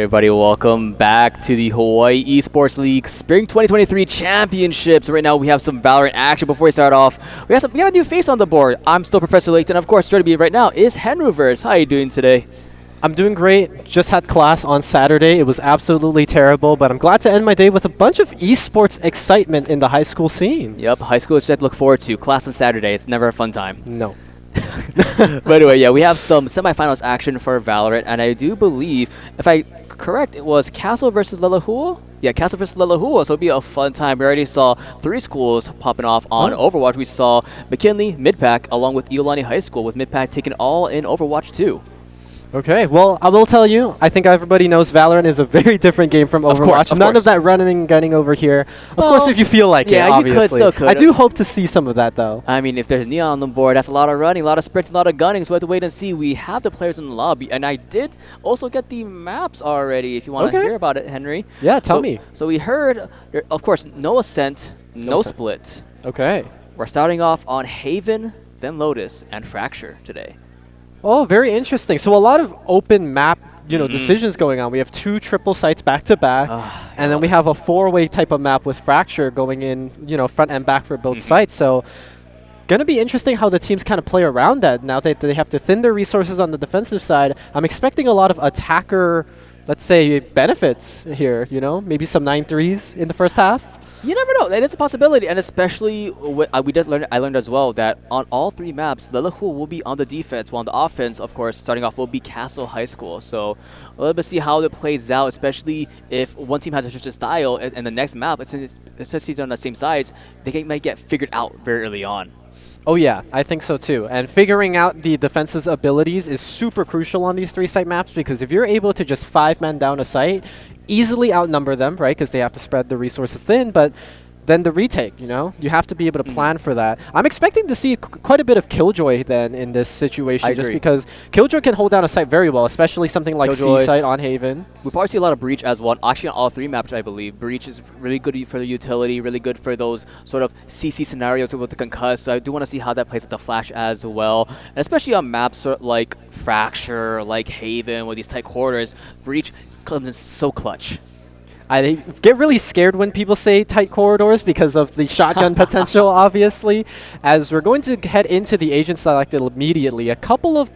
everybody, welcome back to the Hawaii Esports League Spring 2023 Championships. Right now we have some Valorant action. Before we start off, we got a new face on the board. I'm still Professor Layton. Of course, joining me right now is Henruverse. How are you doing today? I'm doing great. Just had class on Saturday. It was absolutely terrible, but I'm glad to end my day with a bunch of esports excitement in the high school scene. Yep, high school is to look forward to. Class on Saturday. It's never a fun time. No. But anyway, yeah, we have some semifinals action for Valorant, and I do believe, if I correct, it was Castle versus Leilehua? Yeah, Castle versus Leilehua, so it'll be a fun time. We already saw 3 schools popping off on Overwatch. We saw McKinley, Midpack, along with Leilehua High School, with Midpack taking all in Overwatch 2. Okay, well, I will tell you, I think everybody knows Valorant is a very different game from Overwatch. Of None course. of that running and gunning over here. Of course, if you feel like it, obviously. You could. I do hope to see some of that, though. I mean, if there's neon on the board, that's a lot of running, a lot of sprinting, a lot of gunning, so we have to wait and see. We have the players in the lobby, and I did also get the maps already, if you want to hear about it, Henry. Yeah, tell me. So we heard, of course, no Ascent, no Split. Okay. We're starting off on Haven, then Lotus, and Fracture today. Oh, very interesting. So a lot of open map, decisions going on. We have 2 triple sites back to back, and then we have a 4-way type of map with Fracture going in, front and back for both sites. So gonna be interesting how the teams kind of play around that. Now that they have to thin their resources on the defensive side, I'm expecting a lot of attacker, let's say, benefits here. Maybe some 9-3s in the first half. You never know. That is a possibility, and especially I learned as well that on all 3 maps, Leilehua will be on the defense, while on the offense, of course, starting off will be Castle High School. So let's see how it plays out, especially if one team has a certain style and the next map, especially on the same size, they might get figured out very early on. Oh yeah, I think so too. And figuring out the defense's abilities is super crucial on these 3-site maps, because if you're able to just 5-man down a site, easily outnumber them, right? Because they have to spread the resources thin, but then the retake, you have to be able to plan for that. I'm expecting to see quite a bit of Killjoy then in this situation, just because Killjoy can hold down a site very well, especially something like C-site on Haven. We probably see a lot of Breach as well. Actually, on all 3 maps, I believe. Breach is really good for the utility, really good for those sort of CC scenarios with the concuss. So I do want to see how that plays with the Flash as well. And especially on maps sort of like Fracture, like Haven, with these tight quarters, Breach comes in so clutch. I get really scared when people say tight corridors because of the shotgun potential, obviously. As we're going to head into the agent selected immediately, a couple of,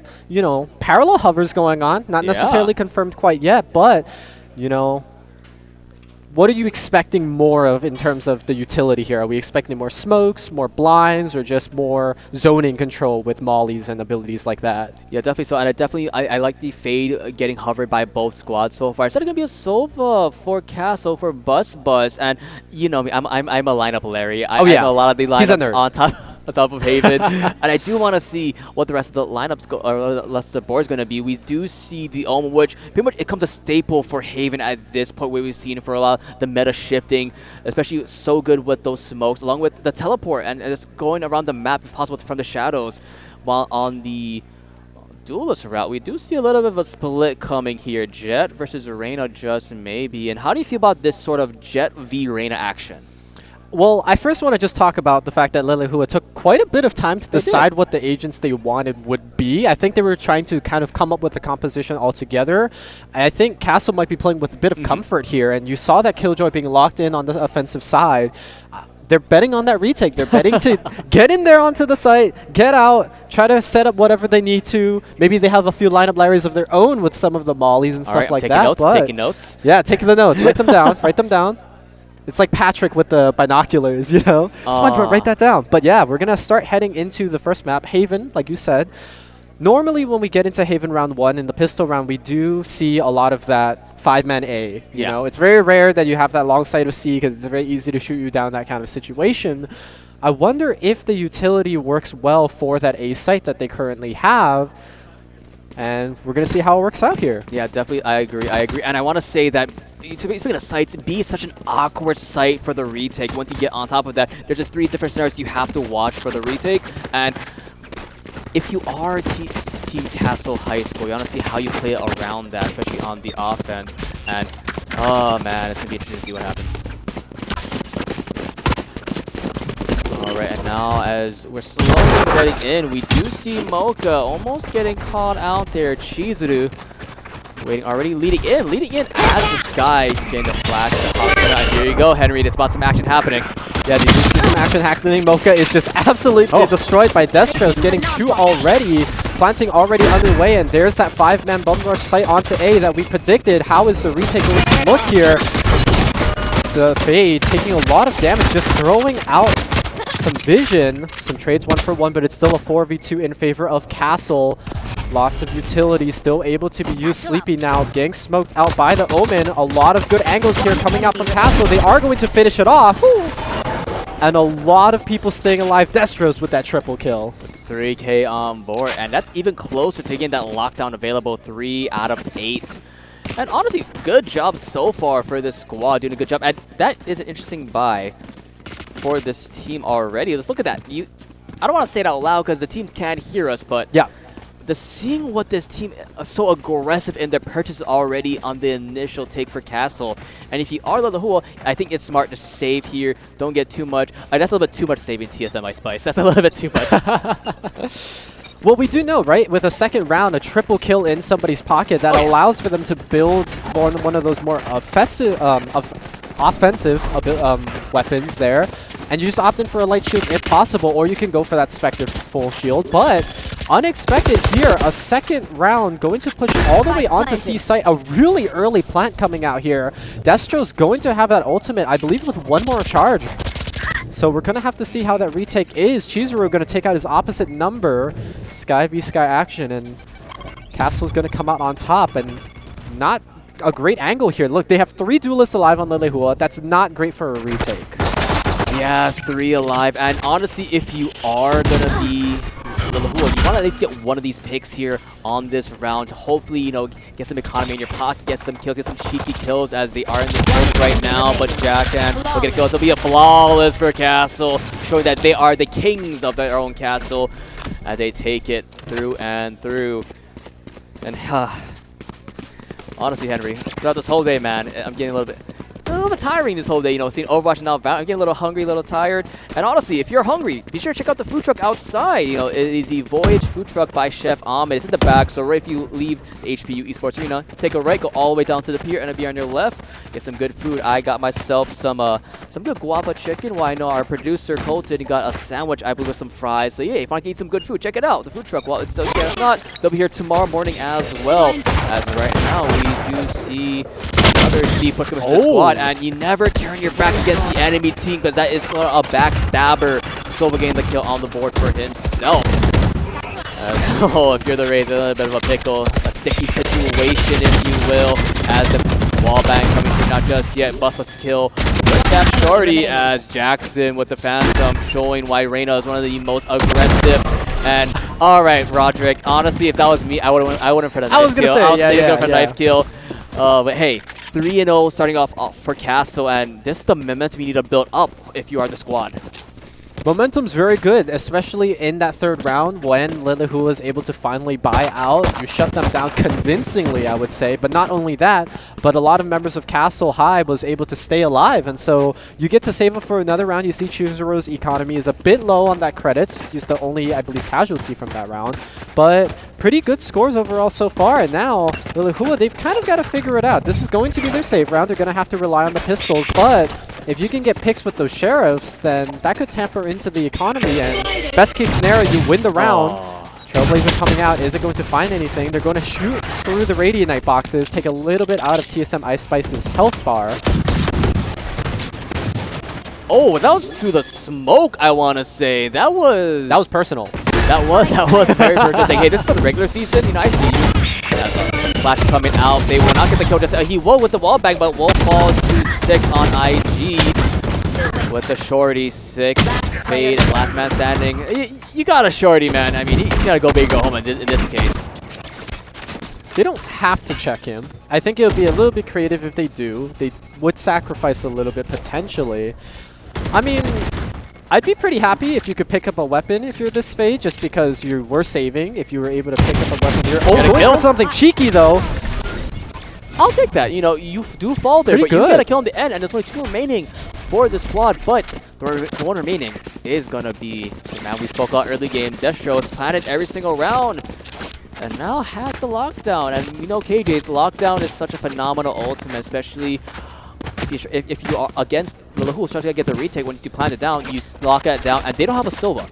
parallel hovers going on. Not necessarily confirmed quite yet, but, what are you expecting more of in terms of the utility here? Are we expecting more smokes, more blinds, or just more zoning control with mollies and abilities like that? Yeah, definitely so. And I like the Fade getting hovered by both squads so far. It's not going to be a Sova for Castle for Bus. And you know me, I'm a lineup Larry. I know a lot of the lineups on top of Haven. And I do want to see what the rest of the lineups or the rest of the board is going to be. We do see the Omen, which pretty much it becomes a staple for Haven at this point, where we've seen for a lot of the meta shifting, especially so good with those smokes, along with the teleport and just going around the map if possible from the shadows. While on the duelist route, we do see a little bit of a split coming here. Jet versus Reyna, just maybe. And how do you feel about this sort of Jet v Reyna action? Well, I first want to just talk about the fact that Leilehua took quite a bit of time to decide what the agents they wanted would be. I think they were trying to kind of come up with the composition altogether. I think Castle might be playing with a bit of comfort here, and you saw that Killjoy being locked in on the offensive side. They're betting on that retake. They're betting to get in there onto the site, get out, try to set up whatever they need to. Maybe they have a few lineup Larrys of their own with some of the mollies and stuff like that. Taking notes. Yeah, taking the notes. Write them down. Write them down. It's like Patrick with the binoculars, SpongeBob, write that down. But yeah, we're going to start heading into the first map, Haven, like you said. Normally when we get into Haven round 1, in the pistol round, we do see a lot of that 5-man A. You know, it's very rare that you have that long sight of C, because it's very easy to shoot you down that kind of situation. I wonder if the utility works well for that A site that they currently have. And we're going to see how it works out here. Yeah, definitely. I agree. And I want to say that, speaking of sites, B is such an awkward site for the retake. Once you get on top of that, there's just 3 different scenarios you have to watch for the retake. And if you are Team Castle High School, you want to see how you play around that, especially on the offense. And, oh man, it's going to be interesting to see what happens. Alright, and now as we're slowly getting in, we do see Mocha almost getting caught out there. Chizuru Waiting already, leading in as the Sky getting the flash. Here you go, Henry. There's about some action happening. Yeah, you see some action happening. Mocha is just absolutely destroyed by Destros, getting 2 already. Planting already underway, and there's that 5-man bum rush sight onto A that we predicted. How is the retake going to look here? The Fade taking a lot of damage, just throwing out some vision. Some trades 1-for-1, but it's still a 4v2 in favor of Castle. Lots of utility still able to be used. Sleepy now getting smoked out by the Omen. A lot of good angles here coming out from Castle. They are going to finish it off. And a lot of people staying alive. Destros with that triple kill. 3K on board, and that's even closer to getting that lockdown available. 3 out of 8. And honestly, good job so far for this squad, doing a good job. And that is an interesting buy for this team already. Let's look at that. I don't want to say it out loud because the teams can't hear us, but yeah. Seeing what this team is so aggressive in their purchases already on the initial take for Castle. And if you are Leilehua, I think it's smart to save here. Don't get too much. That's a little bit too much saving TSM Ice Spice. That's a little bit too much. Well, we do know, right? With a second round, a triple kill in somebody's pocket, that allows for them to build one of those more offensive weapons there. And you just opt in for a light shield if possible, or you can go for that Spectre full shield. But unexpected here, a second round going to push all the way onto C site. A really early plant coming out here. Destro's going to have that ultimate, I believe, with 1 more charge. So we're going to have to see how that retake is. Chizuru going to take out his opposite number. Sky v Sky action, and Castle's going to come out on top, and not a great angle here. Look, they have 3 duelists alive on Leilehua. That's not great for a retake. Yeah, 3 alive. And honestly, if you are going to be Leilehua, you want to at least get one of these picks here on this round to hopefully, you know, get some economy in your pocket, get some kills, get some cheeky kills as they are in this moment right now. But Jackan will get a kill. This will be a flawless for Castle, showing that they are the kings of their own castle as they take it through and through. And honestly, Henry, throughout this whole day, man, I'm getting a little bit tiring this whole day, you know, seeing Overwatch and now Valorant. I'm getting a little hungry, a little tired. And honestly, if you're hungry, be sure to check out the food truck outside. You know, it is the Voyage food truck by Chef Ahmed. It's in the back, so right if you leave the HPU Esports Arena, take a right, go all the way down to the pier, and it'll be on your left. Get some good food. I got myself some good guava chicken. Well, I know our producer Colton got a sandwich, I believe, with some fries. So yeah, if you want to eat some good food, check it out. The food truck. Well, it's so yeah, if not, they'll be here tomorrow morning as well. As right now, we do see another C push coming to the squad, and you never turn your back against the enemy team because that is a backstabber. Silva getting the kill on the board for himself. If you're the Rays, a little bit of a pickle, a sticky situation, if you will, as the wall bang coming through, not just yet. Bus must kill with that shorty as Jackson with the Phantom showing why Reyna is one of the most aggressive. And all right, Roderick. Honestly, if that was me, I wouldn't for the knife kill. I was gonna say, for knife kill. But hey, 3-0 starting off for Castle, and this is the momentum you need to build up if you are the squad. Momentum's very good, especially in that third round when Leilehua was able to finally buy out. You shut them down convincingly, I would say. But not only that, but a lot of members of Castle High was able to stay alive. And so you get to save up for another round. You see Chuzuro's economy is a bit low on that credits. He's the only, I believe, casualty from that round. But pretty good scores overall so far. And now Leilehua, they've kind of got to figure it out. This is going to be their save round. They're going to have to rely on the pistols. But if you can get picks with those sheriffs, then that could tamper into the economy, and best case scenario, you win the round. Trailblazer coming out. Is it going to find anything? They're going to shoot through the Radianite boxes, take a little bit out of TSM Ice Spice's health bar. Oh, that was through the smoke, I want to say. That was personal. That was very personal. Like, hey, this is for the regular season. You know, I see you. That's a flash coming out. They will not get the kill. Just he will with the wall bang, but will fall too sick on IG. With the shorty, sick, fade, and last man standing. You got a shorty, man. I mean, you gotta go big, go home in this case. They don't have to check him. I think it would be a little bit creative if they do. They would sacrifice a little bit, potentially. I mean, I'd be pretty happy if you could pick up a weapon if you're this fade, just because you were saving. If you were able to pick up a weapon here. Oh, going for something cheeky, though. I'll take that. You know, you do fall there, but you get a kill on the end, and there's only 2 remaining for the squad. But the one remaining is going to be the man we spoke about early game. Destro is planted every single round. And now has the lockdown. And you know, KJ's lockdown is such a phenomenal ultimate, especially if you are against Leilehua, who's trying to get the retake. When you plant it down, you lock it down, and they don't have a Silva.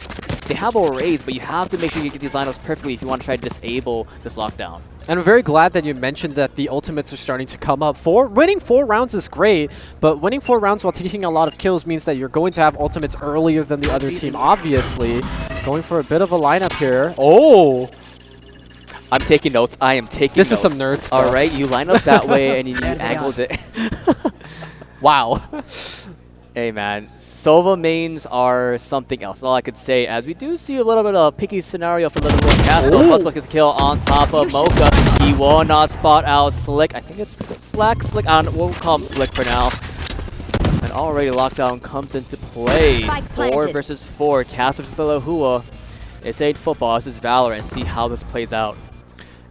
They have a raise, but you have to make sure you get these lineups perfectly if you want to try to disable this lockdown. And I'm very glad that you mentioned that the ultimates are starting to come up. Winning 4 rounds is great, but winning 4 rounds while taking a lot of kills means that you're going to have ultimates earlier than the other team, obviously. Going for a bit of a lineup here. Oh! I'm taking notes. I am taking notes. This is some nerd stuff. All right, you line up that way and you angled it. Wow. Hey man, Sova mains are something else. All I could say, as we do see a little bit of a picky scenario for Leilehua Castle. Bus gets a kill on top of Mocha. He will not spot out Slick. I think it's Slick. We'll call him Slick for now. And already lockdown comes into play. 4 versus 4. Castle versus Leilehua. This ain't football. This is Valorant. See how this plays out.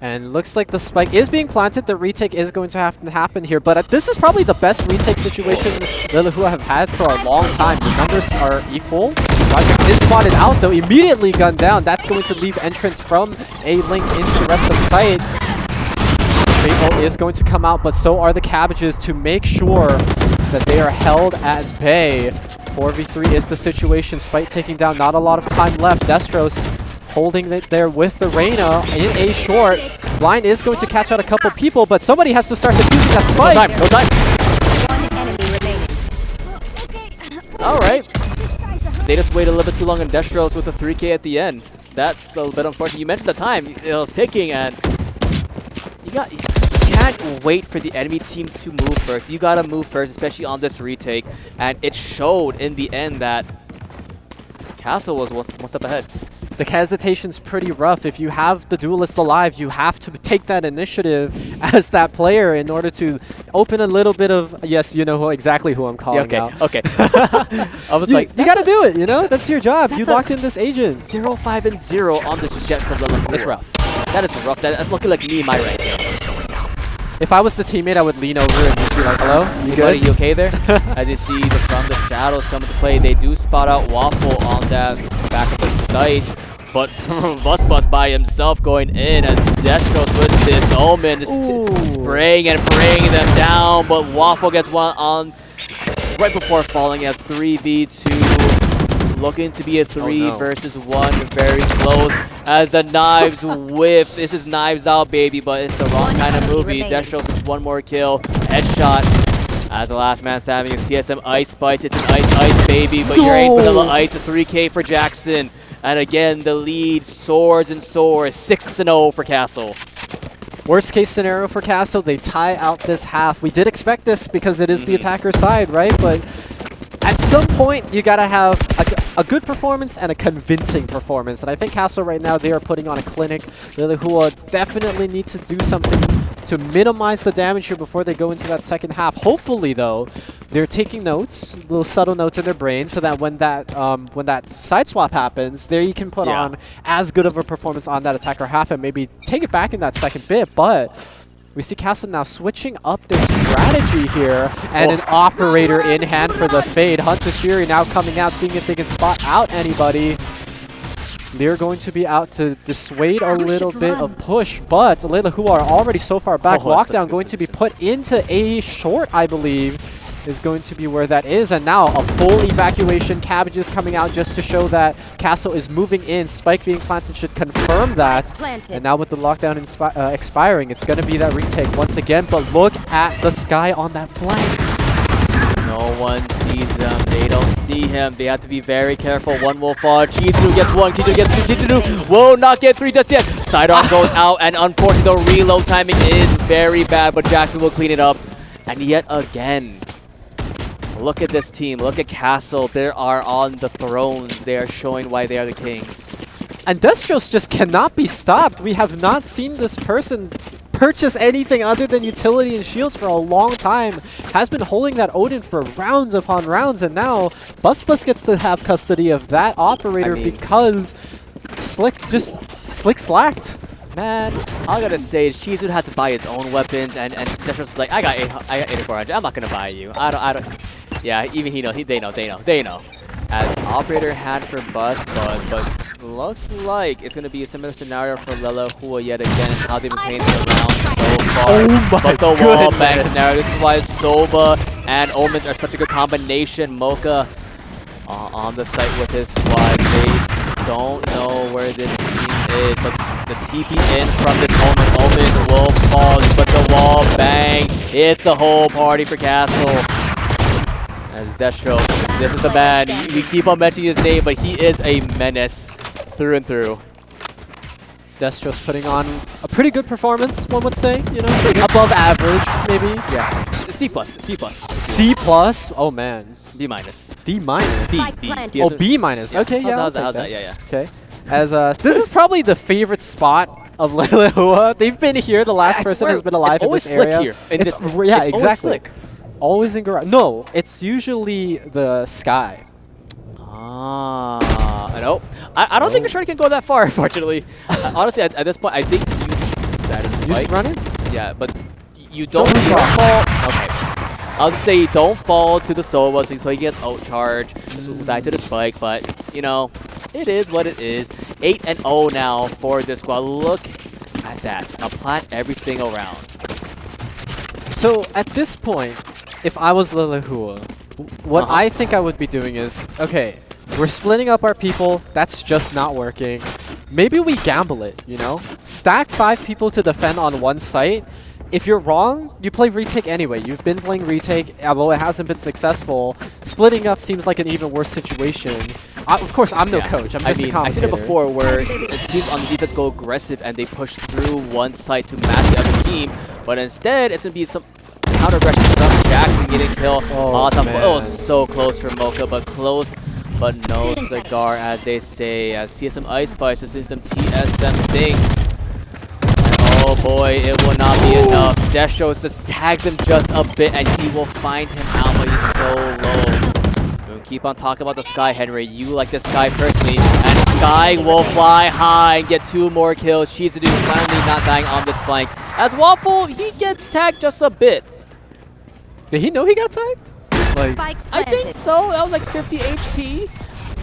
And looks like the spike is being planted. The retake is going to have to happen here. But this is probably the best retake situation Leilehua have had for a long time. The numbers are equal. Project is spotted out, though. Immediately gunned down. That's going to leave entrance from A-Link into the rest of site. Fable is going to come out, but so are the Cabbages to make sure that they are held at bay. 4v3 is the situation. Spike taking down. Not a lot of time left. Destros holding it there with the Reyna in a short. Blind is going to catch out a couple people, but somebody has to start defusing that spike. No time. All right. They just waited a little bit too long on Destros with a 3K at the end. That's a little bit unfortunate. You mentioned the time. It was ticking, and you can't wait for the enemy team to move first. You got to move first, especially on this retake. And it showed in the end that Castle was one step ahead. The hesitation's pretty rough. If you have the duelist alive, you have to take that initiative as that player in order to open a little bit of... Yes, you know exactly who I'm calling out. Okay. I was like... You gotta do it, you know? That's your job. You locked in this agent. 0-5-0 on this jet from Leilehua. That's rough. That is rough. That's looking like me in my rankings. If I was the teammate, I would lean over and just be like, hello? You good? Buddy, you okay there? As you see from the shadows come into play, they do spot out Waffle on that back of the site. But Bus by himself going in as Destros with this Omen just spraying and praying them down. But Waffle gets one on right before falling as 3v2. Looking to be a 3 versus 1. Very close as the knives whiff. This is Knives Out, baby, but it's the wrong kind of movie. Destros is one more kill. Headshot as the last man standing. TSM Ice Bites. It's an ice, baby, but you're ain't vanilla ice. A 3K for Jackson. And again, the lead soars and soars. 6-0 for Castle. Worst case scenario for Castle, they tie out this half. We did expect this because it is the attacker side, right? But at some point, you gotta have a good performance and a convincing performance. And I think Castle right now, they are putting on a clinic. Leilehua definitely need to do something to minimize the damage here before they go into that second half. Hopefully, though, they're taking notes, little subtle notes in their brain, so that when that side swap happens, there you can put on as good of a performance on that attacker half and maybe take it back in that second bit. But we see Castle now switching up their strategy here, and an operator in hand for the fade. Hunter's Fury now coming out, seeing if they can spot out anybody. They're going to be out to dissuade a little bit of push, but Leilehua are already so far back. Lockdown going to be put into a short, I believe, is going to be where that is. And now a full evacuation. Cabbages coming out just to show that Castle is moving in. Spike being planted should confirm that. And now with the lockdown expiring, it's going to be that retake once again. But look at the sky on that flank. No one sees him. They don't see him. They have to be very careful. One will fall. Chizuru gets one. Chizuru gets two. Chizuru will not get 3 just yet. Sidearm goes out, and unfortunately the reload timing is very bad, but Jackson will clean it up. And yet again, look at this team. Look at Castle. They are on the thrones. They are showing why they are the kings. And Destros just cannot be stopped. We have not seen this person purchase anything other than utility and shields for a long time. Has been holding that Odin for rounds upon rounds, and now Bus gets to have custody of that operator because Slick slacked. Man, all I gotta say is Cheese would have to buy his own weapons, and Destros like, I got 8400. I'm not gonna buy you. I don't. Yeah, even he knows. They know. As operator had for Bus, but looks like it's going to be a similar scenario for Leilehua yet again, how they've been playing it around so far. Oh my But the wall bang scenario, this is why Soba and Omens are such a good combination. Mocha on the site with his squad. They don't know where this team is, but the TP in from this Omen. Omen will fall, but the wall bang. It's a whole party for Castle. As Destro, this is the man. We keep on mentioning his name, but he is a menace through and through. Destro's putting on a pretty good performance, one would say. You know, above average, maybe. Yeah. C plus, B plus, C plus. Oh man. D minus. D minus. B. Oh, B minus. Okay, yeah. How's that? Yeah. Okay. As this is probably the favorite spot of Leilehua. They've been here. The last person has been alive in this area. Here. It's exactly. Always in garage. No, it's usually the sky. I know. I don't think the shard can go that far, unfortunately. Honestly, at this point, I think you died in the spike. You just run it? Yeah, but you don't fall. Okay. I'll just say don't fall to the Sova so he gets outcharged. Just die to the spike, but, you know, it is what it is. 8-0 now for this squad. Look at that. Now plant every single round. So, at this point, if I was Leilehua, what I think I would be doing is, okay, we're splitting up our people. That's just not working. Maybe we gamble it, you know? Stack 5 people to defend on one site. If you're wrong, you play retake anyway. You've been playing retake, although it hasn't been successful. Splitting up seems like an even worse situation. Of course, I'm no coach. I'm just a commentator. I've seen it before where teams on the defense go aggressive and they push through one site to match the other team, but instead it's going to be some counter-aggression stuff. Jackson getting killed. Oh, it was so close for Mocha, but close but no cigar, as they say, as TSM Ice Spice is doing some TSM things. And oh boy, it will not be enough. Destro just tags him just a bit and he will find him out, but he's so low. We'll keep on talking about the Sky, Henry. You like the Sky personally, and Sky will fly high and get 2 more kills. Chizuru finally not dying on this flank. As Waffle, he gets tagged just a bit. Did he know he got tagged? Like, I think so. That was like 50 HP.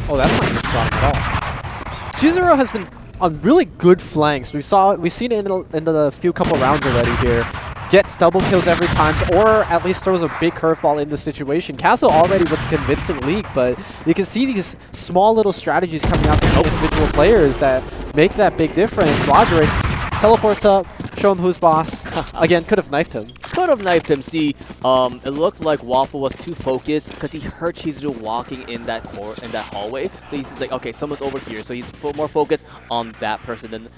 Oh, that's not good spot at all. Chizuru has been on really good flanks. We've seen it in the few couple rounds already here. Gets double kills every time, or at least throws a big curveball in the situation. Castle already with a convincing lead, but you can see these small little strategies coming out from individual players that make that big difference. Rodrix teleports up, show him who's boss. Again, could have knifed him. Could have knifed him. See, it looked like Waffle was too focused because he heard Chizuru walking in that hallway. So he's just like, okay, someone's over here. So he's more focused on that person. And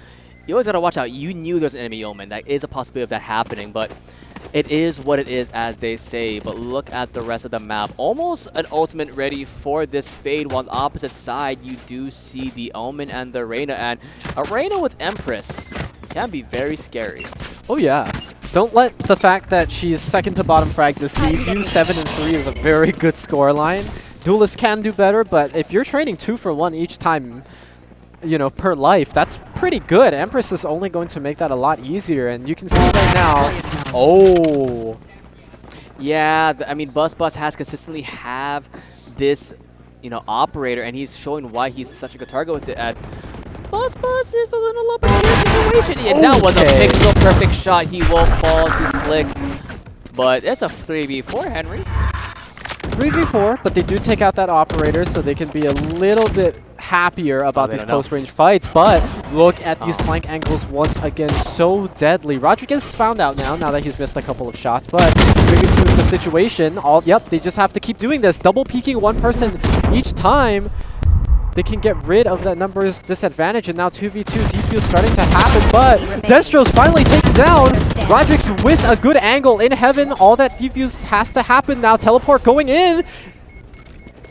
you always gotta watch out. You knew there's an enemy Omen. That is a possibility of that happening, but it is what it is, as they say. But look at the rest of the map. Almost an ultimate ready for this Fade. On the opposite side, you do see the Omen and the Reyna. And a Reyna with Empress can be very scary. Oh yeah. Don't let the fact that she's second to bottom frag deceive you. 7-3 is a very good scoreline. Duelists can do better, but if you're trading 2 for 1 each time, you know, per life, that's pretty good. Empress is only going to make that a lot easier, and you can see right now. Oh. Yeah, I mean, Bus has consistently have this, you know, operator, and he's showing why he's such a good target with it. At Bus is a little up in the situation. Yeah, that was a pixel perfect shot. He will fall to Slick, but it's a 3v4, Henry. 3v4, but they do take out that operator, so they can be a little bit happier about these close-range fights. But look at these flank angles once again, so deadly. Rodriguez found out now that he's missed a couple of shots, but 3v2 is the situation. Yep, they just have to keep doing this, double peeking one person each time. They can get rid of that numbers disadvantage, and now 2v2 defuse starting to happen, but Destro's finally taken down. Rodrix with a good angle in heaven. All that defuse has to happen now. Teleport going in.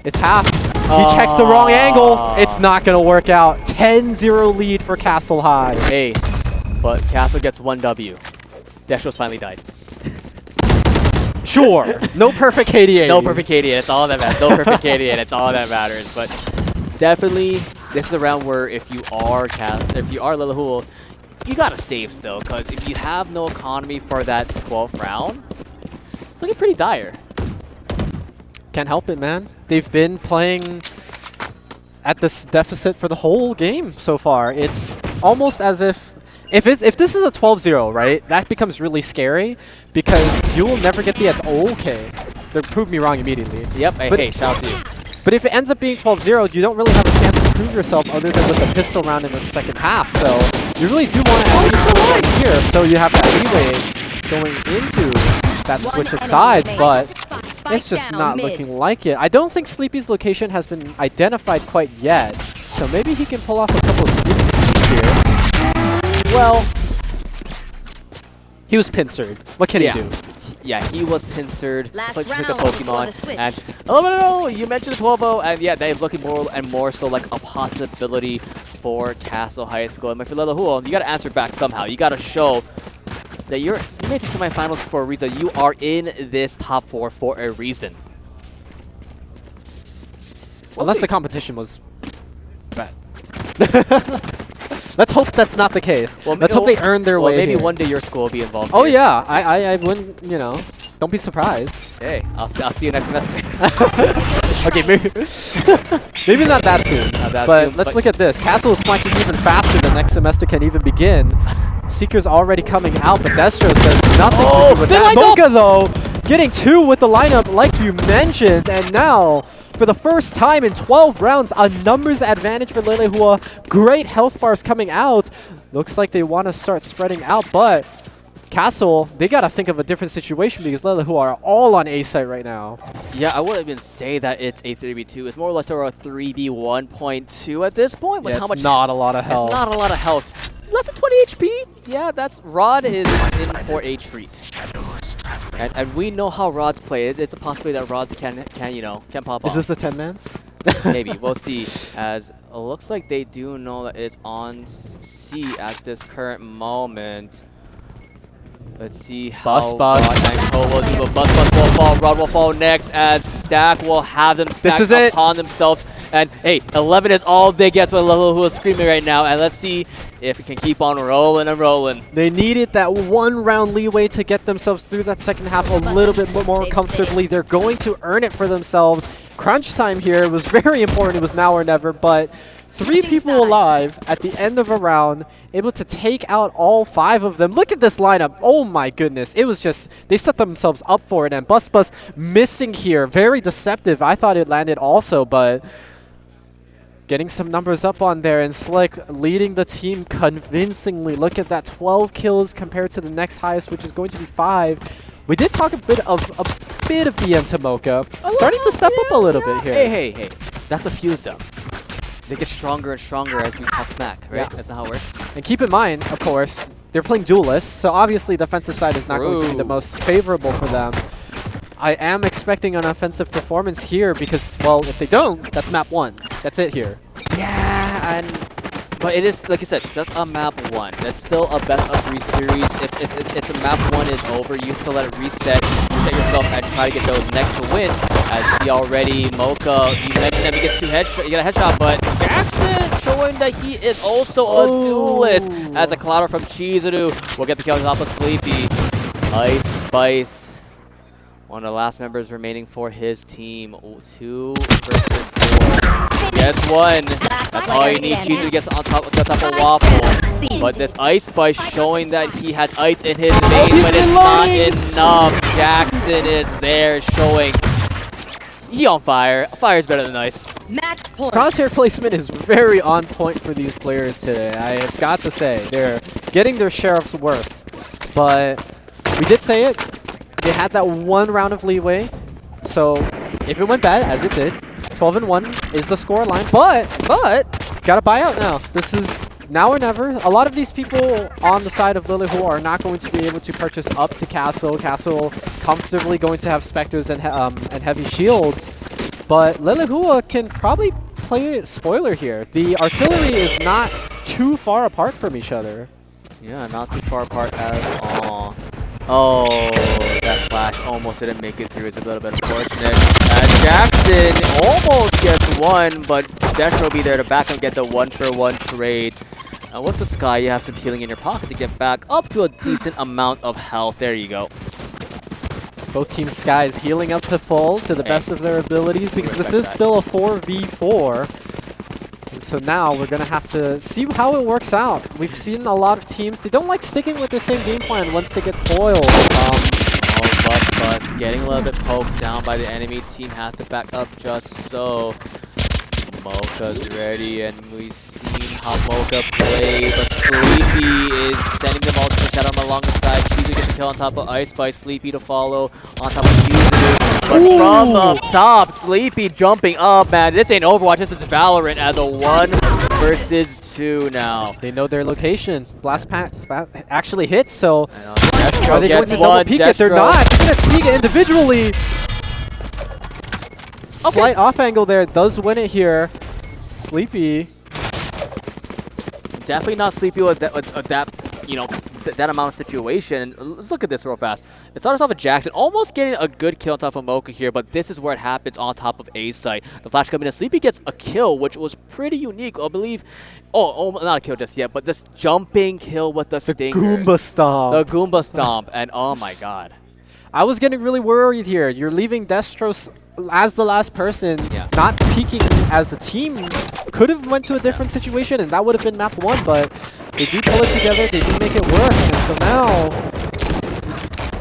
It's half. He checks the wrong angle. It's not going to work out. 10-0 lead for Castle High. Hey, but Castle gets 1 W. Destro's finally died. Sure. No perfect KDA. No perfect KDA. That's all that matters. No perfect KDA. That's all that matters. But definitely, this is a round where if you are Leilehua, you gotta save still, because if you have no economy for that 12th round, it's looking pretty dire. Can't help it, man. They've been playing at this deficit for the whole game so far. It's almost as if this is a 12-0, right, that becomes really scary because you will never get the okay. They proved me wrong immediately. Yep, hey, shout out to you. But if it ends up being 12-0, you don't really have a chance to prove yourself other than with a pistol round in the second half. So you really do want to at least win here, so you have that leeway going into that switch of sides, but it's just not looking like it. I don't think Sleepy's location has been identified quite yet, so maybe he can pull off a couple of sneaky sneaks here. Well, he was pincered. What can he do? Yeah, he was pincered. It's like the Pokemon. And no, you mentioned 12-0, and yeah, they're looking more and more so like a possibility for Castle High School. And for Leilehua, you got to answer back somehow. You got to show that you made the semifinals for a reason. You are in this top 4 for a reason. Unless the competition was bad. Let's hope that's not the case. Well, let's hope they earn their way. Maybe here. one day your school will be involved. Oh yeah, I wouldn't. You know, don't be surprised. Hey, I'll see you next semester. Okay, maybe maybe not that soon. But let's look at this. Castle is flanking even faster than next semester can even begin. Seeker's already coming out, but Destros does nothing to do with that. Mocha though, getting 2 with the lineup like you mentioned, and now, for the first time in 12 rounds, a numbers advantage for Leilehua. Great health bars coming out. Looks like they want to start spreading out, but Castle, they got to think of a different situation because Leilehua are all on A site right now. Yeah, I wouldn't even say that it's a 3v2. It's more or less a 3v1.2 at this point. With yeah, how much not a lot of health. It's not a lot of health. Less than 20 HP. Yeah, that's Rod is in for a treat. And we know how Rods play. It's a possibility that Rods can pop off. Is this the 10-mans? Maybe. We'll see. As it looks like they do know that it's on C at this current moment. Let's see how Rod and Cole will do. But Bus will fall. Rod will fall next as Stack will have them stacked upon themselves. And hey, 11 is all they get. What Leilehua is screaming right now. And let's see if it can keep on rolling and rolling. They needed that 1 round leeway to get themselves through that second half a little bit more comfortably. They're going to earn it for themselves. Crunch time here was very important. It was now or never, but 3 people alive at the end of a round, able to take out all 5 of them. Look at this lineup. Oh my goodness. It was just, they set themselves up for it. And Bus missing here. Very deceptive. I thought it landed also, but getting some numbers up on there, and Slick leading the team convincingly. Look at that, 12 kills compared to the next highest, which is going to be 5. We did talk a bit of BM to Mocha, starting to step up a little bit here. Hey. That's a fuse though. They get stronger and stronger as we talk smack, right? Yeah. That's not how it works. And keep in mind, of course, they're playing duelists, so obviously the defensive side is not going to be the most favorable for them. I am expecting an offensive performance here because, well, if they don't, that's map 1. That's it here. Yeah, but it is, like you said, just a map 1. That's still a best of 3 series. If the map 1 is over, you have to let it reset yourself and try to get those next to win. As he already, Mocha, you mentioned that he gets 2 headshots, you get a headshot, but Jackson showing that he is also a duelist. As a Clouder from Chizuru will get the kill on top of Sleepy. Ice Spice. One of the last members remaining for his team. 2 versus 4. Gets 1. That's all you need. Cheezer gets on top of a waffle. But this Ice Spice showing that he has ice in his veins, but it's not enough. Jackson is there showing he on fire. Fire is better than ice. Crosshair placement is very on point for these players today. I have got to say, they're getting their sheriff's worth. But we did say it. They had that 1 round of leeway, so if it went bad, as it did, 12-1 is the score line, but gotta buy out now. This is now or never. A lot of these people on the side of Leilehua are not going to be able to purchase up to Castle. Castle comfortably going to have Spectres and heavy shields, but Leilehua can probably play spoiler here. The artillery is not too far apart from each other. Yeah, not too far apart at all. Oh, that flash almost didn't make it through. It's a little bit unfortunate. Jackson almost gets 1, but Desh will be there to back and get the 1-for-1 trade. With the Sky, you have some healing in your pocket to get back up to a decent amount of health. There you go. Both Team Skies healing up to full to the best of their abilities because this is still a 4v4. so now we're going to have to see how it works out. We've seen a lot of teams, they don't like sticking with their same game plan once they get foiled. Bus getting a little bit poked down by the enemy team, has to back up just so. Mocha's ready, and we've seen how Mocha plays, but Sleepy is sending them all to the shadow alongside. Cheezer gets a kill on top of Ice by Sleepy to follow on top of Cheezer. But from up top, Sleepy jumping up, man. This ain't Overwatch, this is Valorant as a 1 versus 2 now. They know their location. Blast pack actually hits, so Destro are they going to double peek it? They're not. They're going to peek it individually. Slight off angle there, does win it here. Sleepy. Definitely not Sleepy with that, you know, that amount of situation. Let's look at this real fast. It starts off with Jackson, almost getting a good kill on top of Mocha here, but this is where it happens on top of A site. The flash coming in, Sleepy gets a kill, which was pretty unique, I believe. Oh, not a kill just yet, but this jumping kill with the stinger. Goomba Stomp. The Goomba Stomp, and oh my god. I was getting really worried here. You're leaving Destros as the last person, not peeking as a team. Could have went to a different situation, and that would have been map 1, but they do pull it together. They do make it work, and so now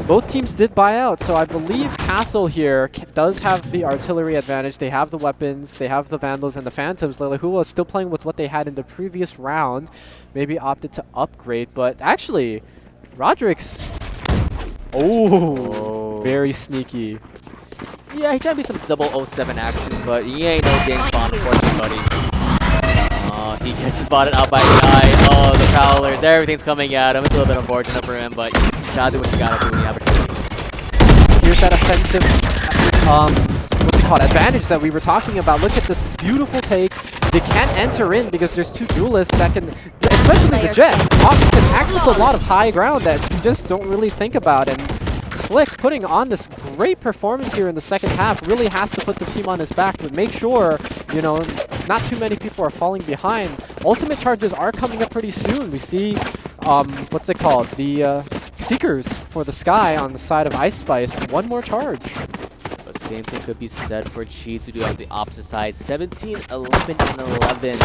both teams did buy out. So I believe Castle here does have the artillery advantage. They have the weapons, they have the Vandals and the Phantoms. Leilehua is still playing with what they had in the previous round. Maybe opted to upgrade, but actually, Roderick's... Oh, very sneaky. Yeah, he tried to be some 007 action, but he ain't no James Bond for anybody. He gets spotted out by the eye. Oh, the Prowlers, everything's coming at him. It's a little bit unfortunate for him, but you gotta do what you gotta do when you have a shot. Here's that offensive, what's it called, advantage that we were talking about. Look at this beautiful take. They can't enter in because there's 2 duelists that can, especially the Jet, often can access a lot of high ground that you just don't really think about. And Slick putting on this great performance here in the second half really has to put the team on his back, but make sure, you know, not too many people are falling behind. Ultimate charges are coming up pretty soon. We see, what's it called, the Seekers for the Sky on the side of Ice Spice. 1 more charge. The same thing could be said for Cheese to do on the opposite side. 17, 11, and 11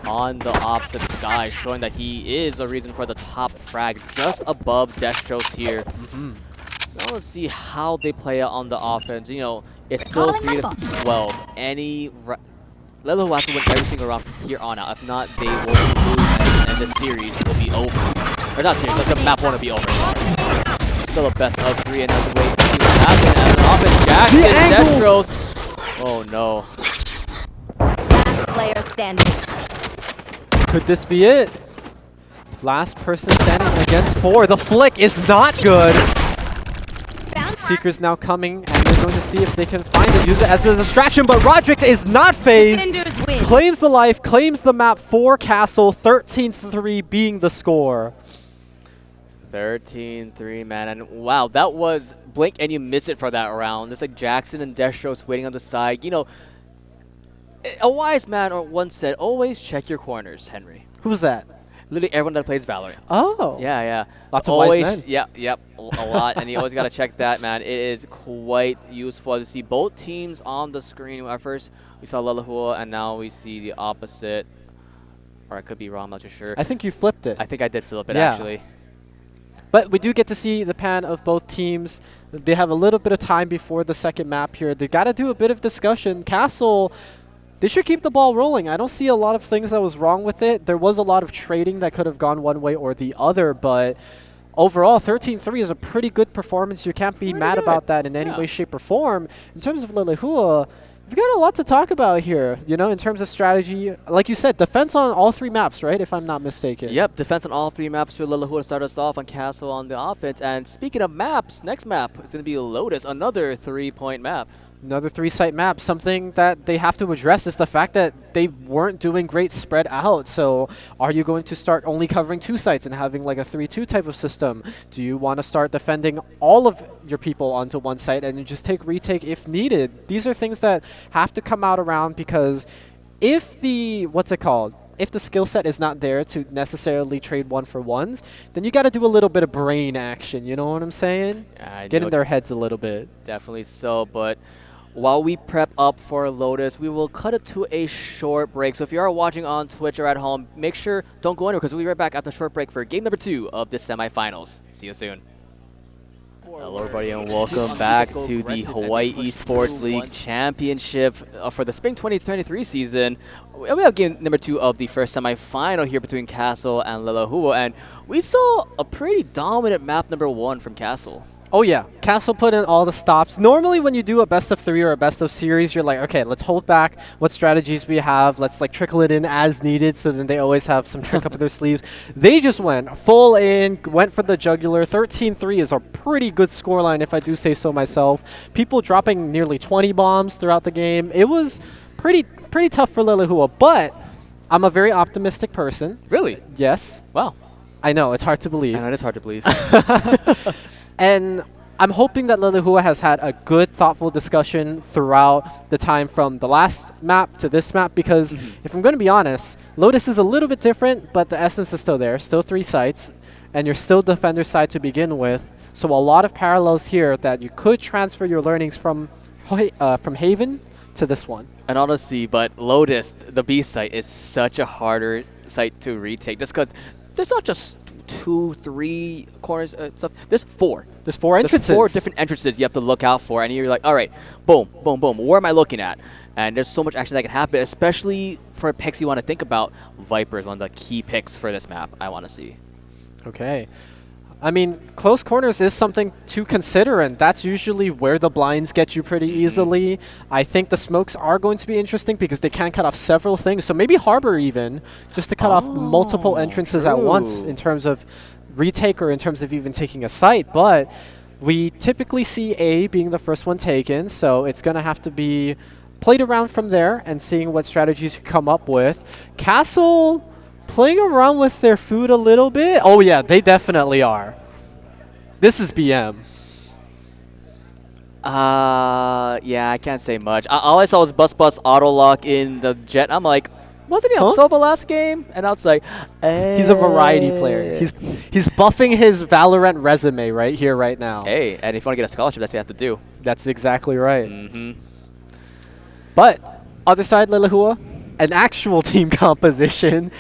on the opposite Sky, showing that he is a reason for the top frag just above Destros here. Now let's see how they play out on the offense. You know, it's still 3-12. Leilehua has to win every single round from here on out. If not, they will lose, and the series will be over. Or not series, the map won't be over. Still a best of 3, and another way to see what happens. As an offense, Jackson, Destros. Oh no. Last player standing. Could this be it? Last person standing against 4. The flick is not good. Seekers now coming, and they're going to see if they can find it, use it as a distraction, but Roderick is not phased. Claims the life, claims the map for Castle, 13-3 being the score. 13-3, man, and wow, that was blink and you miss it for that round. Just like Jackson and Destros waiting on the side. You know, a wise man once said, always check your corners, Henry. Who's that? Literally everyone that plays Valorant. Oh. Yeah. Lots of wise men. Yep, a lot. And you always got to check that, man. It is quite useful to see both teams on the screen. At first, we saw Leilehua, and now we see the opposite. Or I could be wrong, I'm not too sure. I think you flipped it. I think I did flip it, actually. But we do get to see the pan of both teams. They have a little bit of time before the second map here. They got to do a bit of discussion. Castle... They should keep the ball rolling. I don't see a lot of things that was wrong with it. There was a lot of trading that could have gone one way or the other, but overall, 13-3 is a pretty good performance. You can't be mad about that in any way, shape, or form. In terms of Leilehua, we've got a lot to talk about here, you know, in terms of strategy. Like you said, defense on all 3 maps, right, if I'm not mistaken? Yep, defense on all 3 maps for Leilehua to start us off on Castle on the offense. And speaking of maps, next map is going to be Lotus, another 3-point map. Another 3-site map. Something that they have to address is the fact that they weren't doing great spread out. So are you going to start only covering 2 sites and having like a 3-2 type of system? Do you want to start defending all of your people onto one site and you just take retake if needed? These are things that have to come out around, because if the, if the skill set is not there to necessarily trade 1-for-1s, then you got to do a little bit of brain action, you know what I'm saying? Get in their heads a little bit. Definitely so, but while we prep up for Lotus, we will cut it to a short break. So if you are watching on Twitch or at home, make sure don't go anywhere because we'll be right back after a short break for game number 2 of the semifinals. See you soon. Hello everybody and welcome back to the Hawaii Esports League Championship for the Spring 2023 season. We have game number 2 of the first semifinal here between Castle and Leilehua, and we saw a pretty dominant map number 1 from Castle. Oh yeah, Castle put in all the stops. Normally when you do a best of 3 or a best of series, you're like, okay, let's hold back what strategies we have. Let's like trickle it in as needed, so then they always have some trick up their sleeves. They just went full in, went for the jugular. 13-3 is a pretty good scoreline if I do say so myself. People dropping nearly 20 bombs throughout the game. It was pretty tough for Leilehua, but I'm a very optimistic person. Really? Yes. Wow. I know, it's hard to believe. I know, it's hard to believe. And I'm hoping that Leilehua has had a good, thoughtful discussion throughout the time from the last map to this map, because if I'm going to be honest, Lotus is a little bit different, but the essence is still there. Still 3 sites, and you're still defender side to begin with. So a lot of parallels here that you could transfer your learnings from Haven to this one. And honestly, but Lotus, the B site, is such a harder site to retake, just because there's not just 2, 3 corners stuff. There's 4. There's 4 entrances. There's 4 different entrances you have to look out for, and you're like, all right, boom, boom, boom. Where am I looking at? And there's so much action that can happen, especially for picks you want to think about. Viper is one of the key picks for this map I want to see. Okay. I mean, close corners is something to consider, and that's usually where the blinds get you pretty easily. I think the smokes are going to be interesting because they can cut off several things. So maybe Harbor even, just to cut off multiple entrances at once in terms of retake or in terms of even taking a site. But we typically see A being the first one taken, so it's going to have to be played around from there and seeing what strategies you come up with. Castle playing around with their food a little bit. Oh yeah, they definitely are. This is BM. Yeah, I can't say much. All I saw was Bus auto lock in the jet. I'm like, wasn't he on Soba last game? And I was like, he's a variety player. He's buffing his Valorant resume right here, right now. Hey, and if you want to get a scholarship, that's what you have to do. That's exactly right. But other side, Leilehua, an actual team composition,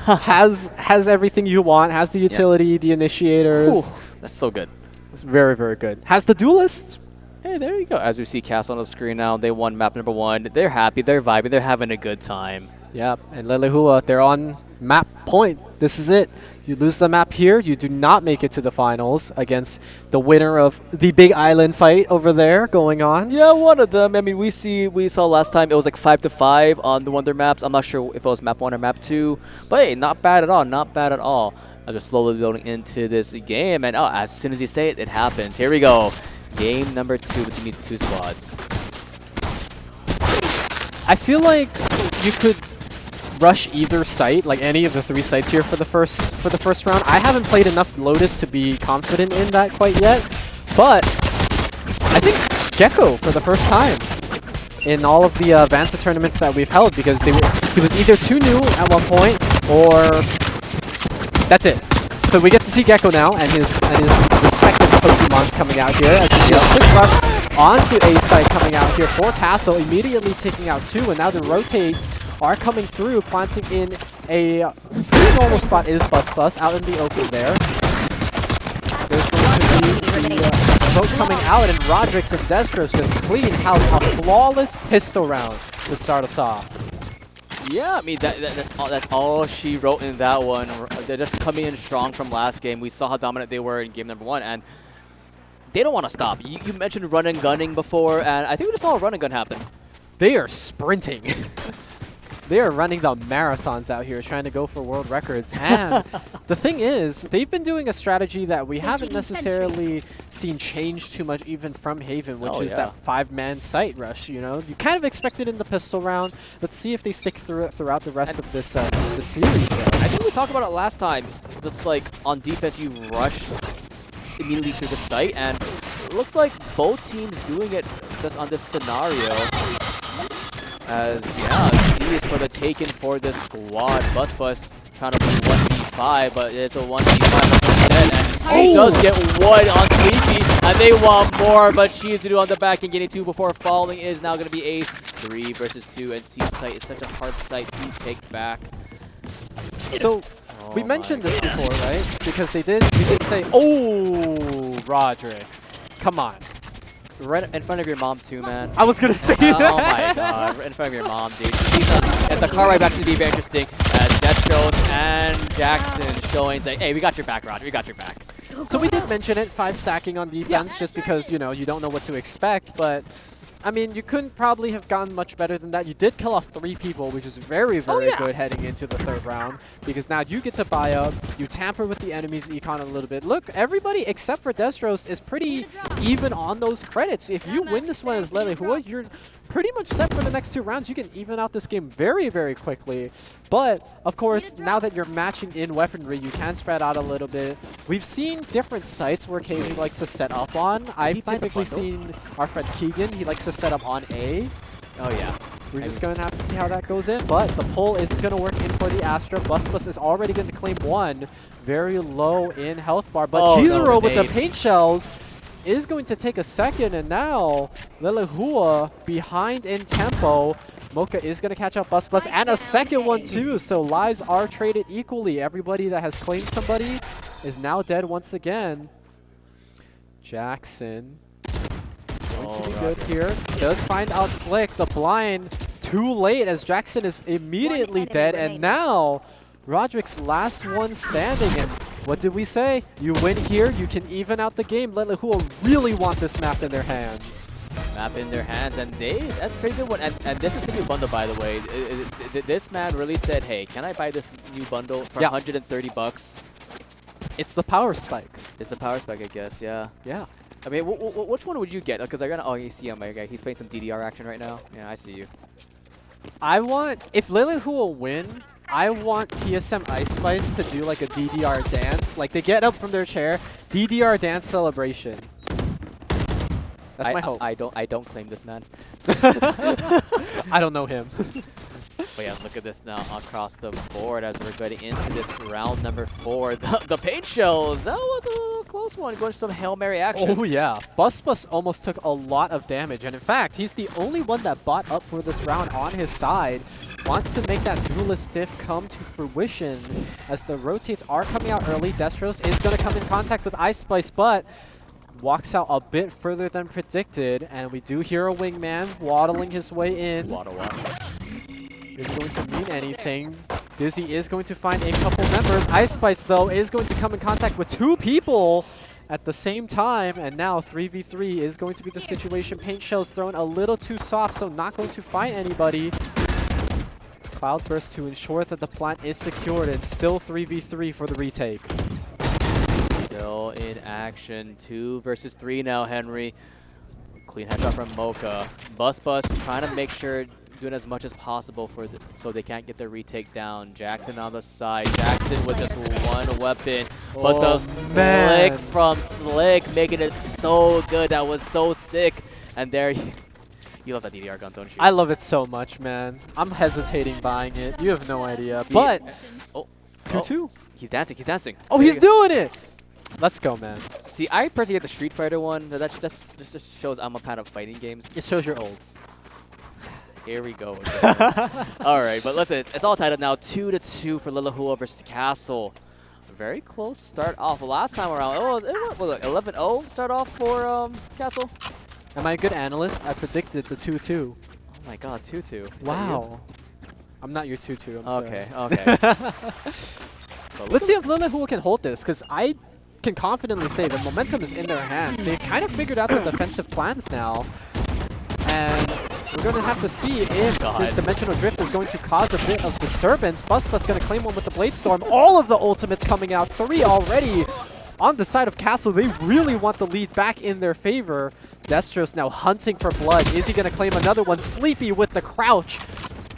has everything you want, has the utility, the initiators. Ooh, that's so good. It's very, very good. Has the duelists. Hey, there you go. As we see Castle on the screen now, they won map number 1. They're happy, they're vibing, they're having a good time. Yep, and Leilehua, they're on map point. This is it. You lose the map here, you do not make it to the finals against the winner of the big island fight over there going on. Yeah, one of them. I mean, we saw last time it was like 5-5 on the Wonder maps. I'm not sure if it was map 1 or map 2, but hey, not bad at all. Not bad at all. I'm just slowly building into this game, and as soon as you say it, it happens. Here we go. Game number 2 between these 2 squads. I feel like you could rush either site, like any of the 3 sites here for the first round. I haven't played enough Lotus to be confident in that quite yet, but I think Gecko for the first time in all of the Vanta tournaments that we've held, because he was either too new at one point or that's it. So we get to see Gecko now and his respective Pokemons coming out here as we see a quick rush onto a site coming out here for Castle, immediately taking out 2, and now the rotates are coming through, planting in a pretty normal spot is Bus out in the open there. There's going to be the smoke coming out, and Rodrix and Destros just clean house a flawless pistol round to start us off. Yeah, I mean, that's all she wrote in that one. They're just coming in strong from last game. We saw how dominant they were in game number 1, and they don't want to stop. You mentioned run and gunning before, and I think we just saw a run and gun happen. They are sprinting. They are running the marathons out here trying to go for world records. And the thing is, they've been doing a strategy that we haven't necessarily seen change too much even from Haven, which is that 5-man site rush, you know? You kind of expect it in the pistol round. Let's see if they stick through it throughout the rest of this series, though. I think we talked about it last time. Just like on defense, you rush immediately through the site, and it looks like both teams doing it just on this scenario. As, yeah, C is for the taken for this squad. Bus trying to play 1v5, but it's a 1v5 instead, and he does get one on Sleepy. and they want more, but Chizuru on the back and getting 2 before falling is now going to be a 3 versus 2, and C-Site is such a hard site to take back. So, we mentioned this before, right? Because we did say, oh, Rodrix, come on. Right in front of your mom too, man. I was gonna say that. Oh my god, right in front of your mom, dude. And the car ride back to be very interesting. Destros and Jackson showing, saying, hey, we got your back, Roger, we got your back. So we did mention it, 5 stacking on defense, just because, you know, you don't know what to expect, but I mean, you couldn't probably have gotten much better than that. You did kill off 3 people, which is very, very good heading into the 3rd round, because now you get to buy up, you tamper with the enemy's econ a little bit. Look, everybody except for Destros is pretty even on those credits. If you win this one as Leilehua, you're pretty much set for the next 2 rounds. You can even out this game very, very quickly. But, of course, now that you're matching in weaponry, you can spread out a little bit. We've seen different sites where KV likes to set up on. I've typically seen our friend Keegan, he likes to set up on A. Oh, yeah. We're just going to have to see how that goes in. But the pull isn't going to work in for the Astra. Bus is already going to claim 1. Very low in health bar. But Chizuru with the paint shells is going to take a second, and now Leilehua behind in tempo. Mocha is going to catch up Bus and a second one too, so lives are traded equally. Everybody that has claimed somebody is now dead once again. Jackson going to be good here. Does find out Slick, the blind, too late as Jackson is immediately dead, and now Rodric's last one standing. And what did we say? You win here, you can even out the game. Leilehua really want this map in their hands. Map in their hands, and that's a pretty good one. And this is the new bundle, by the way. This man really said, hey, can I buy this new bundle for 130 bucks? It's the power spike. It's a power spike, I guess, yeah. Yeah. I mean, which one would you get? Because I got, oh, you see him, my guy. He's playing some DDR action right now. Yeah, I see you. I want, if Leilehua win, I want TSM Ice Spice to do like a DDR dance. Like they get up from their chair, DDR dance celebration. That's my hope. I don't claim this man. I don't know him. But yeah, look at this now across the board as we're getting into this round number 4. The paint shells, that was a close one, going for some Hail Mary action. Oh yeah, Bus almost took a lot of damage, and in fact, he's the only one that bought up for this round on his side. Wants to make that duelist diff come to fruition as the rotates are coming out early. Destros is going to come in contact with Ice Spice, but walks out a bit further than predicted, and we do hear a wingman waddling his way in. Waddle. Is going to mean anything. Dizzy is going to find a couple members. Ice Spice, though, is going to come in contact with 2 people at the same time, and now 3v3 is going to be the situation. Paint shells thrown a little too soft, so not going to find anybody. Cloudburst to ensure that the plant is secured, and still 3v3 for the retake. Still in action, 2 versus 3 now, Henry. Clean headshot from Mocha. Bus trying to make sure, doing as much as possible so they can't get their retake down. Jackson on the side. Jackson with just 1 weapon. But the flick from Slick making it so good. That was so sick. And there you love that DDR gun, don't you? I love it so much, man. I'm hesitating buying it. You have no idea. See, but 2-2. He's dancing. Oh, he's doing it. Let's go, man. See, I personally get the Street Fighter one. That just shows I'm a fan of fighting games. It shows you're old. Here we go. All right, but listen, it's all tied up now. 2-2 for Leilehua versus Castle. Very close start off. Last time around, it was 11-0 start off for Castle. Am I a good analyst? I predicted the 2-2. Oh my god, 2-2. Wow. I'm not your 2-2, I'm okay, sorry. Let's see if Leilehua can hold this, because I can confidently say the momentum is in their hands. They've kind of figured out their defensive plans now. And we're going to have to see if this dimensional drift is going to cause a bit of disturbance. Bus going to claim one with the Blade Storm. All of the ultimates coming out. 3 already on the side of Castle. They really want the lead back in their favor. Destros now hunting for blood. Is he going to claim another one? Sleepy with the crouch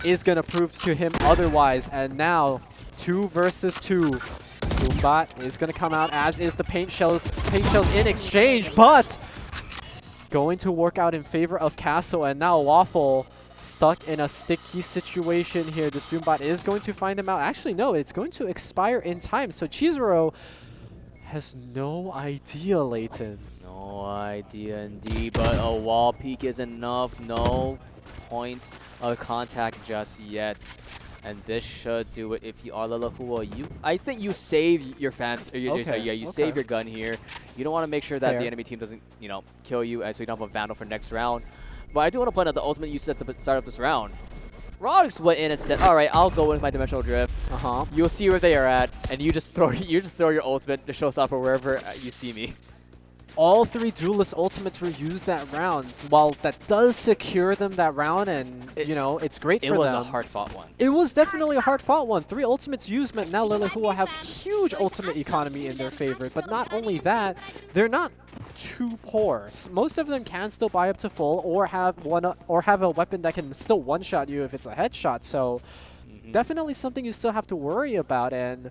is going to prove to him otherwise. And now 2 versus 2. Boombot is going to come out, as is the paint shells in exchange, but going to work out in favor of Castle. And now Waffle stuck in a sticky situation here. This Doombot is going to find him out. Actually, no, it's going to expire in time. So Chizuru has no idea, Leighton. No idea indeed, but a wall peek is enough. No point of contact just yet. And this should do it if you are Leilehua. I think you save your fans. You save your gun here. You don't want to make sure that the enemy team doesn't, kill you, so you don't have a Vandal for next round. But I do want to point out the ultimate you set at the start of this round. Rodrix went in and said, "All right, I'll go with my dimensional drift. You'll see where they are at, and you just throw your ultimate to showstopper wherever you see me." All 3 duelist ultimates were used that round. While that does secure them that round, and it's great for them. It was a hard-fought one. It was definitely a hard-fought one. 3 ultimates used meant now Leilehua have huge ultimate economy in their favor. But not only that, they're not too poor. Most of them can still buy up to full, or have a weapon that can still one-shot you if it's a headshot. So definitely something you still have to worry about. And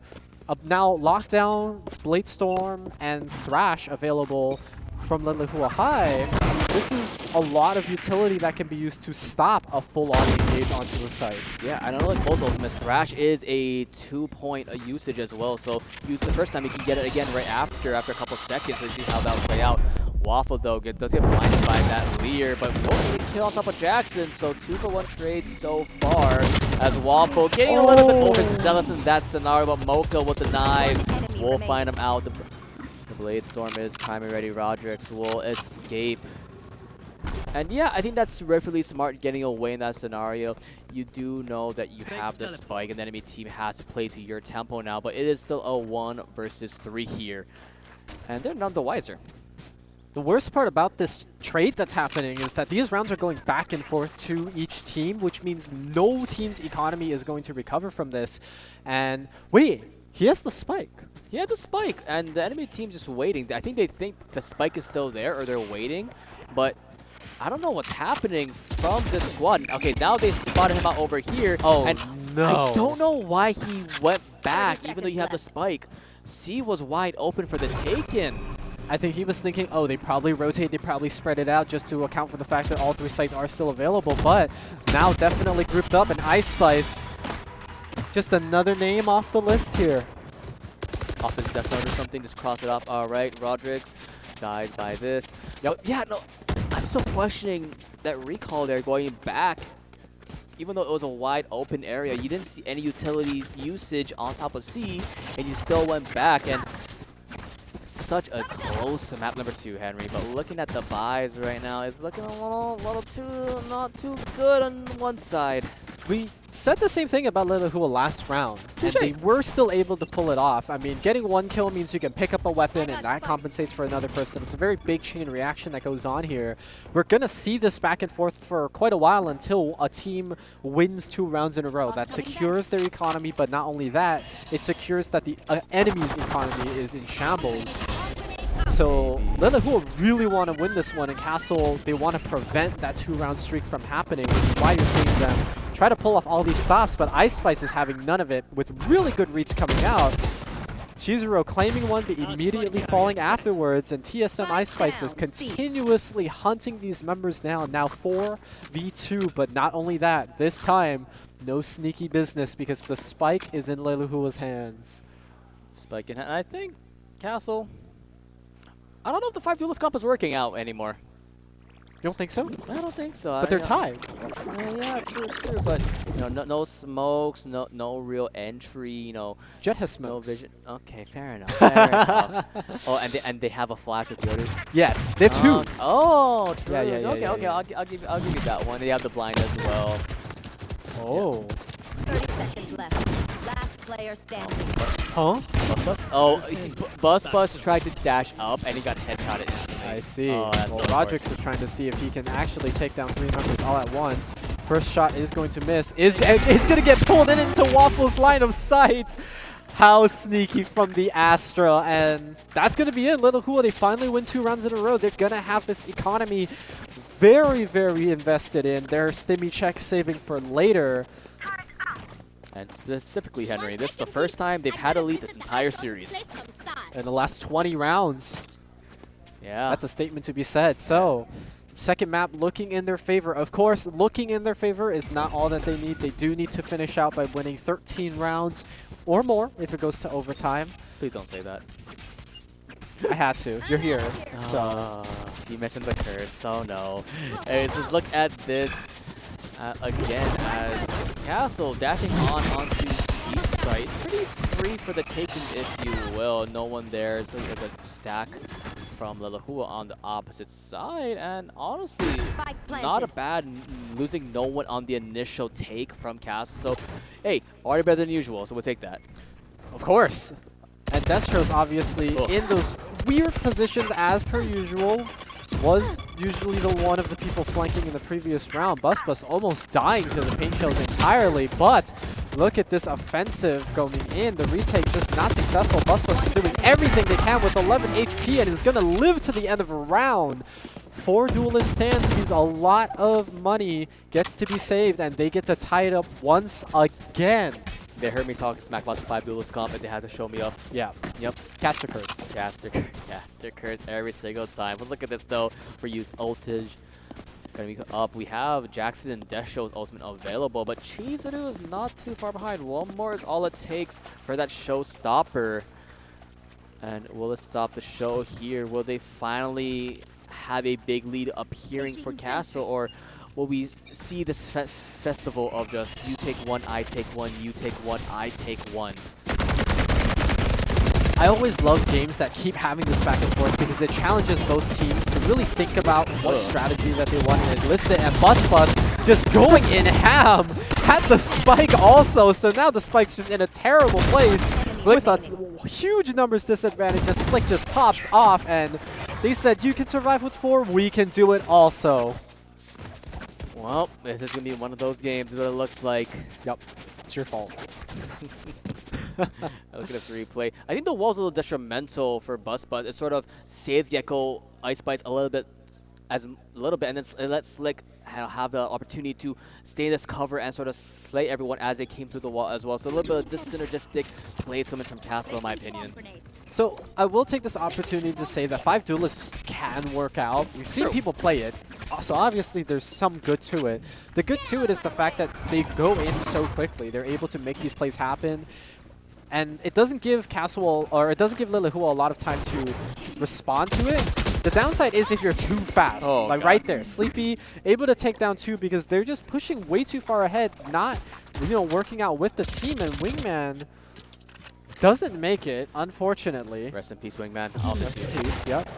now Lockdown, Blade Storm, and Thrash available from Leilehua High. This is a lot of utility that can be used to stop a full-on engage onto the site. Yeah, I don't know like both ultimates. Thrash is a 2-point usage as well, so use the first time, you can get it again right after a couple seconds to see how that will play out. Waffle, though, does get blinded by that Lear, but won't really kill on top of Jackson, so 2 for 1 trades so far, as Waffle getting a little bit overzealous in that scenario, but Mocha with the knife will find him out. The Blade Storm is primary ready. Rodrix will escape. And yeah, I think that's rightfully smart getting away in that scenario. You do know that you have the spike and the enemy team has to play to your tempo now, but it is still a 1 versus 3 here. And they're none the wiser. The worst part about this trade that's happening is that these rounds are going back and forth to each team, which means no team's economy is going to recover from this. And wait, he has the spike. He has a spike, and the enemy team's just waiting. I think they think the spike is still there, or they're waiting, but I don't know what's happening from this squad. Okay, now they spotted him out over here. Oh, and no. I don't know why he went back, even though you have the spike. C was wide open for the take-in. I think he was thinking, oh, they probably rotate, they probably spread it out just to account for the fact that all 3 sites are still available. But now definitely grouped up, and Ice Spice, just another name off the list here. Off his death note or something, just cross it off. All right, Rodrix died by this. Yep. Yeah, no, I'm still questioning that recall there going back. Even though it was a wide open area, you didn't see any utilities usage on top of C, and you still went back. And such a close map number 2, Henry. But looking at the buys right now, it's looking a little too not too good on one side. We said the same thing about Leilehua last round, and they were still able to pull it off. I mean, getting 1 kill means you can pick up a weapon, and that compensates for another person. It's a very big chain reaction that goes on here. We're going to see this back and forth for quite a while until a team wins 2 rounds in a row. That secures their economy, but not only that, it secures that the enemy's economy is in shambles. So Leilehua really want to win this one, and Castle, they want to prevent that 2-round streak from happening, which is why you're seeing them try to pull off all these stops, but Ice Spice is having none of it with really good reads coming out. Chizuru claiming one, but immediately falling afterwards, and TSM Ice Spice is continuously hunting these members now 4v2, but not only that, this time, no sneaky business because the spike is in Leilehua's hands. Spike in hand. I think Castle, I don't know if the 5 duelist comp is working out anymore. You don't think so? I don't think so. But they're tied. Yeah, true. But no smokes, no real entry. Jet has smokes. No vision. Okay, fair enough. Fair enough. Oh, and they have a flash with the others. Yes, they have 2. Oh, true. Yeah. Okay. I'll give you that one. They have the blind as well. Oh. 30 seconds left. Last player standing. Huh? Bus? Oh, Bus tried to dash up and he got headshotted instantly. I see. Oh, well, Rodrix was trying to see if he can actually take down 3 members all at once. First shot is going to miss. Is going to get pulled into Waffle's line of sight. How sneaky from the Astra. And that's going to be it. Leilehua, they finally win 2 rounds in a row. They're going to have this economy very, very invested in. Their stimmy check saving for later. And specifically, Henry, this is the first time they've had a lead this entire series. In the last 20 rounds. Yeah. That's a statement to be said. So, second map looking in their favor. Of course, looking in their favor is not all that they need. They do need to finish out by winning 13 rounds or more if it goes to overtime. Please don't say that. I had to. You're here. So you mentioned the curse. Oh no. Hey, so look at this again as Castle dashing onto C site. Pretty free for the taking, if you will. No one there. So like a stack from Leilehua on the opposite side, and honestly, not a bad losing no one on the initial take from Castle. So, hey, already better than usual, so we'll take that. Of course. And Destro's obviously in those weird positions as per usual. Was usually the one of the people flanking in the previous round. Bus almost dying to the paint shells entirely, but look at this offensive going in. The retake just not successful. Bus doing everything they can with 11 HP and is going to live to the end of a round. 4 duelist stands means a lot of money gets to be saved, and they get to tie it up once again. They heard me talk smack about the 5 duelist comp, and they had to show me up. Yeah. Yep. Caster curse. Caster curse every single time. Let's look at this though for youth ultage. Gonna be up. We have Jackson and Desho's ultimate available, but Chizuru is not too far behind. One more is all it takes for that showstopper. And will it stop the show here? Will they finally have a big lead appearing for Castle, or will we see this festival of just you take one, I take one, you take one, I take one? I always love games that keep having this back and forth because it challenges both teams to really think about what strategy that they want to elicit. And Bus just going in ham had the spike also. So now the spike's just in a terrible place with a huge numbers disadvantage. The Slick just pops off, and they said you can survive with 4, we can do it also. Well, this is going to be one of those games, is what it looks like. Yep, it's your fault. Look at this replay. I think the wall's a little detrimental for Bus, but it sort of saved Gecko Ice Bites a little bit, and then it let Slick have the opportunity to stay in this cover and sort of slay everyone as they came through the wall as well. So a little bit of synergistic plays coming from Castle, in my opinion. So I will take this opportunity to say that 5 duelists can work out. We've seen people play it. So obviously there's some good to it. The good to it is the fact that they go in so quickly. They're able to make these plays happen. And it doesn't give Castle, or it doesn't give Leilehua a lot of time to respond to it. The downside is if you're too fast. Like right there, Sleepy able to take down 2 because they're just pushing way too far ahead, not working out with the team, and Wingman doesn't make it, unfortunately. Rest in peace, Wingman. Rest in peace, yep.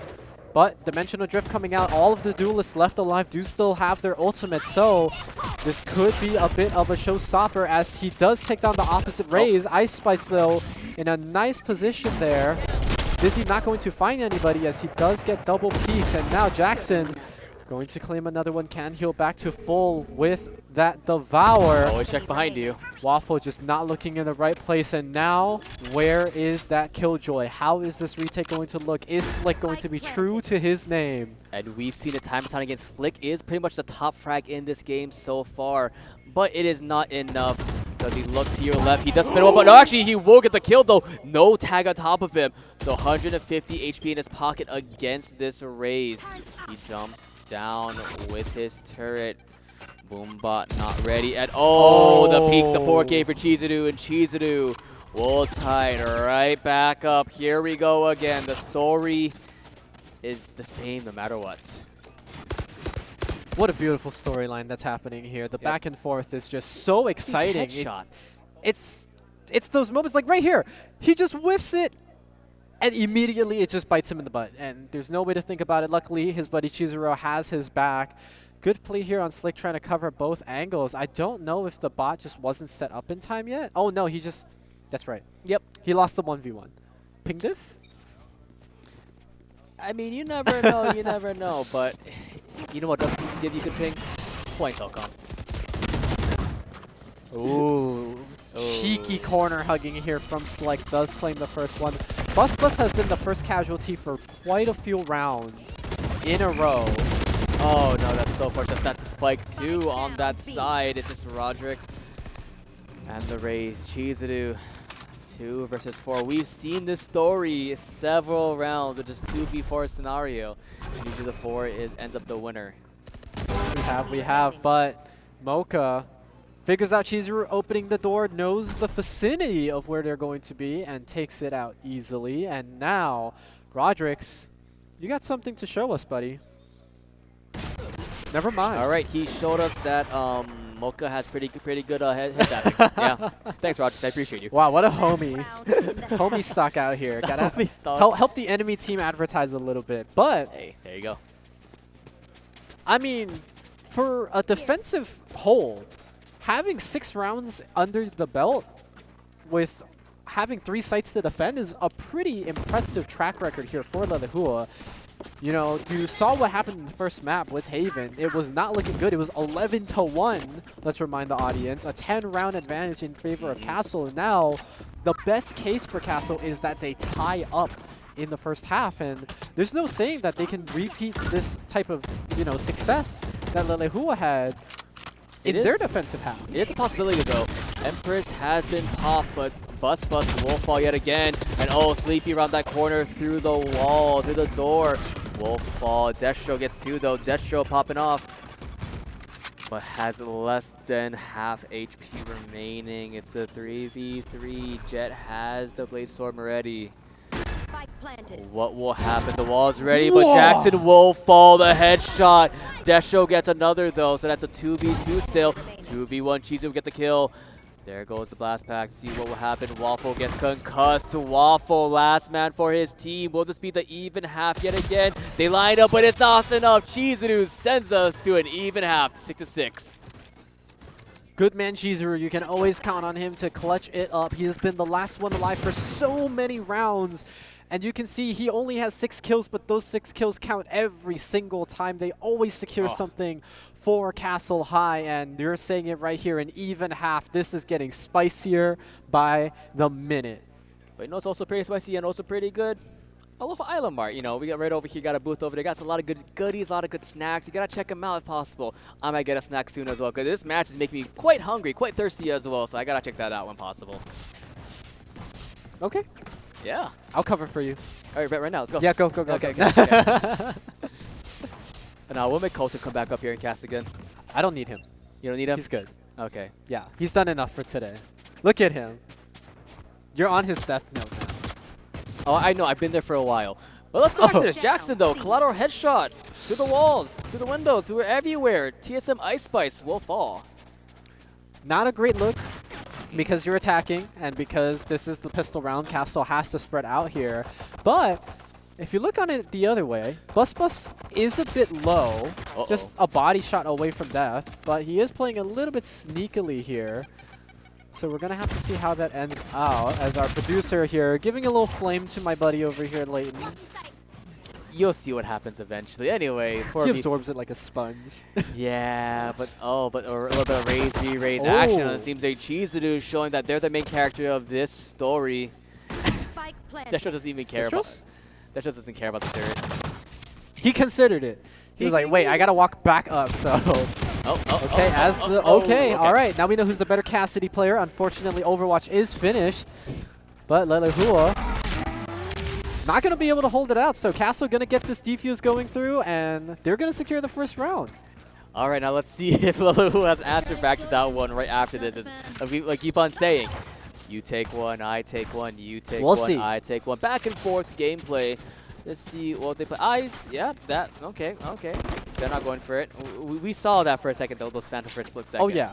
But Dimensional Drift coming out, all of the duelists left alive do still have their ultimate, so this could be a bit of a showstopper as he does take down the opposite Raze. Ice Spice, though, in a nice position there. Dizzy not going to find anybody as he does get double peeked, and now Jackson going to claim another one. Can heal back to full with that Devour. Always check behind you. Waffle just not looking in the right place, and now where is that Killjoy? How is this retake going to look? Is Slick going to be true to his name? And we've seen it time and time again. Slick is pretty much the top frag in this game so far, but it is not enough. Does he look to your left? He does spin one, but no, actually he will get the kill though. No tag on top of him. So 150 HP in his pocket against this Raze. He jumps down with his turret. Boombot not ready at all. The peak, the 4K for Chizuru, and Chizuru will tie it right back up. Here we go again. The story is the same no matter what. What a beautiful storyline that's happening here. The back and forth is just so exciting. These headshots. It's those moments like right here. He just whiffs it, and immediately it just bites him in the butt. And there's no way to think about it. Luckily, his buddy Chizuru has his back. Good play here on Slick trying to cover both angles. I don't know if the bot just wasn't set up in time yet. Oh, no, he just... That's right. Yep. He lost the 1v1. Ping diff? I mean, you never know, you never know, but you know what does give you good ping? Point.com. Ooh. Cheeky corner hugging here from Slick. Does claim the first one. Bus has been the first casualty for quite a few rounds in a row. Oh no, that's so fortunate. That's a spike too on that side. It's just Roderick's and the Raze. Chizuru, 2 versus 4. We've seen this story several rounds with just 2v4 scenario. Usually the 4 ends up the winner. We have, but Mocha figures out Chizuru opening the door, knows the vicinity of where they're going to be, and takes it out easily. And now Rodrix, you got something to show us, buddy. Never mind. All right, he showed us that Mocha has pretty good head tapping. Yeah, thanks, Rodrix. I appreciate you. Wow, what a homie. Homie stock out here. Gotta help the enemy team advertise a little bit. But hey, there you go. I mean, for a defensive whole, having 6 rounds under the belt with having 3 sites to defend is a pretty impressive track record here for Leilehua. You know, you saw what happened in the first map with Haven. It was not looking good. It was 11-1, let's remind the audience. A 10-round advantage in favor of Castle. And now, the best case for Castle is that they tie up in the first half. And there's no saying that they can repeat this type of, you know, success that Leilehua had in their defensive half. It is a possibility, though. Empress has been popped, but Bus will fall yet again. And oh, Sleepy around that corner through the wall, through the door. Wolf fall. Destro gets 2, though. Destro popping off, but has less than half HP remaining. It's a 3v3. Jet has the Blade Storm ready. What will happen? The wall's ready, but Jackson will fall. The headshot. Destro gets another, though, so that's a 2v2 still. 2v1. Chizu will get the kill. There goes the blast pack. See what will happen. Waffle gets concussed. Waffle, last man for his team. Will this be the even half yet again? They line up, but it's not enough. Chizuru sends us to an even half, 6-6. Good man Chizuru, you can always count on him to clutch it up. He has been the last one alive for so many rounds. And you can see he only has 6 kills, but those 6 kills count every single time. They always secure something for Castle High, and you're saying it right here, an even half. This is getting spicier by the minute. But you know it's also pretty spicy and also pretty good? Leilehua Island Mart, you know, we got right over here, got a booth over there, got a lot of good goodies, a lot of good snacks. You gotta check them out if possible. I might get a snack soon as well, because this match is making me quite hungry, quite thirsty as well, so I gotta check that out when possible. Okay. Yeah. I'll cover for you. All right, right now, let's go. Yeah, go. Okay, okay. And we'll make Colton come back up here and cast again. I don't need him. You don't need him? He's good. Okay. Yeah, he's done enough for today. Look at him. You're on his death note now. Oh, I know. I've been there for a while. But let's go back to this. Jackson, though. Collateral headshot. Through the walls. Through the windows. Through everywhere. TSM Ice Spice will fall. Not a great look because you're attacking and because this is the pistol round. Castle has to spread out here. But if you look on it the other way, Bus is a bit low. Just a body shot away from death. But he is playing a little bit sneakily here. So we're going to have to see how that ends out as our producer here giving a little flame to my buddy over here, Leighton. You'll see what happens eventually. Anyway, he absorbs it like a sponge. Yeah, but a little bit of raise v raise action on the seems like Chizuru showing that they're the main character of this story. Destro doesn't even care about it. Destro doesn't care about the turret. He considered it. He was like, wait, I gotta walk back up, so. Okay, all right. Now we know who's the better Cassidy player. Unfortunately, Overwatch is finished, but Leilehua not gonna be able to hold it out. So Castle gonna get this defuse going through, and they're gonna secure the first round. All right, now let's see if Leilehua has answered back to that one right after this. As we keep on saying, you take one, I take one, you take one, I take one. Back and forth gameplay. Let's see what they play. Ice, yeah, that, okay. They're not going for it. We saw that for a second, though, those Phantom for a split second. Oh, yeah.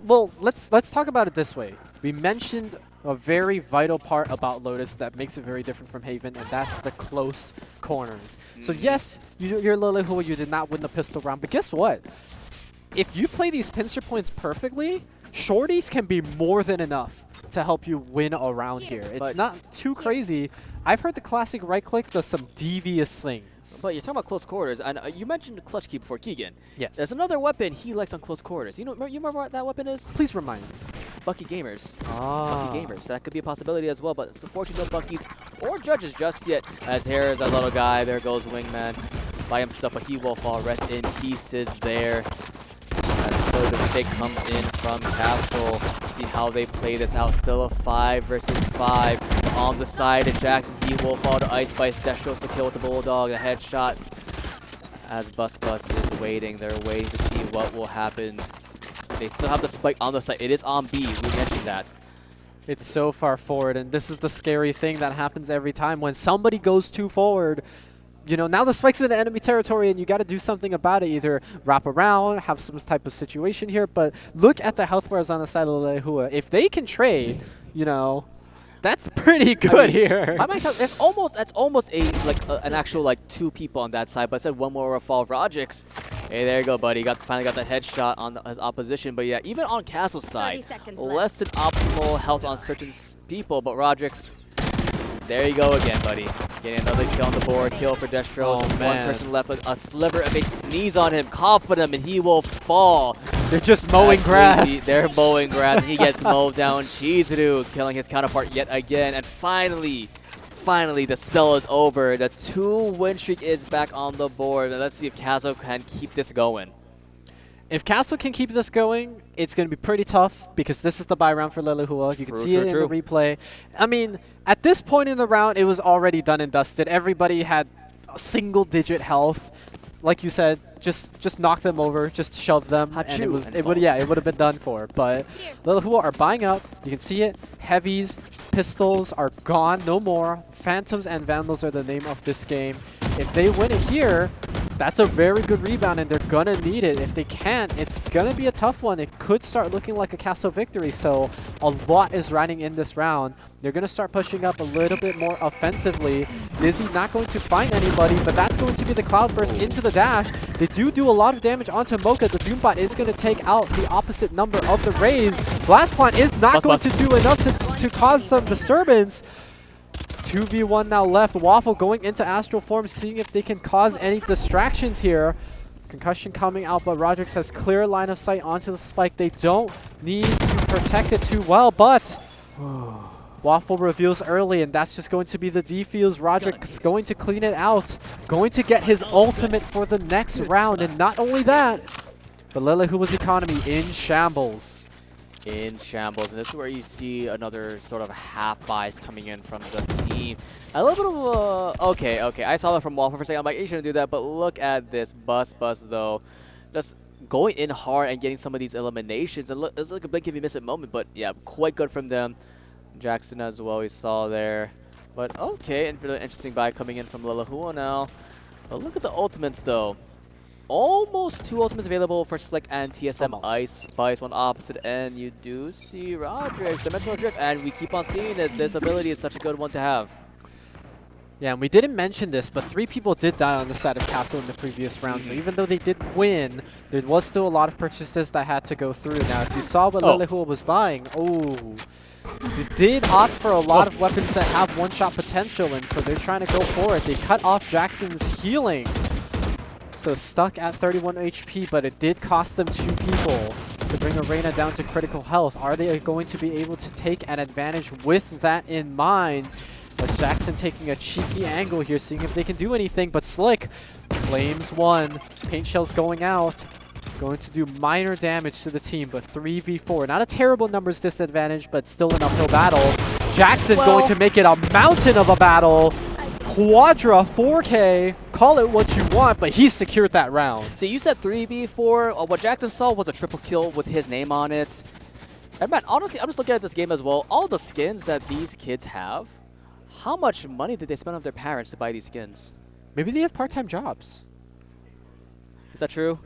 Well, let's talk about it this way. We mentioned a very vital part about Lotus that makes it very different from Haven, and that's the close corners. So, yes, you're Leilehua, you did not win the pistol round, but guess what? If you play these pincer points perfectly, shorties can be more than enough to help you win a round here. It's not too crazy. I've heard the classic right-click does some devious things. But you're talking about close quarters, and you mentioned clutch key before, Keegan. Yes. There's another weapon he likes on close quarters. You remember what that weapon is? Please remind me. Bucky Gamers. Bucky Gamers. That could be a possibility as well, but unfortunately no Buckies or Judges just yet. As here is a little guy. There goes Wingman by himself, but he will fall. Rest in pieces there. So the pick comes in from Castle. See how they play this out. Still a 5 versus 5 on the side. And Jackson, he will fall to Ice Spice. Destros the kill with the Bulldog. The headshot. As Bus is waiting. They're waiting to see what will happen. They still have the spike on the side. It is on B. We mentioned that. It's so far forward, and this is the scary thing that happens every time when somebody goes too forward. You know, now the spike's in the enemy territory, and you got to do something about it. Either wrap around, have some type of situation here. But look at the health bars on the side of Leilehua. If they can trade, you know, that's pretty good here. That's almost an actual like 2 people on that side. But I said one more will fall. Rogix. Hey, there you go, buddy. Finally got the headshot on his opposition. But yeah, even on Castle's side, less than optimal health on certain people. But Rodrix, there you go again, buddy. Getting another kill on the board. Kill for Destros. Oh, One person left with a sliver of a sneeze on him. Confident, and he will fall. They're just mowing grass. They're mowing grass. He gets mowed down. Chizuru killing his counterpart yet again. And finally, the spell is over. The 2-win streak is back on the board. And let's see if Castle can keep this going. If Castle can keep this going, it's going to be pretty tough because this is the buy round for Leilehua. You can see it in the replay. I mean, at this point in the round, it was already done and dusted. Everybody had a single-digit health. Like you said, just knock them over, just shove them, and it would have been done for. But Leilehua are buying up. You can see it. Heavies, pistols are gone, no more. Phantoms and Vandals are the name of this game. If they win it here, that's a very good rebound, and they're going to need it. If they can't, it's going to be a tough one. It could start looking like a Castle victory, so a lot is riding in this round. They're going to start pushing up a little bit more offensively. Dizzy not going to find anybody, but that's going to be the Cloudburst into the dash. They do a lot of damage onto Mocha. The Doombot is going to take out the opposite number of the Rays. Blast Plant is not going to do enough to cause some disturbance. 2v1 now left. Waffle going into Astral Form, seeing if they can cause any distractions here. Concussion coming out, but Rodrix has clear line of sight onto the spike. They don't need to protect it too well, but Waffle reveals early, and that's just going to be the defuse. Rodrix going to clean it out, going to get his ultimate for the next round, and not only that, but Leilehua's economy in shambles. And this is where you see another sort of half buys coming in from the team. A little bit of a... Okay. I saw that from Waffle for a second. I'm like, you shouldn't do that. But look at this. Bus, though. Just going in hard and getting some of these eliminations. And look, it's like a blink if you miss it moment. But yeah, quite good from them. Jackson as well, we saw there. But okay, and for the interesting buy coming in from Leilehua now. But look at the ultimates, though. Almost 2 ultimates available for Slick and TSM Ice Spice. On opposite end, you do see Rodrix, Dimensional Drift, and we keep on seeing this. This ability is such a good one to have. Yeah, and we didn't mention this, but 3 people did die on the side of Castle in the previous round. So even though they did win, there was still a lot of purchases that had to go through. Now, if you saw what Leilehua was buying, they did opt for a lot of weapons that have one-shot potential, and so they're trying to go for it. They cut off Jackson's healing. So stuck at 31 HP, but it did cost them 2 people to bring Arena down to critical health. Are they going to be able to take an advantage with that in mind? As Jackson taking a cheeky angle here, seeing if they can do anything, but Slick claims 1. Paint Shell's going out. Going to do minor damage to the team, but 3v4. Not a terrible numbers disadvantage, but still an uphill battle. Jackson going to make it a mountain of a battle. Quadra 4K, call it what you want, but he secured that round. So you said 3v4. What Jackson saw was a triple kill with his name on it. And man, honestly, I'm just looking at this game as well. All the skins that these kids have, how much money did they spend on their parents to buy these skins? Maybe they have part-time jobs. Is that true?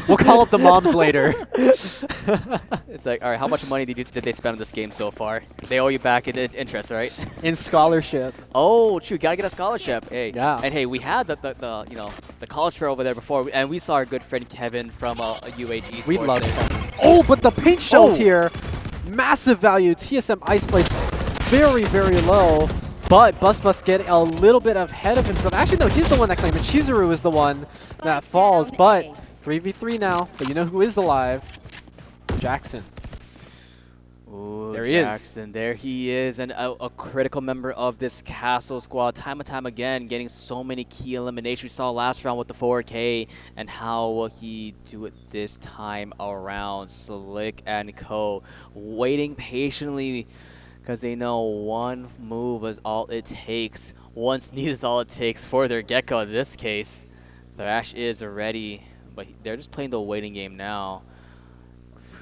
We'll call up the moms later. It's like, all right, how much money did they spend on this game so far? They owe you back in interest, right? In scholarship. Oh, true. Gotta get a scholarship. Hey, yeah. And hey, we had the college fair over there before, and we saw our good friend Kevin from UAG Esports. We love it. Oh, but the paint shells here, massive value. TSM Ice Place, very, very low. But Bus getting a little bit ahead of himself. Actually, no, he's the one that claimed it. Chizuru is the one that falls, but 3v3 now. But you know who is alive? Jackson. Ooh, there he Jackson, there he is, and a critical member of this Castle squad. Time and time again, getting so many key eliminations. We saw last round with the 4K, and how will he do it this time around? Slick and Co. waiting patiently, because they know one move is all it takes. One sneeze is all it takes for their Gecko in this case. Thrash is ready, but they're just playing the waiting game now.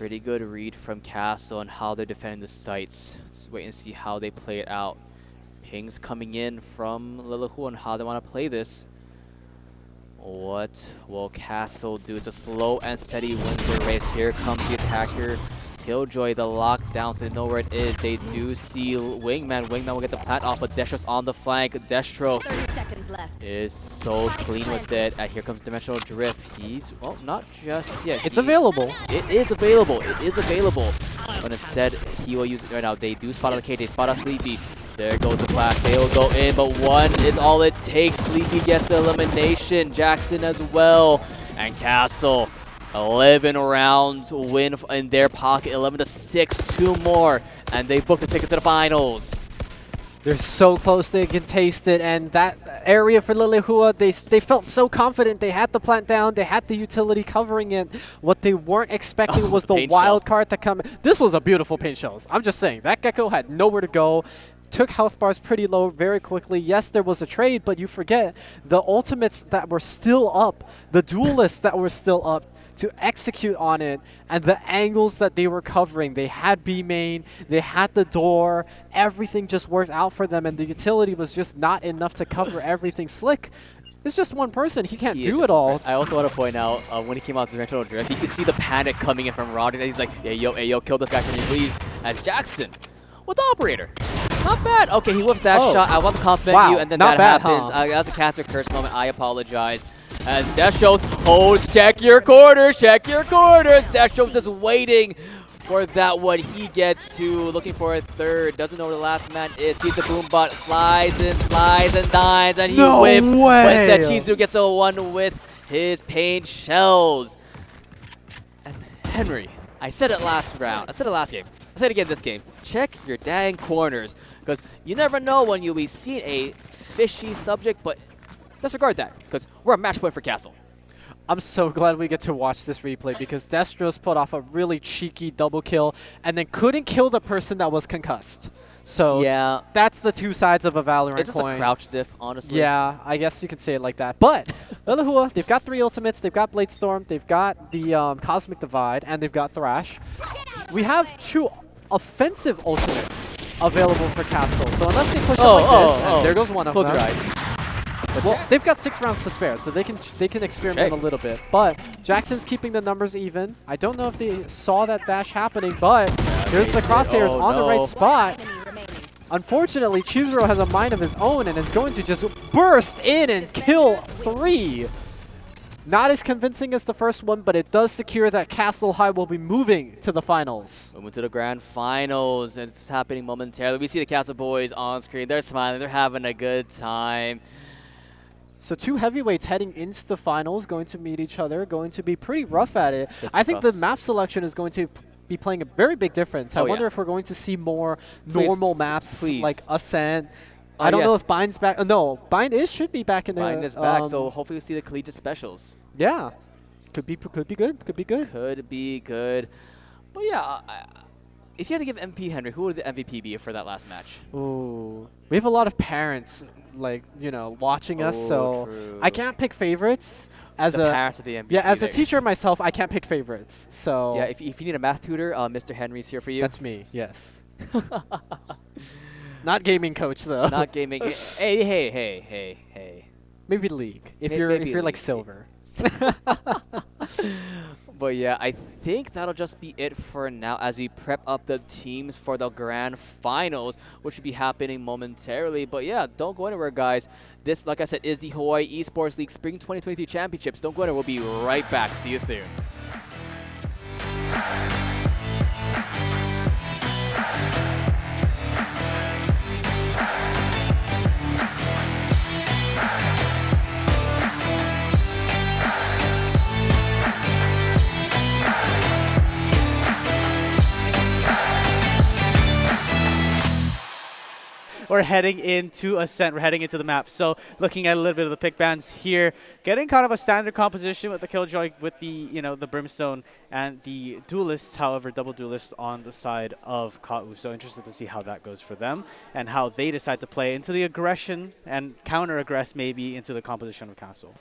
Pretty good read from Castle on how they're defending the sites. Just wait and see how they play it out. Pings coming in from Leilehua on how they want to play this. What will Castle do? It's a slow and steady wins the race. Here comes the attacker. Killjoy, the lockdown, so they know where it is. They do see Wingman. Wingman will get the plant off, but Destros on the flank. Destros 30 seconds left. is so clean with it. And here comes Dimensional Drift. He's, well, not just yet. It's available. It is available. It is available. But instead, he will use it right now. They do spot on the K. They spot on Sleepy. There goes the flash. They will go in, but one is all it takes. Sleepy gets the elimination. Jackson as well. And Castle, 11 rounds win in their pocket. 11-6, 2 more. And they book the ticket to the finals. They're so close, they can taste it, and that area for Leilehua, they felt so confident. They had the plant down, they had the utility covering it. What they weren't expecting was the wild card to come. This was a beautiful paint shells. I'm just saying, that Gecko had nowhere to go. Took health bars pretty low very quickly. Yes, there was a trade, but you forget the ultimates that were still up, the duelists that were still up to execute on it, and the angles that they were covering. They had B main, they had the door, everything just worked out for them, and the utility was just not enough to cover everything. Slick is just one person. He can't do it all. I also want to point out, when he came out with the Dimensional Drift, you could see the panic coming in from Rogers, and he's like, hey yo, kill this guy for me, please. As Jackson with the operator. Not bad. Okay, he whips that shot. I want to compliment you, and then that happens. That's a caster curse moment. I apologize. As Destros holds, check your corners, check your corners. Destros is waiting for that one. He gets to, looking for a third. Doesn't know where the last man is. Sees the boom bot, slides and dives, and he whips. But instead, Chizu gets the one with his paint shells. And Henry, I said it last round. I said it last game. I said it again this game. Check your dang corners, because you never know when you'll be seeing a fishy subject, but disregard that, because we're a match point for Castle. I'm so glad we get to watch this replay, because Destros put off a really cheeky double kill and then couldn't kill the person that was concussed. So yeah, that's the two sides of a Valorant coin. It's just a crouch diff, honestly. Yeah, I guess you could say it like that. But Leilehua, they've got 3 ultimates. They've got Blade Storm. They've got the Cosmic Divide, and they've got Thrash. We have 2 offensive ultimates available for Castle. So unless they push it like this, and there goes one of them. Close your eyes. Well, they've got 6 rounds to spare, so they can experiment a little bit. But Jackson's keeping the numbers even. I don't know if they saw that dash happening, but there's the crosshairs on the right spot. Unfortunately, Chizuru has a mind of his own and is going to just burst in and kill 3. Not as convincing as the first one, but it does secure that Castle High will be moving to the finals. Moving to the grand finals, and it's happening momentarily. We see the Castle boys on screen. They're smiling. They're having a good time. So 2 heavyweights heading into the finals, going to meet each other, going to be pretty rough at it. I think the map selection is going to be playing a very big difference. I wonder if we're going to see more normal maps like Ascent. I don't know if Bind's back. No, Bind should be back in there. Bind is back, so hopefully we'll see the collegiate specials. Yeah, could be good. Could be good. Could be good. But yeah, if you had to give MVP Henry, who would the MVP be for that last match? Ooh, we have a lot of parents, like, watching us, so true. I can't pick favorites. As parents of the MVP, as a teacher myself, I can't pick favorites. So yeah, if you need a math tutor, Mr. Henry's here for you. That's me. Yes. Not gaming coach though. Not gaming. Hey. Maybe league if you're like silver. But yeah, I think that'll just be it for now as we prep up the teams for the grand finals, which should be happening momentarily. But yeah, don't go anywhere, guys. This, like I said, is the Hawaii Esports League Spring 2023 Championships. Don't go anywhere. We'll be right back. See you soon. We're heading into Ascent. We're heading into the map. So looking at a little bit of the pick bands here, getting kind of a standard composition with the Killjoy, with the the Brimstone and the Duelists, however, double Duelists on the side of Ka'u. So interested to see how that goes for them and how they decide to play into the aggression and counter-aggress maybe into the composition of Castle.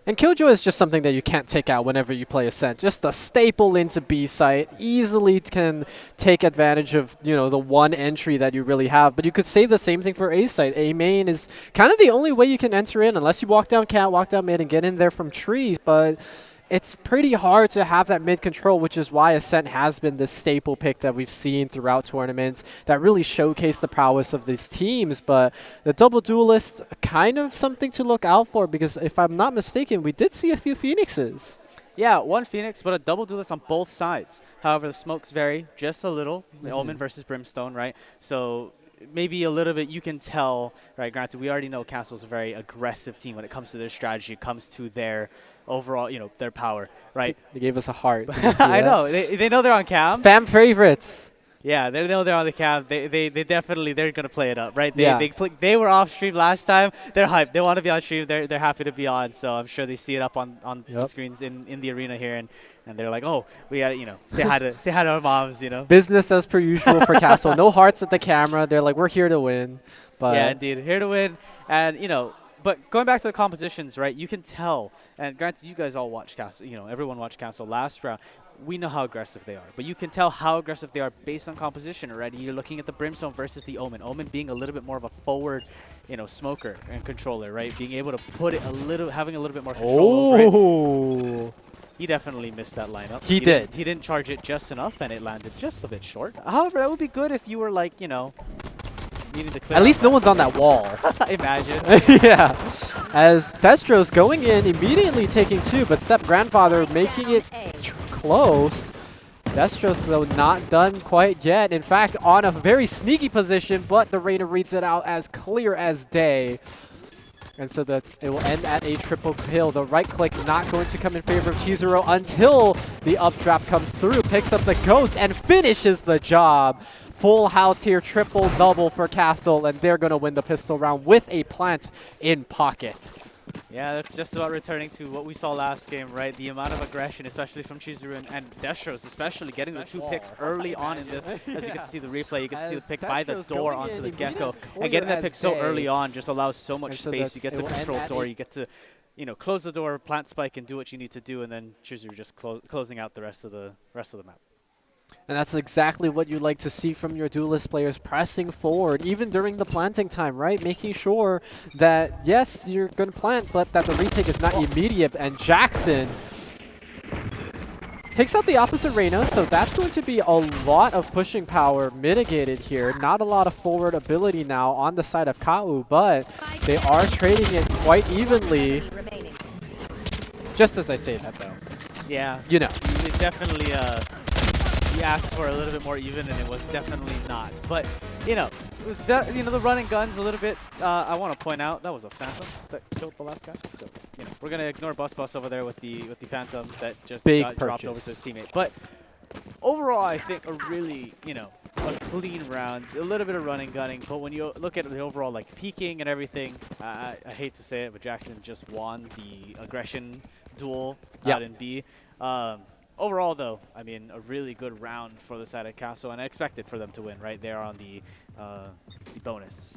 And Killjoy is just something that you can't take out whenever you play Ascent. Just a staple into B site. Easily can take advantage of, you know, the one entry that you really have. But you could say the same thing for A site. A main is kind of the only way you can enter in, unless you walk down cat, walk down mid, and get in there from trees. But it's pretty hard to have that mid control, which is why Ascent has been the staple pick that we've seen throughout tournaments that really showcase the prowess of these teams. But the double duelist, kind of something to look out for, because if I'm not mistaken, we did see a few Phoenixes. Yeah, one Phoenix, but a double duelist on both sides. However, the smokes vary just a little. Omen versus Brimstone, right? So maybe a little bit you can tell, right? Granted, we already know Castle's a very aggressive team when it comes to their strategy, it comes to their overall, you know, their power, right? They gave us a heart. I know. They know they're on cam. Fan favorites. Yeah, they know they're on the cam. They definitely, they're going to play it up, right? Yeah. They were off stream last time. They're hyped. They want to be on stream. They're happy to be on. So I'm sure they see it up on the screens in the arena here. And they're like, oh, we got to, you know, say hi to our moms, you know. Business as per usual for Castle. No hearts at the camera. They're like, we're here to win. But yeah, indeed. Here to win. And, you know, but going back to the compositions, right, you can tell, and granted, you guys all watch Castle, you know, everyone watched Castle last round. We know how aggressive they are, but you can tell how aggressive they are based on composition already. You're looking at the Brimstone versus the Omen. Omen being a little bit more of a forward, you know, smoker and controller, right? Being able to put it having a little bit more control over it. He definitely missed that lineup. He did. He didn't charge it just enough, and it landed just a bit short. However, that would be good if you were like, you know, needing to clear. At least no one's on that wall. Imagine. Yeah. As Destro's going in, immediately taking two, but Step Grandfather making it close. Destros, though, not done quite yet. In fact, on a very sneaky position, but the Raider reads it out as clear as day. And so it will end at a triple kill. The right click not going to come in favor of Chizuru until the updraft comes through, picks up the Ghost, and finishes the job. Full house here, triple-double for Castle, and they're going to win the pistol round with a plant in pocket. Yeah, that's just about returning to what we saw last game, right? The amount of aggression, especially from Chizuru and Destros, especially getting the two picks early on in this. As you can see the replay, you can see the pick by the door onto the Gecko. And getting that pick so early on just allows so much space. You get to control door, you get to, you know, close the door, plant spike, and do what you need to do, and then Chizuru just closing out the rest of the map. And that's exactly what you like to see from your duelist players, pressing forward, even during the planting time, right? Making sure that, yes, you're going to plant, but that the retake is not immediate. And Jackson takes out the opposite Reyna, so that's going to be a lot of pushing power mitigated here. Not a lot of forward ability now on the side of KAU, but they are trading it quite evenly. Just as I say that, though. Yeah. You know. It definitely... we asked for a little bit more even, and it was definitely not. But, you know, the running guns a little bit, I want to point out, that was a Phantom that killed the last guy. So, you know, we're going to ignore Bus over there with the Phantom that just got dropped over to his teammate. But overall, I think a really, you know, a clean round, a little bit of running gunning. But when you look at the overall, like, peaking and everything, I hate to say it, but Jackson just won the aggression duel out in B. Overall, though, I mean, a really good round for the side of Castle, and I expected for them to win, right? They're on the bonus.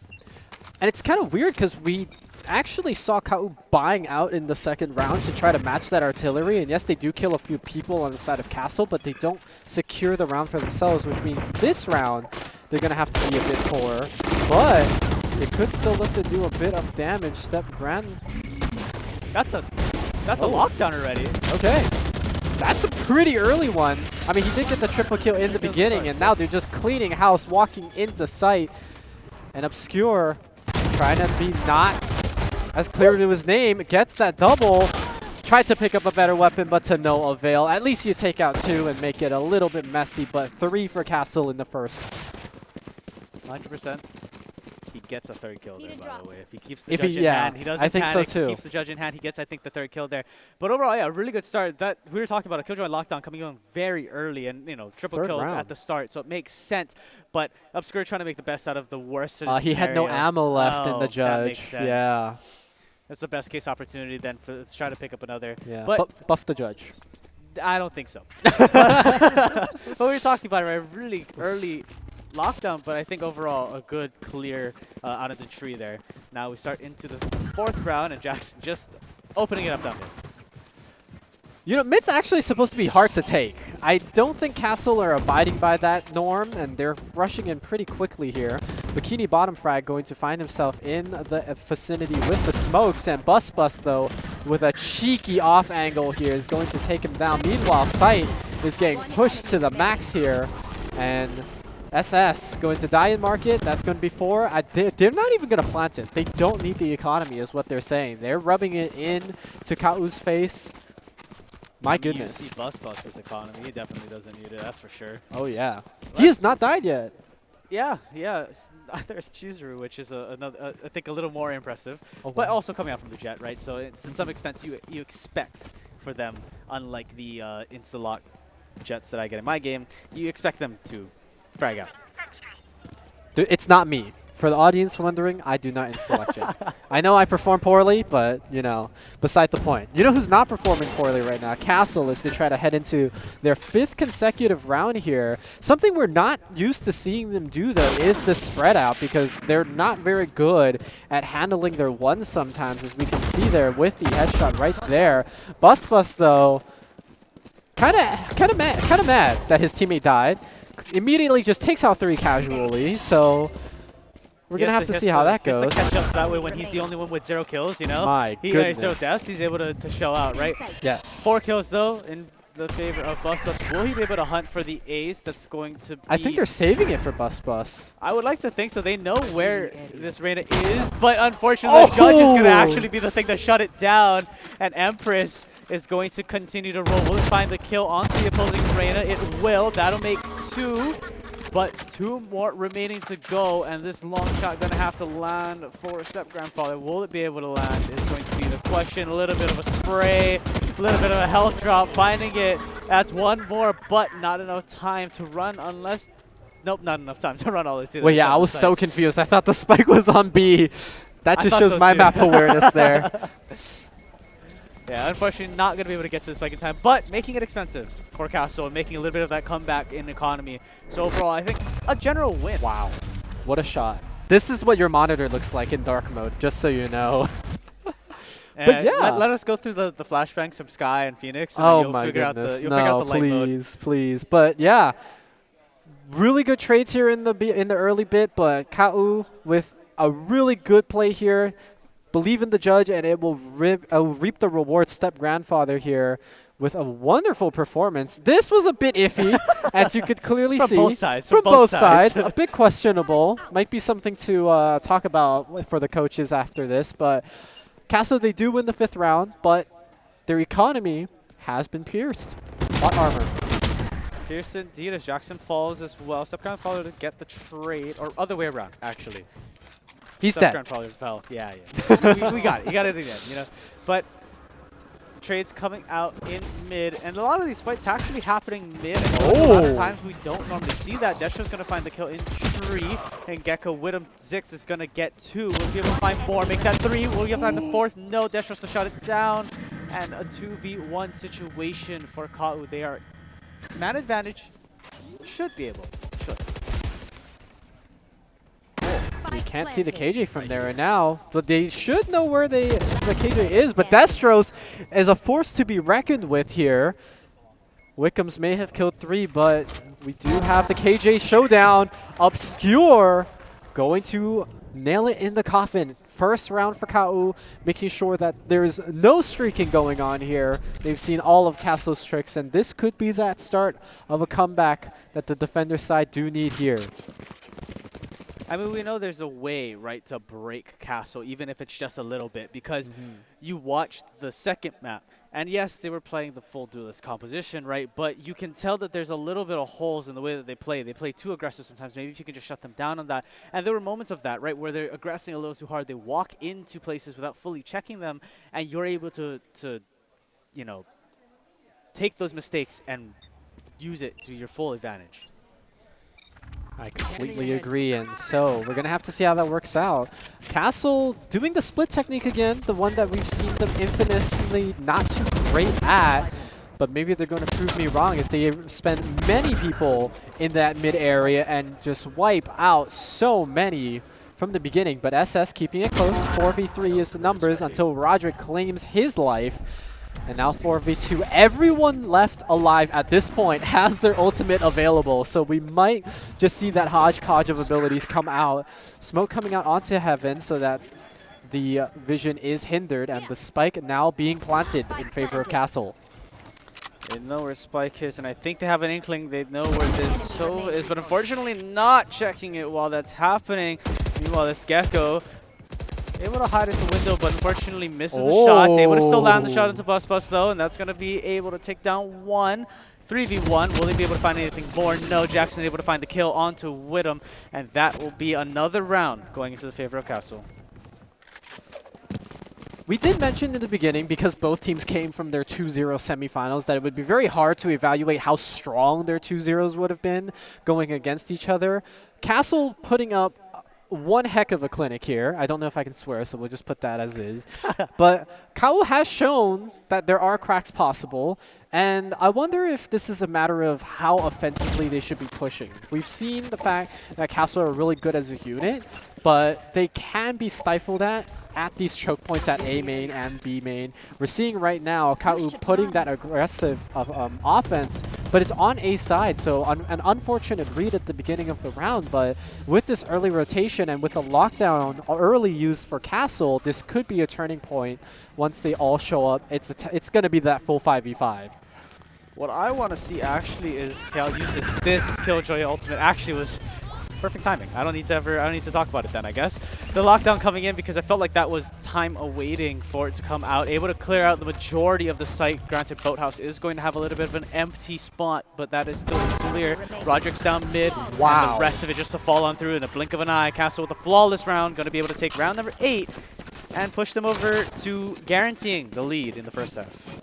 And it's kind of weird because we actually saw KAU buying out in the second round to try to match that artillery. And yes, they do kill a few people on the side of Castle, but they don't secure the round for themselves, which means this round they're going to have to be a bit poorer. But they could still look to do a bit of damage. Step Grand. That's a lockdown already. Okay. That's a pretty early one. I mean, he did get the triple kill in the beginning, and now they're just cleaning house, walking into sight. And Obscure, trying to be not as clear to his name, gets that double. Tried to pick up a better weapon, but to no avail. At least you take out two and make it a little bit messy, but 3 for Castle in the first. 100%. He gets a third kill there, by the way. If he keeps the If judge in hand, he doesn't I think panic. so too. He keeps the judge in hand, he gets, I think, the third kill there. But overall, yeah, a really good start. That we were talking about a Killjoy lockdown coming in very early, and you know, triple kill at the start, so it makes sense. But Obscure trying to make the best out of the worst scenario. He had no ammo left in the judge. That makes sense. Yeah. That's the best case opportunity then to try to pick up another. Yeah. But buff the judge. I don't think so. But we were talking about it, right? Really early lockdown, but I think overall a good clear out of the tree there. Now we start into the fourth round, and Jackson just opening it up down mid. You know, mid's actually supposed to be hard to take. I don't think Castle are abiding by that norm, and they're rushing in pretty quickly here. Bikini bottom frag going to find himself in the vicinity with the smokes, and Bus, though, with a cheeky off angle here, is going to take him down. Meanwhile, Sight is getting pushed to the max here, and SS going to die in market. That's going to be 4. They're not even going to plant it. They don't need the economy is what they're saying. They're rubbing it in to Kau's face. My goodness. You see Bus's economy. He definitely doesn't need it, that's for sure. Oh, yeah. He has not died yet. Yeah. There's Chizuru, which is another, I think, a little more impressive, but also coming out from the Jet, right? So to some extent, you expect for them, unlike the insta-lock Jets that I get in my game, you expect them to frag out. Dude, it's not me. For the audience wondering, I do not insta-lock Jet. I know I perform poorly, but, you know, beside the point. You know who's not performing poorly right now? Castle, as they try to head into their 5th consecutive round here. Something we're not used to seeing them do, though, is the spread out, because they're not very good at handling their ones sometimes, as we can see there with the headshot right there. Bus, though, kind of mad that his teammate died. Immediately just takes out 3 casually, so we're going to have to see how that goes. Catch up that way when he's the only one with 0 kills, you know? My goodness. He has 0 deaths, he's able to show out, right? Yeah. 4 kills, though, in the favor of Bus. Will he be able to hunt for the ace that's going to be... I think they're saving it for Bus. I would like to think so. They know where this Reyna is, but unfortunately the Judge is going to actually be the thing to shut it down, and Empress is going to continue to roll. Will it find the kill onto the opposing Reyna? It will. That'll make 2. But 2 more remaining to go, and this long shot going to have to land for Step-Grandfather. Will it be able to land is going to be the question. A little bit of a spray, a little bit of a health drop, finding it. That's 1 more, but not enough time to run unless... Nope, not enough time to run all the way to the Well, yeah, I was so confused. I thought the spike was on B. That just shows my map awareness there. Yeah, unfortunately not going to be able to get to the spike in time, but making it expensive for Castle and making a little bit of that comeback in economy. So overall, I think a general win. Wow. What a shot. This is what your monitor looks like in dark mode, just so you know. But yeah. Let us go through the flashbangs from Sky and Phoenix, and oh you'll my figure goodness. out the, figure out the light mode. Please. But yeah, really good trades here in the early bit, but Kau with a really good play here. Believe in the Judge, and it will reap the reward. Step-Grandfather here with a wonderful performance. This was a bit iffy, as you could clearly see. Both sides. From both sides. A bit questionable. Might be something to talk about for the coaches after this. But Castle, they do win the 5th round, but their economy has been pierced. Plot armor. Pierced indeed, as Jackson falls as well. Step-Grandfather to get the trade, or other way around, actually. He's dead. Probably fell. Yeah. we got it. You got it again, you know. But the trades coming out in mid, and a lot of these fights actually happening mid. And a lot of times we don't normally see that. Destro's going to find the kill in tree, and Gecko with him. Zix is going to get 2. Will be able to find more. Make that 3. Will you find the 4th? No. Destro's to shut it down, and a 2v1 situation for Kau. They are man advantage. Should be able. Should. We can't see the KJ from there and now, but they should know where the KJ is. But Destros is a force to be reckoned with here. Wickham's may have killed 3, but we do have the KJ showdown. Obscure going to nail it in the coffin. First round for Kau, making sure that there's no streaking going on here. They've seen all of Castle's tricks, and this could be that start of a comeback that the defender side do need here. I mean, we know there's a way, right, to break Castle, even if it's just a little bit, because you watched the second map. And yes, they were playing the full duelist composition, right? But you can tell that there's a little bit of holes in the way that they play. They play too aggressive sometimes. Maybe if you can just shut them down on that. And there were moments of that, right, where they're aggressing a little too hard. They walk into places without fully checking them, and you're able to you know, take those mistakes and use it to your full advantage. I completely agree, and so we're going to have to see how that works out. Castle doing the split technique again, the one that we've seen them infamously not too great at, but maybe they're going to prove me wrong as they spend many people in that mid area and just wipe out so many from the beginning, but SS keeping it close. 4v3 is the numbers until Roderick claims his life. And now 4v2. Everyone left alive at this point has their ultimate available, so we might just see that hodgepodge of abilities come out. Smoke coming out onto Heaven so that the vision is hindered, and the spike now being planted in favor of Castle. They know where Spike is, and I think they have an inkling. They know where this Sova is, but unfortunately not checking it while that's happening. Meanwhile, this Gecko able to hide at the window, but unfortunately misses the shots. Able to still land the shot into Bus Bus, though, and that's going to be able to take down one. 3v1. Will he be able to find anything more? No. Jackson able to find the kill onto Widom, and that will be another round going into the favor of Castle. We did mention in the beginning, because both teams came from their 2-0 semifinals, that it would be very hard to evaluate how strong their 2-0s would have been going against each other. Castle putting up one heck of a clinic here. I don't know if I can swear, so we'll just put that as is. But KAU has shown that there are cracks possible, and I wonder if this is a matter of how offensively they should be pushing. We've seen the fact that Castle are really good as a unit, but they can be stifled at these choke points at A main and B main. We're seeing right now KAU putting that aggressive offense, but it's on A side, so an unfortunate read at the beginning of the round, but with this early rotation and with the lockdown early used for Castle, this could be a turning point once they all show up. It's going to be that full 5v5. What I want to see actually is KAU use this Killjoy ultimate. Actually was perfect timing. I don't need to talk about it then, I guess. The lockdown coming in because I felt like that was time awaiting for it to come out. Able to clear out the majority of the site. Granted, Boathouse is going to have a little bit of an empty spot, but that is still clear. Roderick's down mid. Wow. And the rest of it just to fall on through in a blink of an eye. Castle with a flawless round. Going to be able to take round number 8 and push them over to guaranteeing the lead in the first half.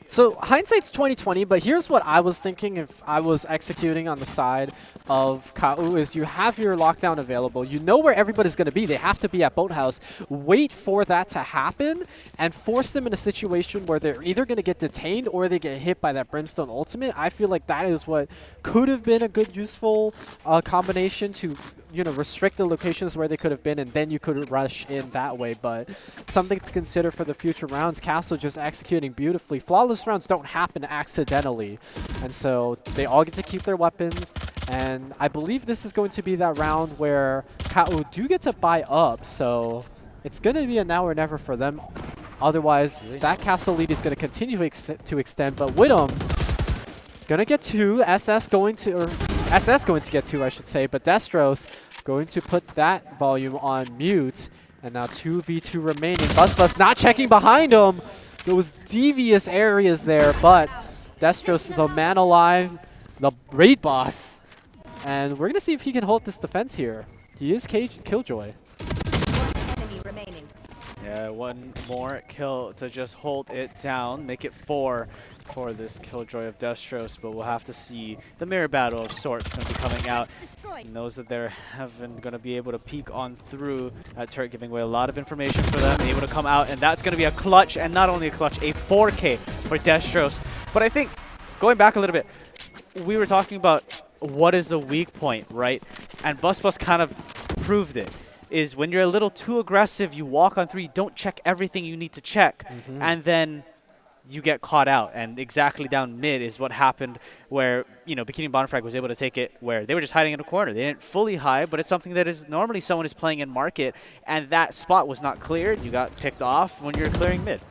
So hindsight's 20/20, but here's what I was thinking if I was executing on the side of KAU is you have your lockdown available. You know where everybody's going to be. They have to be at Boathouse. Wait for that to happen and force them in a situation where they're either going to get detained or they get hit by that Brimstone ultimate. I feel like that is what could have been a good, useful combination to restrict the locations where they could have been, and then you could rush in that way. But something to consider for the future rounds. Castle just executing beautifully. Flawless rounds don't happen accidentally, and so they all get to keep their weapons. And I believe this is going to be that round where KAU do get to buy up, so it's going to be a now or never for them. Otherwise, that Castle lead is going to continue to extend. But Widom going to get 2, SS going to get 2, I should say, but Destros going to put that volume on mute. And now 2v2 remaining. Bus not checking behind him. Those devious areas there, but Destros, the man alive, the raid boss. And we're going to see if he can hold this defense here. He is Killjoy. Enemy remaining. Yeah, one more kill to just hold it down. Make it 4 for this Killjoy of Destros, but we'll have to see. The mirror battle of sorts going to be coming out. He knows that they're going to be able to peek on through that turret, giving away a lot of information for them. Able to come out, and that's going to be a clutch, and not only a clutch, a 4K for Destros. But I think, going back a little bit, we were talking about what is the weak point, right? And Bus kind of proved it. Is when you're a little too aggressive, you walk on 3, don't check everything you need to check, and then you get caught out. And exactly down mid is what happened where, Bikini Bonfrag was able to take it where they were just hiding in a corner. They didn't fully hide, but it's something that is normally someone is playing in market, and that spot was not cleared. You got picked off when you're clearing mid.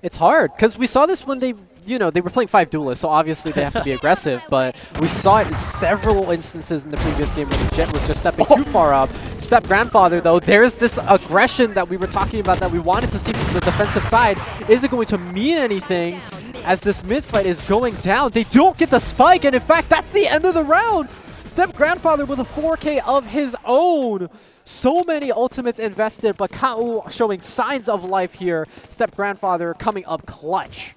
It's hard, because we saw this when they were playing 5 duelists, so obviously they have to be aggressive, but we saw it in several instances in the previous game when the Jet was just stepping too far up. Step Grandfather, though, there's this aggression that we were talking about that we wanted to see from the defensive side. Is it going to mean anything as this mid fight is going down? They don't get the spike, and in fact, that's the end of the round. Step Grandfather with a 4K of his own. So many ultimates invested, but KAU showing signs of life here. Step Grandfather coming up clutch.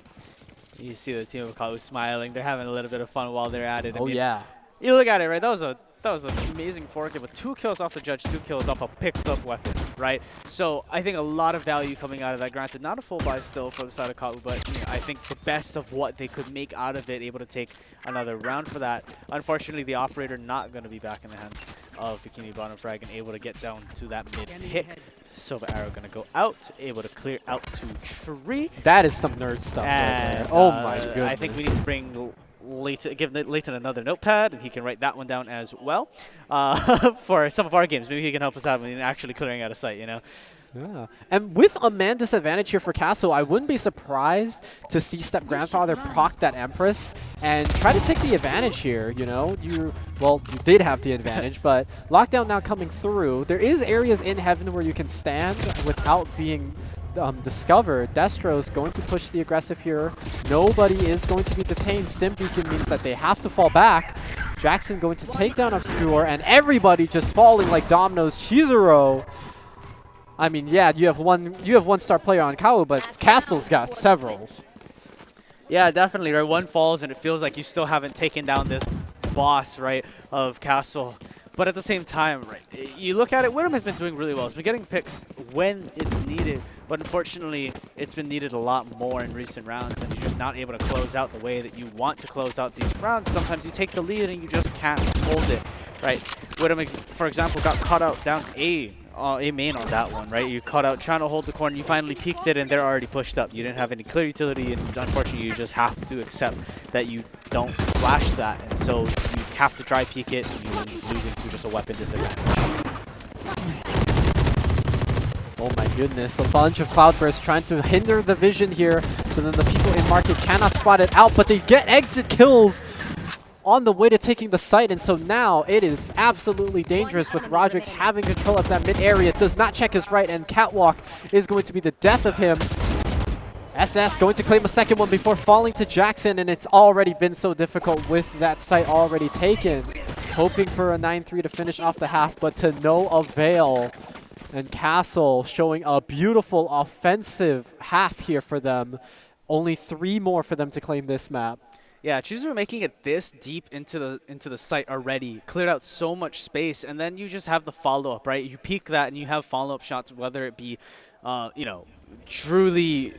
You see the team of KAU smiling. They're having a little bit of fun while they're at it. I mean, yeah. You look at it, right? That was an amazing 4K with 2 kills off the judge, 2 kills off a picked up weapon, right? So I think a lot of value coming out of that. Granted, not a full buy still for the side of KAU, but I think the best of what they could make out of it, able to take another round for that. Unfortunately, the operator not going to be back in the hands of Bikini Bottom Frag and able to get down to that mid-pick. Silver Arrow going to go out, able to clear out to Tree. That is some nerd stuff And, right there. Oh my goodness. I think we need to bring give Leighton another notepad, and he can write that one down as well for some of our games. Maybe he can help us out in actually clearing out of sight, you know? Yeah. And with a man disadvantage here for Castle, I wouldn't be surprised to see Step Grandfather proc that Empress and try to take the advantage here, you know? Well, you did have the advantage, but Lockdown now coming through. There is areas in Heaven where you can stand without being discovered. Destro's going to push the aggressive here. Nobody is going to be detained. Stim Beacon means that they have to fall back. Jackson going to take down Obscure, and everybody just falling like dominoes. Chizuru. I mean, yeah, you have one star player on Kao, but Castle's got several. Yeah, definitely, right? One falls, and it feels like you still haven't taken down this boss, right, of Castle. But at the same time, right, you look at it, Widom has been doing really well. He's been getting picks when it's needed, but unfortunately, it's been needed a lot more in recent rounds, and you're just not able to close out the way that you want to close out these rounds. Sometimes you take the lead and you just can't hold it, right? Widom, for example, got caught out down A main on that one, right? You caught out trying to hold the corner, you finally peeked it, and they're already pushed up. You didn't have any clear utility, and unfortunately, you just have to accept that you don't flash that, and so you have to try peek it, and you lose into just a weapon disadvantage. Oh my goodness, a bunch of Cloudbursts trying to hinder the vision here, so then the people in market cannot spot it out, but they get exit kills on the way to taking the site, and so now it is absolutely dangerous with Rodrix having control of that mid area. Does not check his right, and Catwalk is going to be the death of him. SS going to claim a second one before falling to Jackson, and it's already been so difficult with that site already taken. Hoping for a 9-3 to finish off the half, but to no avail. And Castle showing a beautiful offensive half here for them. Only 3 more for them to claim this map. Yeah, Chizuru making it this deep into the site already, cleared out so much space, and then you just have the follow-up, right? You peek that and you have follow-up shots, whether it be, you know, truly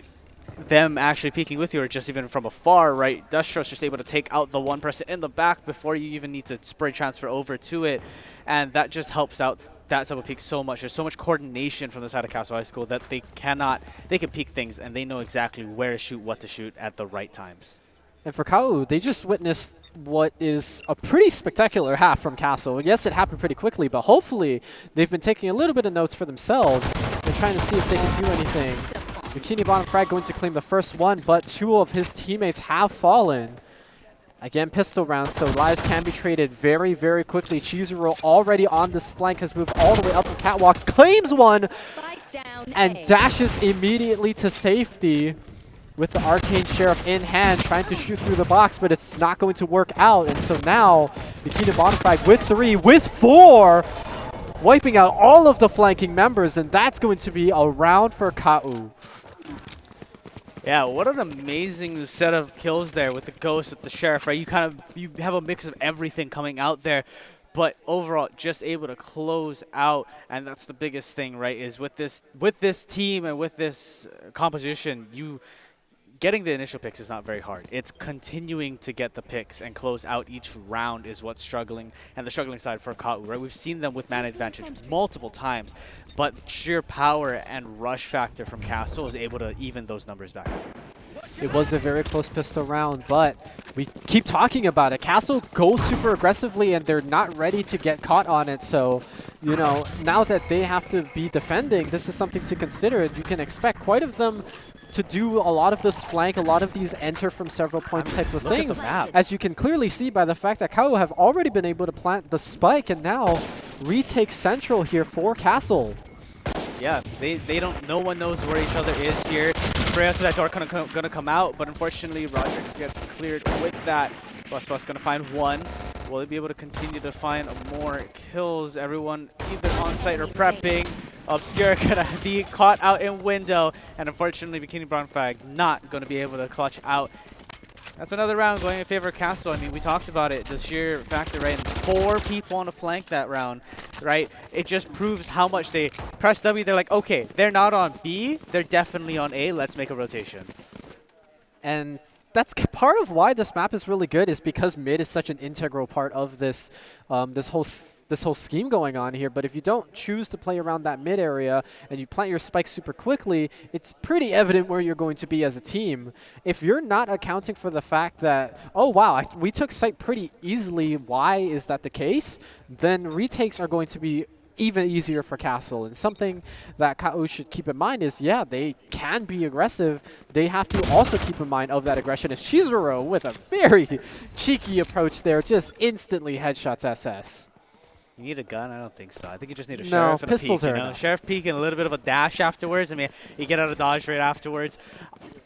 them actually peeking with you or just even from afar, right? Destro's just able to take out the one person in the back before you even need to spray transfer over to it, and that just helps out that type of peak so much. There's so much coordination from the side of Castle High School that they can peek things, and they know exactly where to shoot, what to shoot at the right times. And for Kau, they just witnessed what is a pretty spectacular half from Castle. Yes, it happened pretty quickly, but hopefully they've been taking a little bit of notes for themselves. They're trying to see if they can do anything. Bikini Bottom Frag going to claim the first one, but 2 of his teammates have fallen. Again, pistol round, so lives can be traded very, very quickly. Chizuru already on this flank, has moved all the way up the catwalk, claims one, and dashes immediately to safety. With the Arcane Sheriff in hand, trying to shoot through the box, but it's not going to work out. And so now, Bikini Bottom Frag with 3, with 4, wiping out all of the flanking members, and that's going to be a round for Kau. Yeah, what an amazing set of kills there with the Ghost, with the Sheriff, right? You have a mix of everything coming out there. But overall, just able to close out, and that's the biggest thing, right? Is with this team and with this composition, getting the initial picks is not very hard. It's continuing to get the picks and close out each round is what's struggling, and the struggling side for Kau, right? We've seen them with man advantage multiple times, but sheer power and rush factor from Castle is able to even those numbers back up. It was a very close pistol round, but we keep talking about it. Castle goes super aggressively, and they're not ready to get caught on it. So, you know, now that they have to be defending, this is something to consider. You can expect quite of them to do a lot of this flank, a lot of these enter from several points types of things. As you can clearly see by the fact that Kau have already been able to plant the spike and now retake Central here for Castle. Yeah, no one knows where each other is here. Spray out to that door gonna come out, but unfortunately Rodrix gets cleared with that. Bus gonna find one. Will he be able to continue to find more kills? Everyone either on site or prepping. Obscure gonna be caught out in window, and unfortunately Bikini Bottom Frag not gonna be able to clutch out. That's another round going in favor of Castle. I mean, we talked about it, the sheer factor, right? 4 people on a flank that round, right? It just proves how much they press W. They're like, okay, they're not on B, they're definitely on A. Let's make a rotation. And that's part of why this map is really good, is because mid is such an integral part of this this whole scheme going on here. But if you don't choose to play around that mid area and you plant your spikes super quickly, it's pretty evident where you're going to be as a team. If you're not accounting for the fact that, oh wow, we took site pretty easily, why is that the case? Then retakes are going to be even easier for Castle. And something that KAU should keep in mind is, yeah, they can be aggressive. They have to also keep in mind of that aggression. As Chizuru with a very cheeky approach there, just instantly headshots SS. You need a gun? I don't think so. I think you just need a sheriff and a peek. You know? Sheriff peek and a little bit of a dash afterwards. I mean, you get out of dodge right afterwards.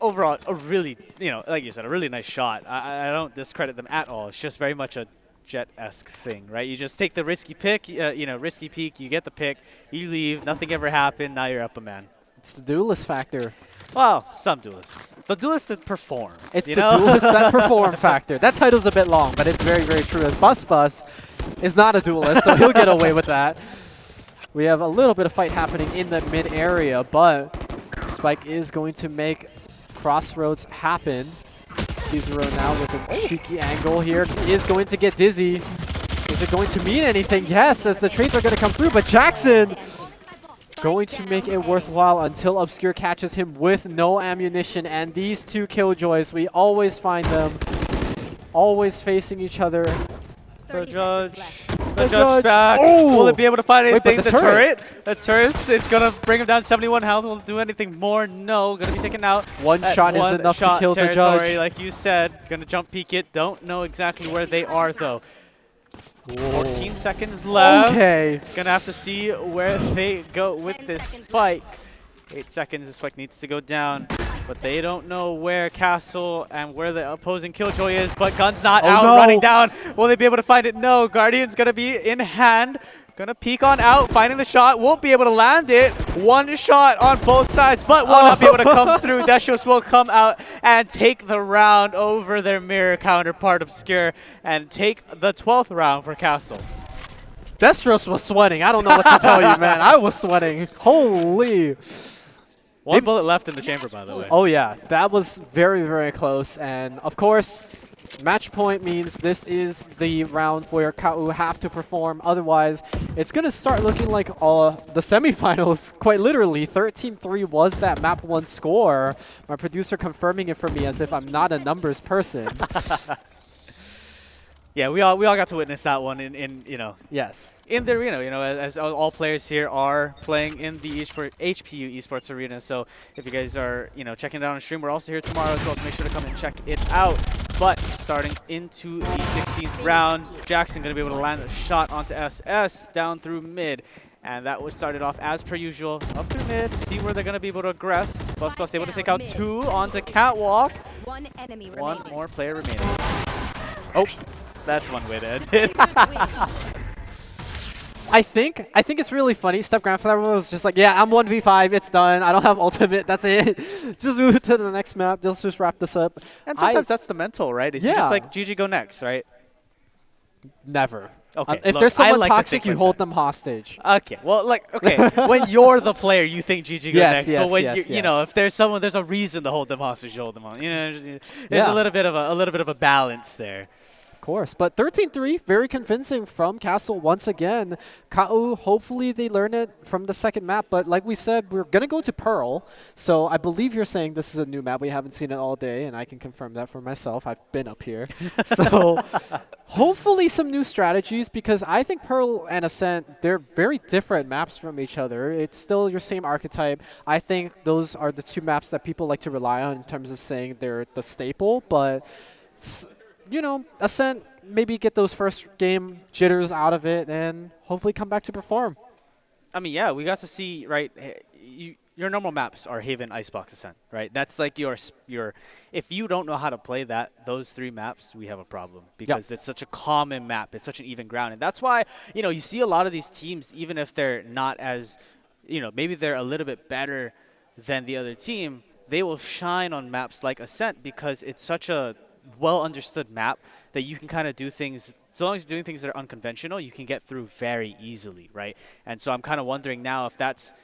Overall, a really, like you said, a really nice shot. I don't discredit them at all. It's just very much a Jet-esque thing, right? You just take the risky pick, risky peek, you get the pick, you leave, nothing ever happened, now you're up a man. It's the duelist factor. Well, some duelists. The duelists that perform. It's the duelist that perform factor. That title's a bit long, but it's very, very true. As Bus is not a duelist, so he'll get away with that. We have a little bit of fight happening in the mid area, but Spike is going to make Crossroads happen. Chizuru now with a cheeky angle here is going to get dizzy. Is it going to mean anything? Yes, as the trades are going to come through, but Jackson going to make it worthwhile until Obscure catches him with no ammunition. And these two Killjoys, we always find them always facing each other. The judge back. Oh. Will it be able to find anything? Wait, the turret. The turret. It's going to bring him down 71 health. Will it do anything more? No. Going to be taken out. One shot is enough to kill the judge. Like you said. Going to jump peek it. Don't know exactly where they are, though. Whoa. 14 seconds left. Okay. Going to have to see where they go with this spike. 8 seconds. This spike needs to go down. But they don't know where Castle and where the opposing Killjoy is. But Gun's not out, running down. Will they be able to find it? No. Guardian's going to be in hand. Going to peek on out, finding the shot. Won't be able to land it. One shot on both sides, but will not be able to come through. Deshos will come out and take the round over their mirror counterpart Obscure and take the 12th round for Castle. Destros was sweating. I don't know what to tell you, man. I was sweating. Holy. One bullet left in the chamber, by the way. Oh, yeah. That was very, very close. And, of course, match point means this is the round where KAU have to perform. Otherwise, it's going to start looking like the semifinals, quite literally. 13-3 was that map 1 score. My producer confirming it for me as if I'm not a numbers person. Yeah, we all got to witness that one Yes. In the arena, as all players here are playing in the HPU Esports arena. So if you guys are, checking it out on stream, we're also here tomorrow as well, so make sure to come and check it out. But starting into the 16th round, Jackson going to be able to land a shot onto SS down through mid. And that was started off as per usual, up through mid, see where they're going to be able to aggress. Bus able to take out 2 onto Catwalk. One more player remaining. Oh. That's one way to end it. I think it's really funny. Step Grandfather was just like, yeah, I'm 1v5. It's done. I don't have ultimate. That's it. Just move to the next map. Let's just wrap this up. And sometimes that's the mental, right? It's just like, GG, go next, right? Never. Okay. If there's someone toxic, you hold them hostage. Okay. Well, when you're the player, you think GG go next. But when if there's someone, there's a reason to hold them hostage. You hold them on. There's a little bit of a balance there. Course, but 13-3, very convincing from Castle once again. KAU, hopefully they learn it from the second map, but like we said, we're going to go to Pearl, so I believe you're saying this is a new map. We haven't seen it all day, and I can confirm that for myself. I've been up here. So hopefully some new strategies, because I think Pearl and Ascent, they're very different maps from each other. It's still your same archetype. I think those are the two maps that people like to rely on in terms of saying they're the staple, but Ascent, maybe get those first game jitters out of it and hopefully come back to perform. I mean, yeah, we got to see, right, your normal maps are Haven, Icebox, Ascent, right? That's like your if you don't know how to play those 3 maps, we have a problem because it's such a common map. It's such an even ground. And that's why, you see a lot of these teams, even if they're not as, maybe they're a little bit better than the other team, they will shine on maps like Ascent because it's such a well understood map that you can kind of do things, so long as you're doing things that are unconventional, you can get through very easily, right? And so I'm kind of wondering now if that's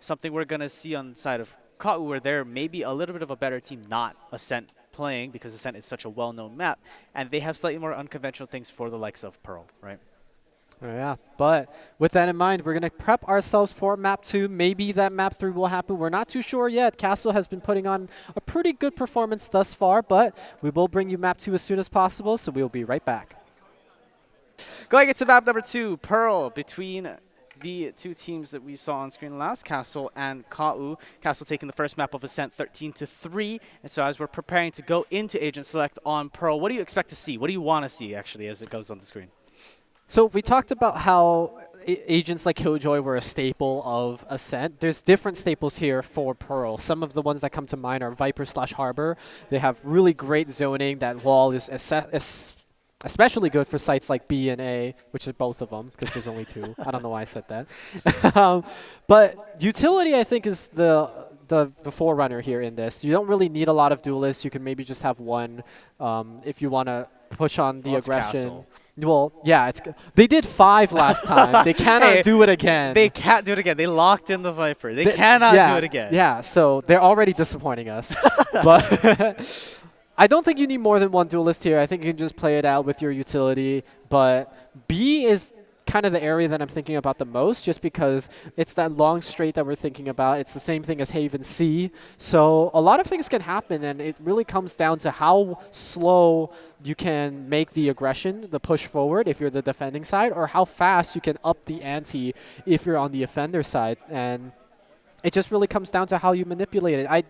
something we're going to see on the side of KAU, where they're maybe a little bit of a better team, not Ascent playing because Ascent is such a well-known map, and they have slightly more unconventional things for the likes of Pearl, right? Yeah, but with that in mind, we're going to prep ourselves for map 2. Maybe that map 3 will happen. We're not too sure yet. Castle has been putting on a pretty good performance thus far, but we will bring you map 2 as soon as possible, so we'll be right back. Going into map number 2, Pearl, between the two teams that we saw on screen last, Castle and KAU. Castle taking the first map of Ascent 13-3. And so as we're preparing to go into Agent Select on Pearl, what do you expect to see? What do you want to see, actually, as it goes on the screen? So we talked about how agents like Killjoy were a staple of Ascent. There's different staples here for Pearl. Some of the ones that come to mind are Viper/Harbor. They have really great zoning. That wall is especially good for sites like B and A, which are both of them, because there's only 2. I don't know why I said that. But utility, I think, is the forerunner here in this. You don't really need a lot of duelists. You can maybe just have one if you want to push on the aggression. Well, yeah, they did 5 last time. They cannot do it again. They can't do it again. They locked in the Viper. They cannot do it again. Yeah, so they're already disappointing us. But I don't think you need more than one duelist here. I think you can just play it out with your utility. But B is kind of the area that I'm thinking about the most, just because it's that long straight that we're thinking about. It's the same thing as Haven C. So a lot of things can happen, and it really comes down to how slow you can make the aggression, the push forward if you're the defending side, or how fast you can up the ante if you're on the offender side. And it just really comes down to how you manipulate it. I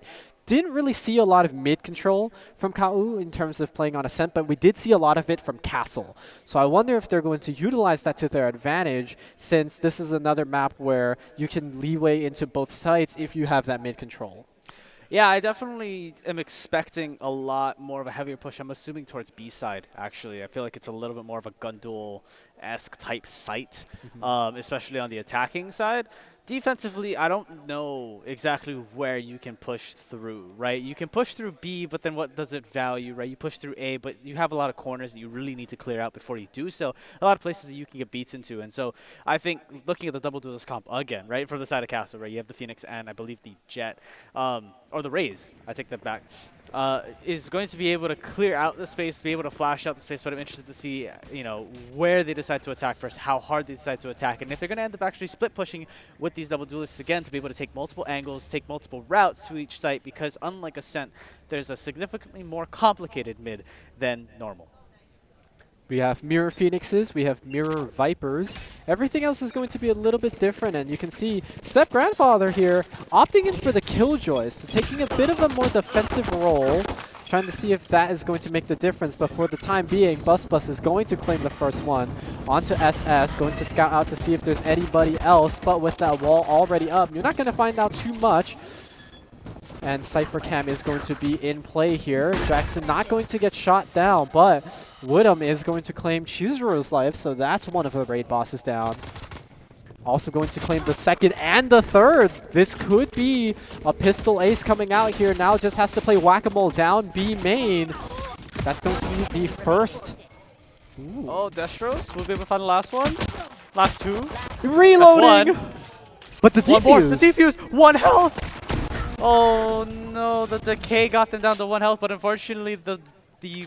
didn't really see a lot of mid control from KAU in terms of playing on Ascent, but we did see a lot of it from Castle. So I wonder if they're going to utilize that to their advantage, since this is another map where you can leeway into both sides if you have that mid control. Yeah, I definitely am expecting a lot more of a heavier push. I'm assuming towards B side, actually. I feel like it's a little bit more of a gun duel-esque type site, especially on the attacking side. Defensively, I don't know exactly where you can push through, right? You can push through B, but then what does it value, right? You push through A, but you have a lot of corners that you really need to clear out before you do so. A lot of places that you can get beats into. And so I think looking at the double duelist comp again, right, from the side of Castle, right, you have the Phoenix and I believe the Jet, or the Raze, I take that back, is going to be able to clear out the space, be able to flash out the space, but I'm interested to see, you know, where they decide to attack first, how hard they decide to attack, and if they're going to end up actually split pushing with these double duelists again to be able to take multiple angles, take multiple routes to each site, because unlike Ascent, there's a significantly more complicated mid than normal. We have Mirror Phoenixes, we have Mirror Vipers. Everything else is going to be a little bit different, and you can see Step Grandfather here opting in for the Killjoys, so taking a bit of a more defensive role, trying to see if that is going to make the difference. But for the time being, Bus is going to claim the first one onto SS, going to scout out to see if there's anybody else, but with that wall already up, you're not going to find out too much. And Cypher Cam is going to be in play here. Jackson not going to get shot down, but Woodham is going to claim Chizuru's life, so that's one of the raid bosses down. Also going to claim the second and the third. This could be a pistol ace coming out here. Now just has to play whack-a-mole down B main. That's going to be the first. Ooh. Oh, Destros will be able to find the last one. Last 2. Reloading! But the defuse. One more. The defuse. 1 health. Oh no, the decay got them down to 1 health, but unfortunately the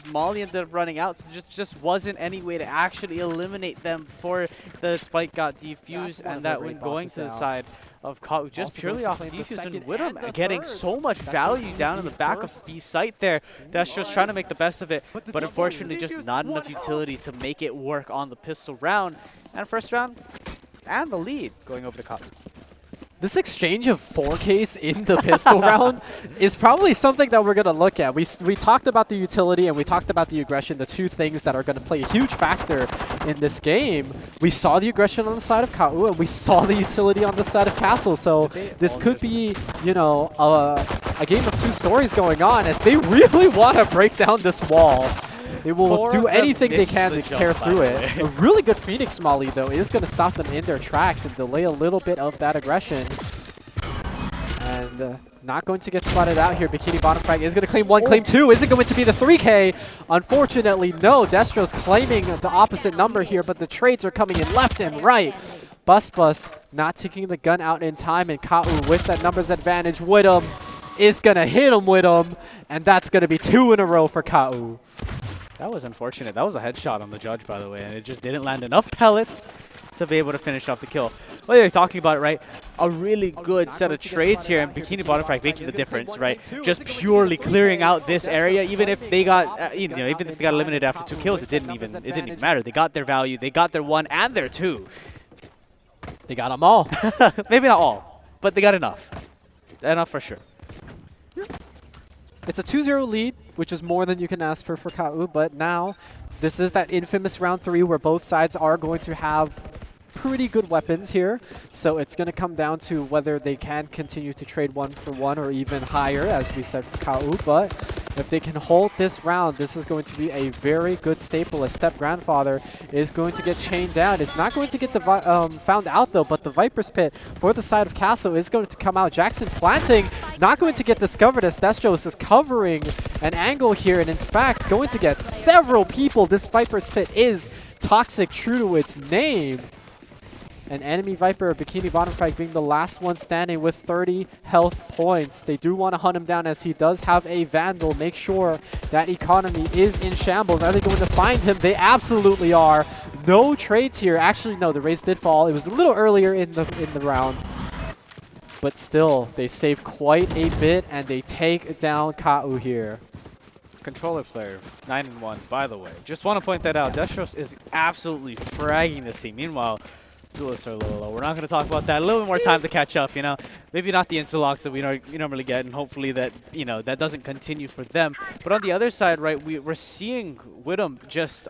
Molly ended up running out, so there just wasn't any way to actually eliminate them before the spike got defused, and that went going to the side of KAU just purely off defuse, and Woodham getting so much value down in the back of the site there. That's just trying to make the best of it, but unfortunately just not enough utility to make it work on the pistol round, and first round, and the lead going over to KAU. This exchange of 4Ks in the pistol round is probably something that we're going to look at. We talked about the utility and we talked about the aggression, the two things that are going to play a huge factor in this game. We saw the aggression on the side of KAU and we saw the utility on the side of Castle. So this could be, you know, a game of 2 stories going on as they really want to break down this wall. They will do anything they can to tear through it. A really good Phoenix Molly, though, is going to stop them in their tracks and delay a little bit of that aggression. And not going to get spotted out here. Bikini Bottom Frag is going to claim 1, claim 2. Is it going to be the 3K? Unfortunately, no. Destro's claiming the opposite number here, but the trades are coming in left and right. Bus not taking the gun out in time, and KAU with that numbers advantage. Woodham is going to hit him with him, and that's going to be 2 in a row for KAU. That was unfortunate. That was a headshot on the judge, by the way, and it just didn't land enough pellets to be able to finish off the kill. Well, you're talking about it, right? A really good set of trades here, and Bikini Bottom Frag making the difference, right? Just purely clearing out this area. Even if they got, even if they got eliminated after 2 kills, it didn't even matter. They got their value. They got their 1 and their 2. They got them all. Maybe not all, but they got enough. Enough for sure. It's a 2-0 lead, which is more than you can ask for KAU, but now this is that infamous round 3 where both sides are going to have pretty good weapons here. So it's going to come down to whether they can continue to trade 1 for 1 or even higher, as we said for KAU. But if they can hold this round, this is going to be a very good staple. A Step Grandfather is going to get chained down. It's not going to get the found out, though, but the Viper's Pit for the side of Castle is going to come out. Jackson planting, not going to get discovered as Destros is covering an angle here, and in fact, going to get several people. This Viper's Pit is toxic, true to its name. An enemy Viper, Bikini Bottom Frag being the last one standing with 30 health points. They do want to hunt him down as he does have a Vandal. Make sure that economy is in shambles. Are they going to find him? They absolutely are. No trades here. Actually, no, the raise did fall. It was a little earlier in the round. But still, they save quite a bit, and they take down KAU here. Controller player, 9-1, by the way. Just want to point that out. Destros is absolutely fragging this team. Meanwhile, duelists are a little low. We're not going to talk about that. A little bit more time to catch up, you know. Maybe not the insta-locks that we normally get, and hopefully that, you know, that doesn't continue for them. But on the other side, right, we're seeing Widom just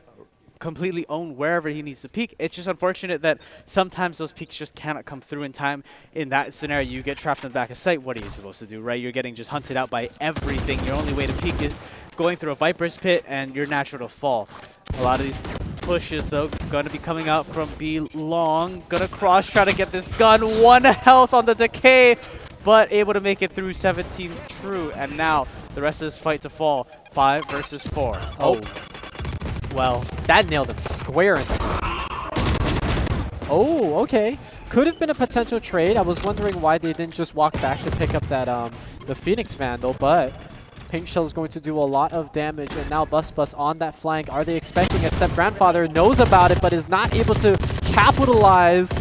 completely own wherever he needs to peek. It's just unfortunate that sometimes those peaks just cannot come through in time. In that scenario, you get trapped in the back of sight. What are you supposed to do, right? You're getting just hunted out by everything. Your only way to peek is going through a Viper's Pit, and you're natural to fall. A lot of these pushes, though, going to be coming out from B long. Going to cross, try to get this gun. 1 health on the decay, but able to make it through 17 true. And now the rest of this fight to fall. 5 versus 4. Oh. Well, that nailed him square in the... Oh, okay. Could have been a potential trade. I was wondering why they didn't just walk back to pick up that the Phoenix Vandal, but Pink Shell is going to do a lot of damage, and now Bus on that flank. Are they expecting a Step Grandfather? Knows about it, but is not able to capitalize.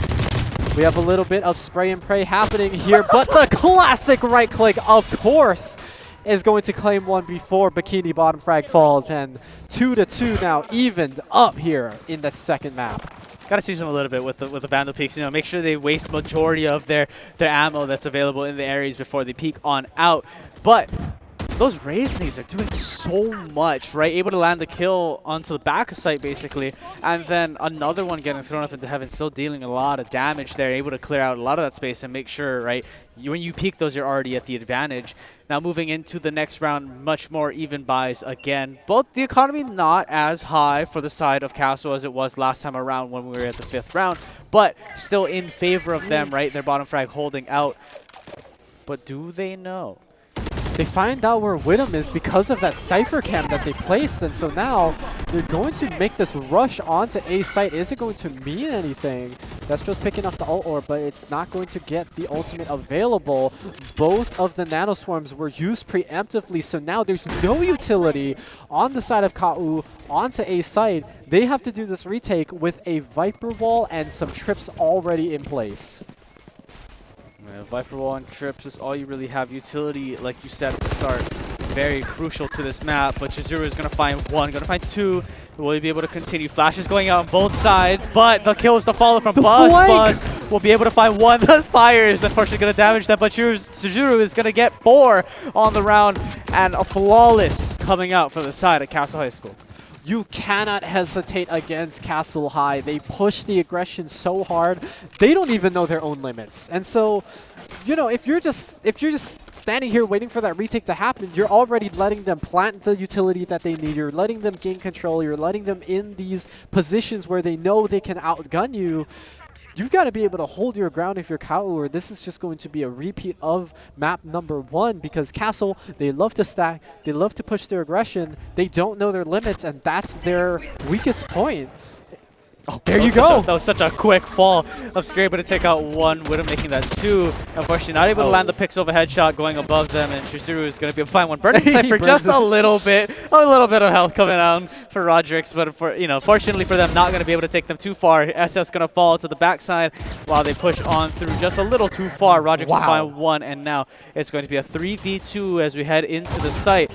We have a little bit of spray and pray happening here, but the classic right click, of course, is going to claim 1 before Bikini Bottom Frag falls, and 2-2 now evened up here in the second map. Got to tease them a little bit with the Vandal peaks. You know, make sure they waste majority of their ammo that's available in the areas before they peek on out. But those raise nades are doing so much, right? Able to land the kill onto the back of sight, basically, and then another one getting thrown up into heaven, still dealing a lot of damage there, able to clear out a lot of that space and make sure, right, when you peek those, you're already at the advantage. Now moving into the next round, much more even buys again. Both the economy not as high for the side of Castle as it was last time around when we were at the 5th round, but still in favor of them, right? Their bottom frag holding out. But do they know? They find out where Widom is because of that Cypher Cam that they placed, and so now they're going to make this rush onto A site. Is it going to mean anything? That's just picking up the ult orb, but it's not going to get the ultimate available. Both of the nanoswarms were used preemptively, so now there's no utility on the side of KAU onto A site. They have to do this retake with a Viper Wall and some trips already in place. Viper Wall and trips is all you really have. Utility, like you said at the start, very crucial to this map. But Chizuru is going to find 1, going to find 2. Will he be able to continue? Flash is going out on both sides, but the kill is the follow from Buzz. Buzz will be able to find 1. The fire is unfortunately going to damage that, but Chizuru is going to get 4 on the round, and a flawless coming out for the side at Castle High School. You cannot hesitate against Castle High. They push the aggression so hard, they don't even know their own limits. And so, you know, if you're just standing here waiting for that retake to happen, you're already letting them plant the utility that they need. You're letting them gain control. You're letting them in these positions where they know they can outgun you. You've got to be able to hold your ground if you're KAU, or this is just going to be a repeat of map number 1, because Castle, they love to stack, they love to push their aggression, they don't know their limits, and that's their weakest point. Oh, there you go. That was such a quick fall. Obscure able to take out one, Widow making that two. Unfortunately, not able to land the Pixel headshot going above them, and Chizuru is going to be able to find one. Burning Sight for just a little bit of health coming out for Rodrix, but fortunately for them, not going to be able to take them too far. SS going to fall to the backside while they push on through just a little too far. Rodrix will find one, and now it's going to be a 3v2 as we head into the site.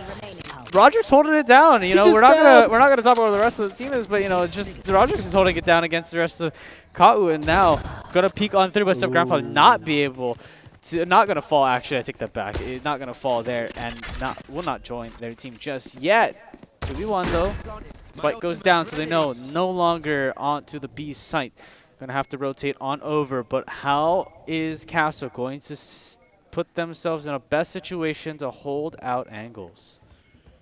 Rodrix holding it down. We're not gonna talk about what the rest of the team is, but just Rodrix is holding it down against the rest of KAU, and now gonna peek on through, but Grandfather not be able to, not gonna fall. Actually, I take that back. It's not gonna fall there, and will not join their team just yet. 2v1 though. Spike goes down, so they know no longer onto the B site. Gonna have to rotate on over, but how is Castle going to put themselves in a best situation to hold out angles?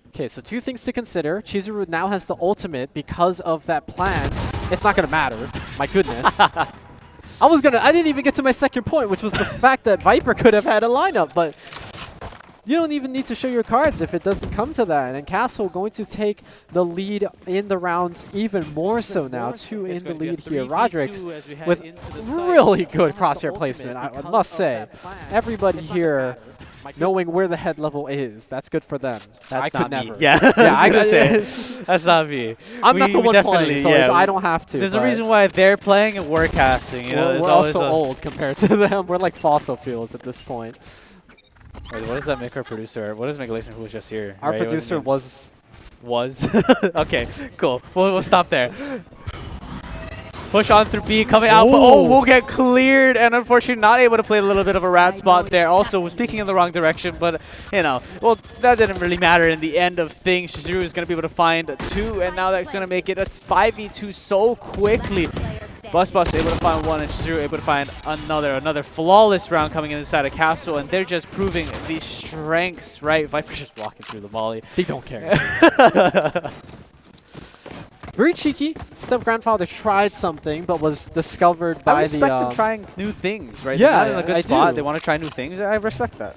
Okay, so two things to consider. Chizuru now has the ultimate because of that plant. It's not going to matter. My goodness. I didn't even get to my second point, which was the fact that Viper could have had a lineup, but you don't even need to show your cards if it doesn't come to that. And Castle going to take the lead in the rounds even more so now. Two in the lead here. Rodrix with really good crosshair placement, I must say. Everybody here knowing where the head level is, that's good for them. That's I could not never. Me. Yeah, I could say that's not me. I'm not the one playing, so I don't have to. There's a reason why they're playing and we're casting. We're also old compared to them. We're like fossil fuels at this point. Wait, what does that make our producer? What does make Layson, who was just here? Our producer was. Okay, cool. We'll stop there. Push on through B, coming out, but we'll get cleared, and unfortunately not able to play a little bit of a rat spot there. Also was peeking in the wrong direction, but well, that didn't really matter in the end of things. Chizuru is going to be able to find two, and now that's going to make it a 5v2 so quickly. Bus able to find one, and Chizuru able to find another flawless round coming in inside of Castle, and they're just proving these strengths, right? Viper's just walking through the molly. They don't care. Very cheeky. Step Grandfather tried something, but was discovered by the... I respect them trying new things, right? Yeah, they're not in a good spot. They want to try new things. I respect that.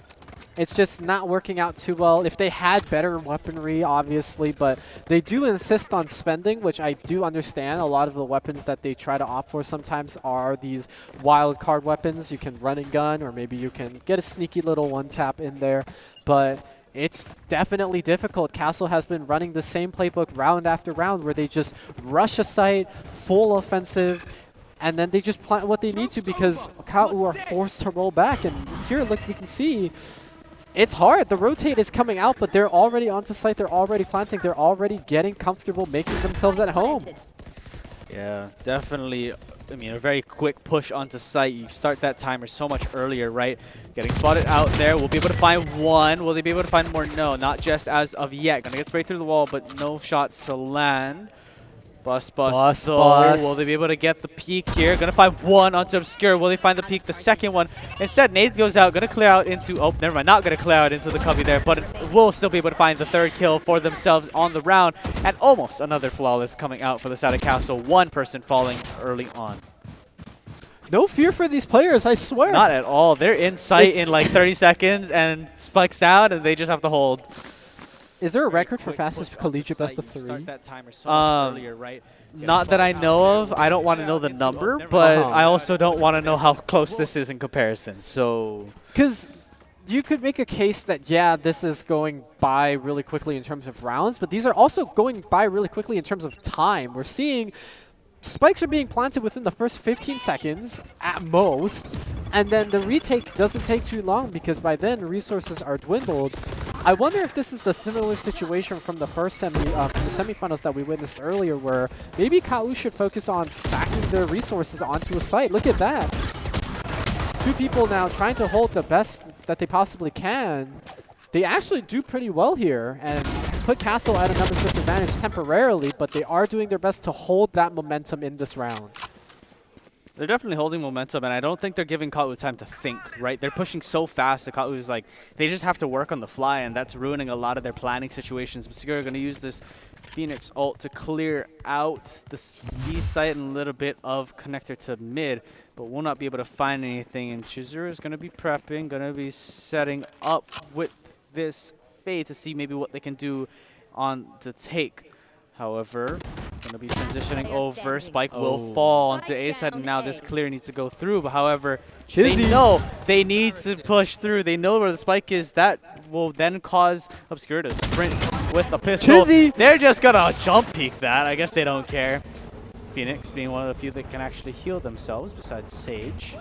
It's just not working out too well. If they had better weaponry, obviously, but they do insist on spending, which I do understand. A lot of the weapons that they try to opt for sometimes are these wild card weapons. You can run and gun, or maybe you can get a sneaky little one-tap in there, but it's definitely difficult. Castle has been running the same playbook round after round where they just rush a site, full offensive, and then they just plant what they need to because KAU are forced to roll back. And here, look, we can see it's hard. The rotate is coming out, but they're already onto site. They're already planting. They're already getting comfortable, making themselves at home. Yeah, definitely. I mean, a very quick push onto site. You start that timer so much earlier, right? Getting spotted out there. We'll be able to find one. Will they be able to find more? No, not just as of yet. Gonna get sprayed through the wall, but no shots to land. Bus. Will they be able to get the peak here? Gonna find one onto Obscure. Will they find the peak? The second one. Instead, Nate goes out. Gonna clear out into... Oh, never mind. Not gonna clear out into the cubby there, but will still be able to find the third kill for themselves on the round. And almost another flawless coming out for the side of Castle. One person falling early on. No fear for these players, I swear. Not at all. They're in sight in like 30 seconds and spikes down, and they just have to hold. Is there a record for fastest collegiate best of 3? Not that I know of. I don't want to know the number, but I also don't want to know how close this is in comparison. So, because you could make a case that, yeah, this is going by really quickly in terms of rounds, but these are also going by really quickly in terms of time. We're seeing spikes are being planted within the first 15 seconds at most, and then the retake doesn't take too long because by then resources are dwindled. I wonder if this is the similar situation from the first semifinals that we witnessed earlier, where maybe KAU should focus on stacking their resources onto a site. Look at that. Two people now trying to hold the best that they possibly can. They actually do pretty well here and put Castle at another disadvantage temporarily, but they are doing their best to hold that momentum in this round. They're definitely holding momentum, and I don't think they're giving KAU time to think, right? They're pushing so fast that KAU is like, they just have to work on the fly, and that's ruining a lot of their planning situations. But Segura are going to use this Phoenix ult to clear out the B site and a little bit of connector to mid, but will not be able to find anything. And Chizuru is going to be prepping, going to be setting up with this Fade to see maybe what they can do on the take. However, Going to be transitioning over. Spike will fall onto A side, and now this clear needs to go through. But however, they know they need to push through. They know where the spike is. That will then cause Obscure to sprint with the pistol. They're just going to jump peek that. I guess they don't care. Phoenix being one of the few that can actually heal themselves besides Sage.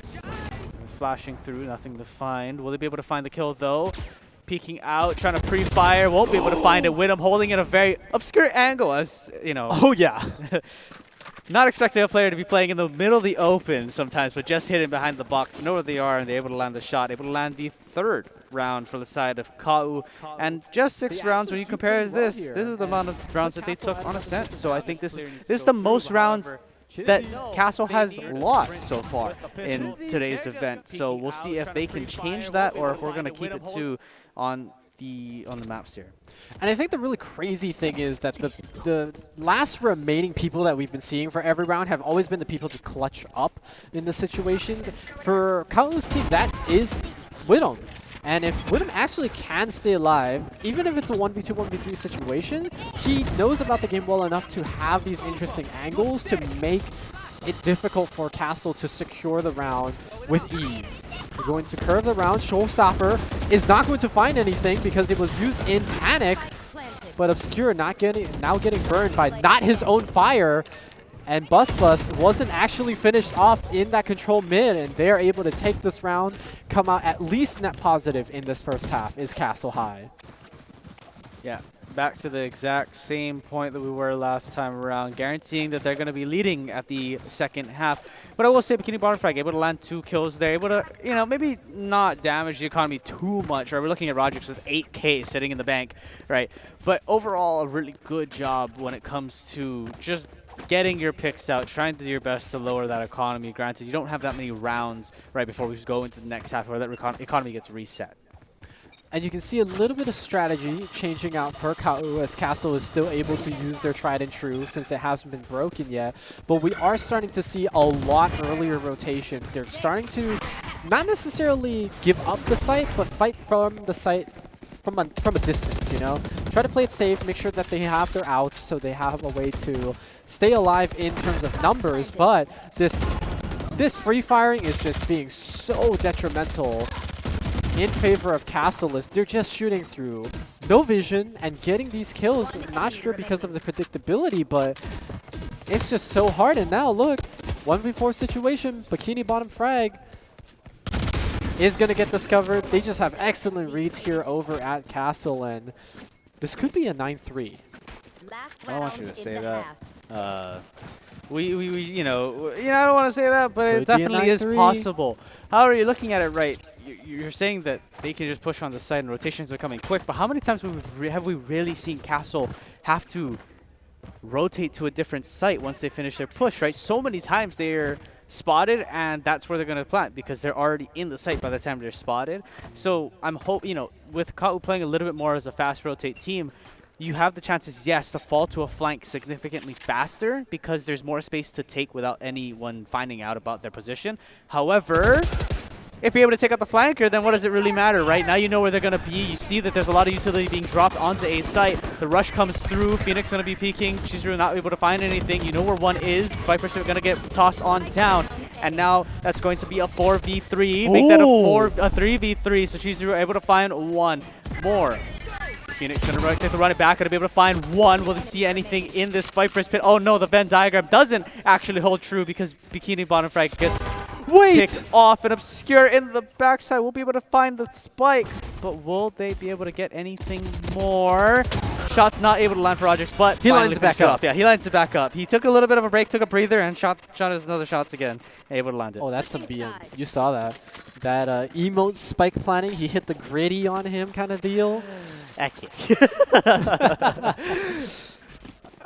Flashing through, nothing to find. Will they be able to find the kill though? Peeking out, trying to pre-fire, won't be able to find it. Widom holding in a very obscure angle, as you know. Oh yeah. Not expecting a player to be playing in the middle of the open sometimes, but just hidden behind the box. Know where they are, and they're able to land the shot. Able to land the third round for the side of KAU. And just 6 rounds when you compare this is the amount of rounds that they took on Ascent. So I think this is the most rounds that Castle has lost so far in today's event. So we'll see if they can change that or if we're going to keep it to on the maps here. And I think the really crazy thing is that the last remaining people that we've been seeing for every round have always been the people to clutch up in the situations. For KAU's team, that is Widom. And if Widom actually can stay alive, even if it's a 1v2, 1v3 situation, he knows about the game well enough to have these interesting angles to make it difficult for Castle to secure the round with ease. They're going to curve the round. Showstopper is not going to find anything because it was used in panic, but Obscure now getting burned by not his own fire. And Bus wasn't actually finished off in that control mid, and they're able to take this round, come out at least net positive in this first half, is Castle High. Yeah, back to the exact same point that we were last time around, guaranteeing that they're going to be leading at the second half. But I will say, Bikini Bottom Frag able to land 2 kills there, able to, you know, maybe not damage the economy too much, right? We're looking at Rodrix with 8K sitting in the bank, right? But overall, a really good job when it comes to just getting your picks out, trying to do your best to lower that economy. Granted, you don't have that many rounds right before we go into the next half where that economy gets reset. And you can see a little bit of strategy changing out for KAU as Castle is still able to use their tried and true since it hasn't been broken yet. But we are starting to see a lot earlier rotations. They're starting to not necessarily give up the site, but fight from the site from a distance, you know? Try to play it safe, make sure that they have their outs so they have a way to stay alive in terms of numbers, but this free firing is just being so detrimental in favor of Castle as they're just shooting through no vision and getting these kills. Not sure because of the predictability, but it's just so hard. And now look, 1v4 situation, Bikini Bottom Frag is going to get discovered. They just have excellent reads here over at Castle, and this could be a 9-3. I don't want you to say that. You know, I don't want to say that, but it definitely is possible. However, you're looking at it right. You're saying that they can just push on the side and rotations are coming quick, but how many times have we really seen Castle have to rotate to a different site once they finish their push, right? So many times they're spotted, and that's where they're going to plant because they're already in the site by the time they're spotted. So I'm with KAU playing a little bit more as a fast rotate team, you have the chances, yes, to fall to a flank significantly faster because there's more space to take without anyone finding out about their position. However, if you're able to take out the flanker, then what does it really matter, right? Now you know where they're going to be. You see that there's a lot of utility being dropped onto a site. The rush comes through. Phoenix going to be peeking. She's really not able to find anything. You know where one is. Viper's going to get tossed on down. And now that's going to be a 4v3. Make that a 3v3. So she's able to find one more. Phoenix going to run it back. Going to be able to find one. Will they see anything in this Viper's pit? Oh no, the Venn diagram doesn't actually hold true because Bikini Bottom Frag gets picked off, and Obscure in the backside will be able to find the spike, but will they be able to get anything more? Shot's not able to land for Rodrix, but he lines it back up. Yeah, he lines it back up. He took a little bit of a break, took a breather, and shot his another shots again. Able to land it. Oh, that's some BM. You saw that. That emote spike planning, he hit the gritty on him kind of deal. But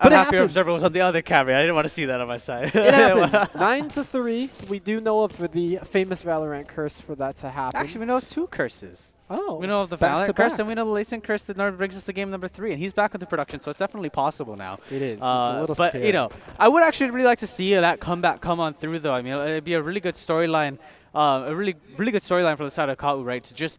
I'm happier observer was on the other camera. I didn't want to see that on my side. It happened. 9-3. We do know of the famous Valorant curse for that to happen. Actually, we know of 2 curses. Oh. We know of the Valorant curse, and we know the latent curse that brings us to game number 3. And he's back into production, so it's definitely possible now. It is. It's a little but, scary. you know, I would actually really like to see that comeback come on through, though. I mean, it'd be a really good storyline, a really good storyline for the side of KAU, right? To just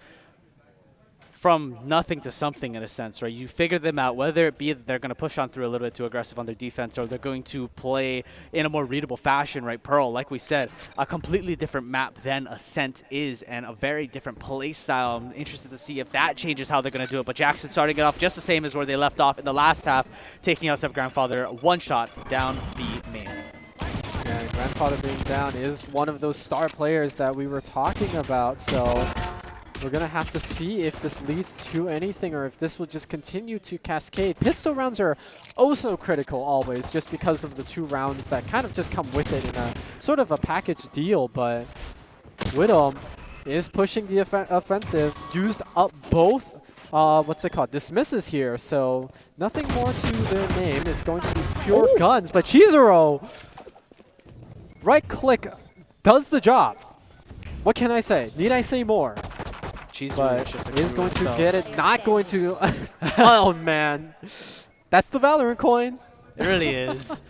from nothing to something in a sense, right? You figure them out, whether it be that they're going to push on through a little bit too aggressive on their defense, or they're going to play in a more readable fashion, right? Pearl, like we said, a completely different map than Ascent is, and a very different play style. I'm interested to see if that changes how they're going to do it. But Jackson starting it off just the same as where they left off in the last half, taking out Step Grandfather one shot down the main. Yeah, Grandfather being down is one of those star players that we were talking about, so we're going to have to see if this leads to anything or if this will just continue to cascade. Pistol rounds are oh so critical always, just because of the 2 rounds that kind of just come with it in a sort of a package deal. But Widom is pushing the offensive, used up both, dismisses here. So nothing more to their name. It's going to be pure guns. But Chizuru, right click, does the job. What can I say? Need I say more? But is going to get it, not going to. Oh man, that's the Valorant coin. It really is.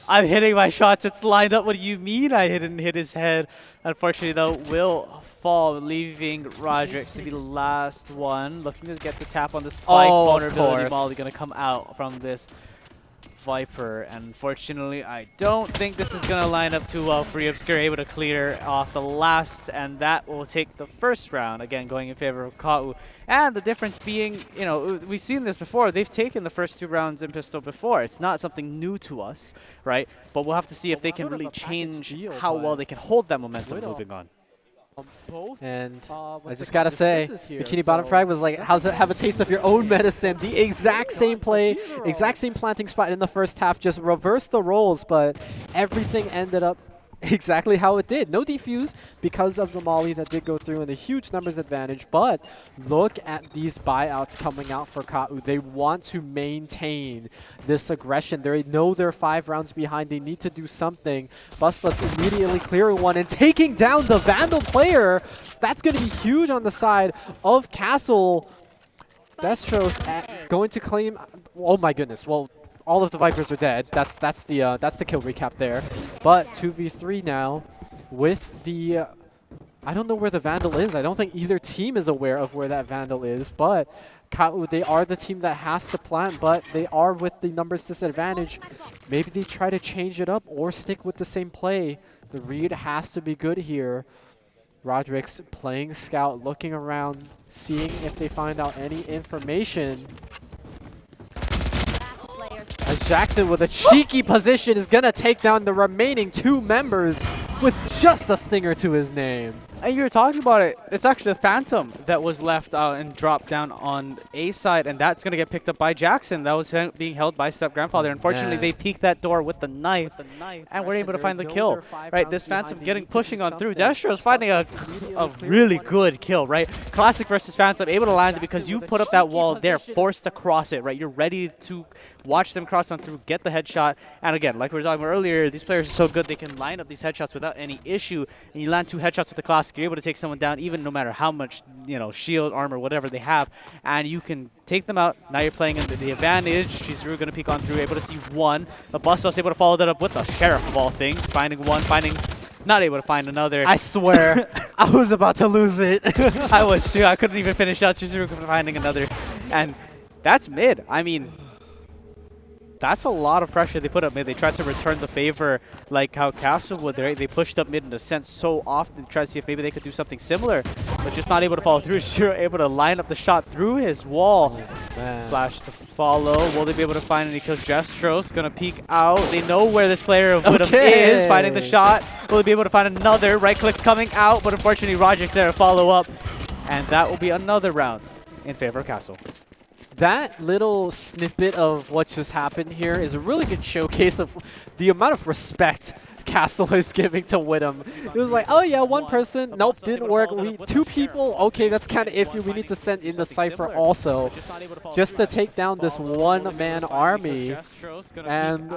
I'm hitting my shots. It's lined up. What do you mean I didn't hit his head? Unfortunately, though, will fall, leaving Rodrix to be the last one. Looking to get the tap on the spike. Vulnerability Molly going to come out from this Viper. And unfortunately, I don't think this is going to line up too well for Obscure, able to clear off the last, and that will take the first round, again going in favor of KAU. And the difference being, you know, we've seen this before. They've taken the first 2 rounds in pistol before. It's not something new to us, right? But we'll have to see if they can really change how well they can hold that momentum moving on. And I just gotta say, Bikini Bottom Frag was like, how's it have a taste of your own medicine? The exact same play, exact same planting spot in the first half, just reversed the roles, but everything ended up exactly how it did. No defuse because of the molly that did go through and the huge numbers advantage, but look at these buyouts coming out for KAU. They want to maintain this aggression. They know they're 5 rounds behind. They need to do something. Bus immediately clearing one and taking down the Vandal player. That's going to be huge on the side of Castle. Destros going to claim, oh my goodness, well, all of the Vipers are dead. That's the kill recap there. But 2v3 now with the I don't know where the Vandal is. I don't think either team is aware of where that Vandal is. But KAU, they are the team that has to plant, but they are with the numbers disadvantage. Maybe they try to change it up or stick with the same play. The read has to be good here. Rodrix playing scout, looking around, seeing if they find out any information. As Jackson with a cheeky position is going to take down the remaining 2 members with just a stinger to his name. And you were talking about it. It's actually the Phantom that was left out and dropped down on A side, and that's going to get picked up by Jackson. That was being held by Step Grandfather. Unfortunately, they peeked that door with the knife, and were able to find the kill. Right, this Phantom pushing on through. Destro's finding a really good kill, right? Classic versus Phantom, able to land it because you put up that wall there, forced to cross it, right? You're ready to watch them cross on through, get the headshot. And again, like we were talking about earlier, these players are so good, they can line up these headshots without any issue. And you land 2 headshots with the Classic, you're able to take someone down, even no matter how much, you know, shield, armor, whatever they have, and you can take them out. Now you're playing into the advantage. Chizuru going to peek on through, able to see one. But Bustos able to follow that up with the Sheriff of all things, finding one, not able to find another. I swear, I was about to lose it. I was too. I couldn't even finish out. Chizuru finding another, and that's mid. I mean, that's a lot of pressure they put up mid. They tried to return the favor like how Castle would. They pushed up mid in a sense so often to try to see if maybe they could do something similar, but just not able to follow through. Shiro able to line up the shot through his wall. Flash to follow. Will they be able to find any kills? Jestros going to peek out. They know where this player of Widom is, finding the shot. Will they be able to find another? Right click's coming out, but unfortunately Rodrix there to follow up, and that will be another round in favor of Castle. That little snippet of what just happened here is a really good showcase of the amount of respect Castle is giving to Widom. It was like, oh yeah, 1 person, nope, didn't work. 2 people, okay, that's kind of iffy. We need to send in the Cypher also, just to take down this 1-man army. And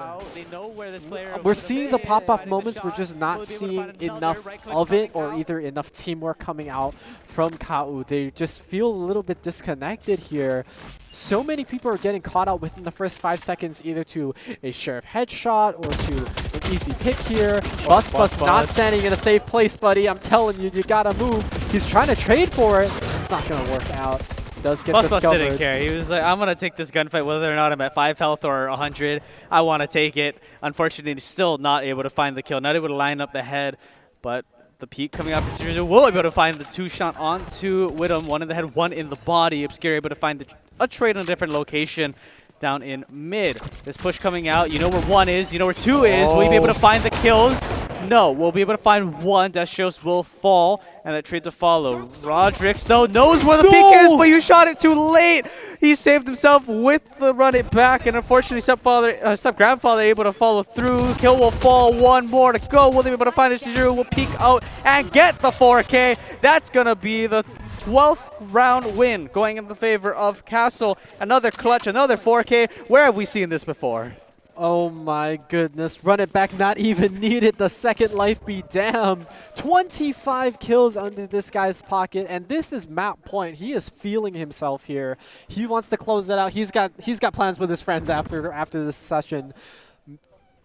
we're seeing the pop-off moments. We're just not seeing enough of it, or either enough teamwork coming out from KAU. They just feel a little bit disconnected here. So many people are getting caught out within the first 5 seconds, either to a Sheriff headshot or to an easy pick here. Bus not standing in a safe place, buddy. I'm telling you, you gotta move. He's trying to trade for it. It's not gonna work out. does get Bus discovered. didn't care. He was like, I'm going to take this gunfight whether or not I'm at 5 health or 100. I want to take it. Unfortunately, he's still not able to find the kill, not able to line up the head. But the peak coming up, Obscure will be able to find the 2-shot onto Widom. One in the head, one in the body. Obscure able to find a trade on a different location down in mid. This push coming out. You know where 1 is. You know where 2 is. Will you be able to find the kills? No, we'll be able to find 1. Destros will fall, and that trade to follow. Rodrix, though, knows where the peak is, but you shot it too late. He saved himself with the run it back, and unfortunately, step-grandfather able to follow through. Kill will fall, 1 more to go. Will they be able to find this? Zero will peek out and get the 4K. That's going to be the 12th round win going in the favor of Castle. Another clutch, another 4K. Where have we seen this before? Oh my goodness, run it back, not even needed. The second life be damned. 25 kills under this guy's pocket, and this is map point. He is feeling himself here. He wants to close it out. He's got plans with his friends after this session.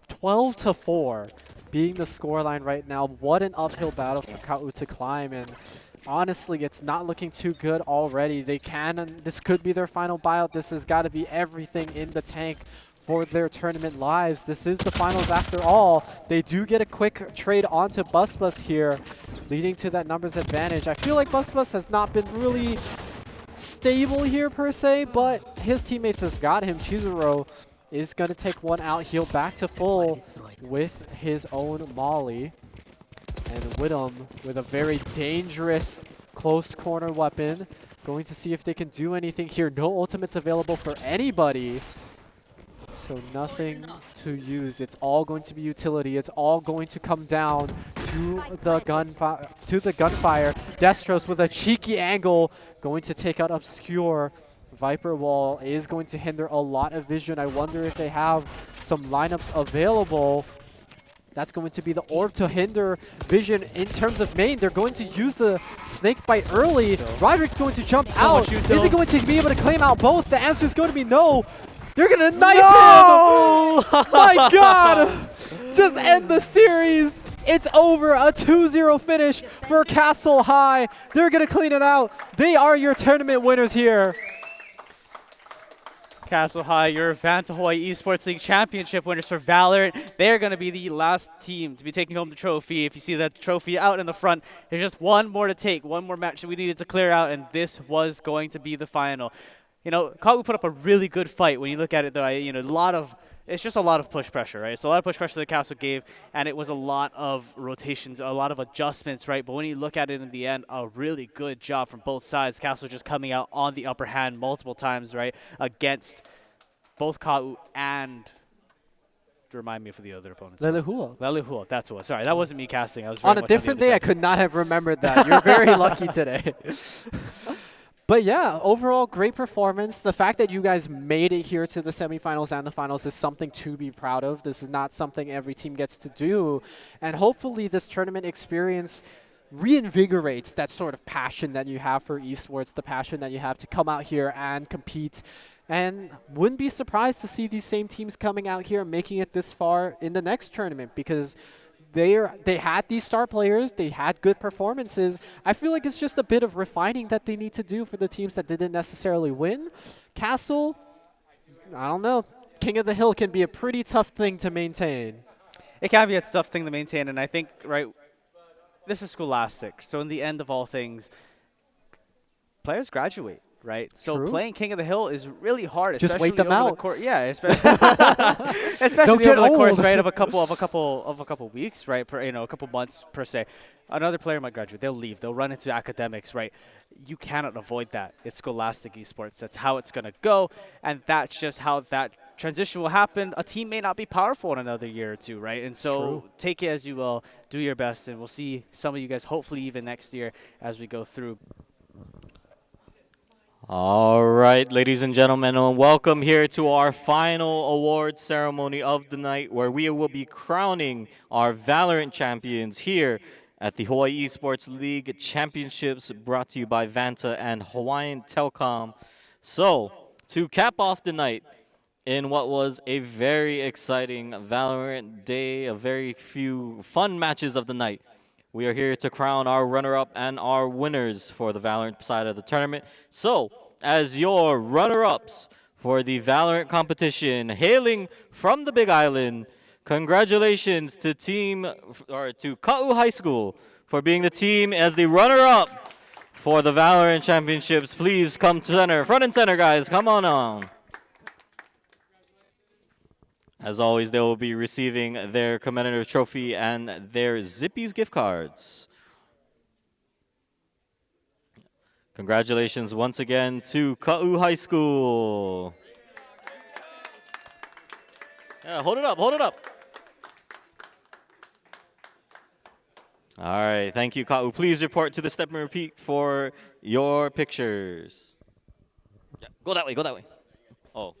12-4 being the scoreline right now. What an uphill battle for KAU to climb, and honestly, it's not looking too good already. This could be their final buyout. This has got to be everything in the tank for their tournament lives. This is the finals after all. They do get a quick trade onto Bus here, leading to that numbers advantage. I feel like Bus has not been really stable here per se, but his teammates has got him. Chizuru is going to take one out, heal back to full with his own Molly. And Widom with a very dangerous close corner weapon. Going to see if they can do anything here. No ultimates available for anybody. So nothing to use. It's all going to be utility. It's all going to come down to the gunfire. Destros with a cheeky angle going to take out Obscure. Viper Wall is going to hinder a lot of vision. I wonder if they have some lineups available. That's going to be the orb to hinder vision in terms of main. They're going to use the snake bite early. Roderick's going to jump out. Is he going to be able to claim out both? The answer is going to be no. They're going to knife him! My God! Just end the series. It's over. A 2-0 finish for Castle High. They're going to clean it out. They are your tournament winners here. Castle High, your Vanta Hawaii Esports League Championship winners for Valorant. They're going to be the last team to be taking home the trophy. If you see that trophy out in the front, there's just one more to take, one more match that we needed to clear out, and this was going to be the final. You know, KAU put up a really good fight when you look at it, though. It's just a lot of push pressure, right? It's a lot of push pressure that Castle gave, and it was a lot of rotations, a lot of adjustments, right? But when you look at it in the end, a really good job from both sides. Castle just coming out on the upper hand multiple times, right, against both KAU and, remind me for the other opponents. Leilehua, that's what. Sorry, that wasn't me casting. I was on a different day. I could not have remembered that. You're very lucky today. But yeah, overall, great performance. The fact that you guys made it here to the semifinals and the finals is something to be proud of. This is not something every team gets to do. And hopefully this tournament experience reinvigorates that sort of passion that you have for esports, the passion that you have to come out here and compete. And wouldn't be surprised to see these same teams coming out here and making it this far in the next tournament, because they had these star players, they had good performances. I feel like it's just a bit of refining that they need to do for the teams that didn't necessarily win. Castle, I don't know. King of the Hill can be a pretty tough thing to maintain. It can be a tough thing to maintain, and I think, right, this is scholastic. So in the end of all things, players graduate. Right, so True. Playing King of the Hill is really hard. Just wait them out. Yeah, especially over the course, right, of a couple weeks, right, a couple months per se. Another player might graduate. They'll leave. They'll run into academics, right? You cannot avoid that. It's scholastic esports. That's how it's gonna go, and that's just how that transition will happen. A team may not be powerful in another year or two, right? And so take it as you will. Do your best, and we'll see some of you guys hopefully even next year as we go through. All right, ladies and gentlemen, and welcome here to our final award ceremony of the night, where we will be crowning our Valorant champions here at the Hawaii Esports League Championships, brought to you by Vanta and Hawaiian Telcom. So, to cap off the night in what was a very exciting Valorant day, a very few fun matches of the night, we are here to crown our runner-up and our winners for the Valorant side of the tournament. So, as your runner-ups for the Valorant competition, hailing from the Big Island. Congratulations to Ka'u High School for being the team as the runner-up for the Valorant Championships. Please come to center, front and center, guys. Come on. As always, they will be receiving their commemorative trophy and their Zippy's gift cards. Congratulations once again to Ka'u High School. Yeah, hold it up. All right, thank you, Ka'u. Please report to the step and repeat for your pictures. Yeah, go that way. Oh.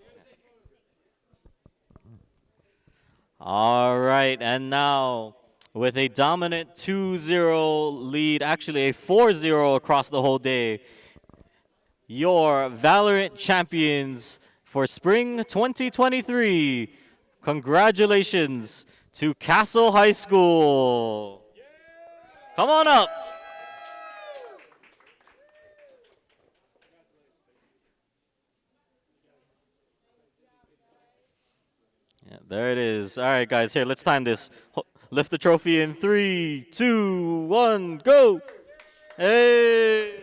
All right, and now with a dominant 2-0 lead, actually a 4-0 across the whole day, your Valorant champions for spring 2023. Congratulations to Castle High School. Come on up. Yeah, there it is. All right, guys, here, let's time this. Lift the trophy in 3, 2, 1, go. Hey.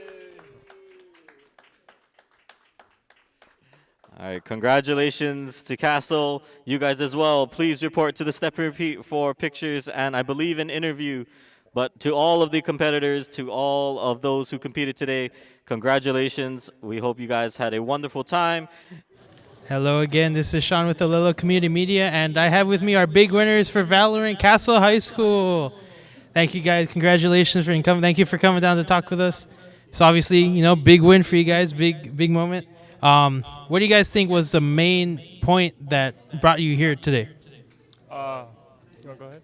All right, congratulations to Castle. You guys as well, please report to the step and repeat for pictures and I believe an interview. But to all of the competitors, to all of those who competed today, congratulations. We hope you guys had a wonderful time. Hello again, this is Sean with the Leilehua Community Media, and I have with me our big winners for Valorant, Castle High School. Thank you guys, congratulations for coming. Thank you for coming down to talk with us. It's obviously, big win for you guys, big moment. What do you guys think was the main point that brought you here today? You want to go ahead?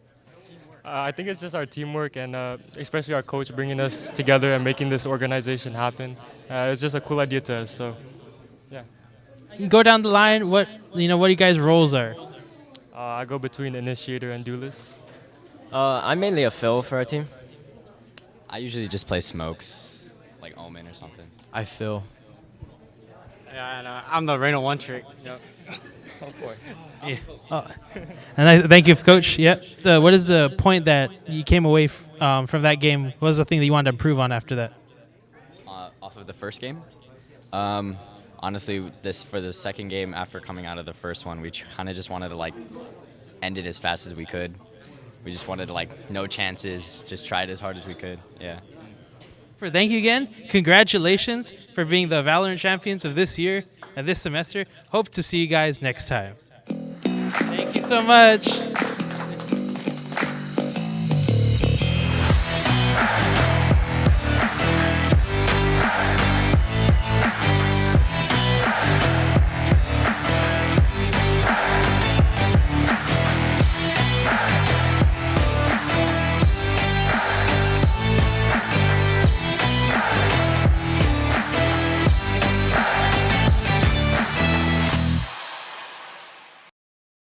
I think it's just our teamwork and especially our coach bringing us together and making this organization happen. It's just a cool idea to us, so yeah. Go down the line, what you guys' roles are? I go between initiator and duelist. I'm mainly a fill for our team. I usually just play smokes, like Omen or something. I fill. Yeah, and I'm the Reno one trick. Yep. Of course. Yeah. And I thank you, Coach. Yep. What is the point that you came away from that game? What was the thing that you wanted to improve on after that? Off of the first game? Honestly, for the second game, after coming out of the first one, we kind of just wanted to end it as fast as we could. We just wanted to no chances, just try it as hard as we could. Yeah. Thank you again. Congratulations for being the Valorant champions of this year and this semester. Hope to see you guys next time. Thank you so much.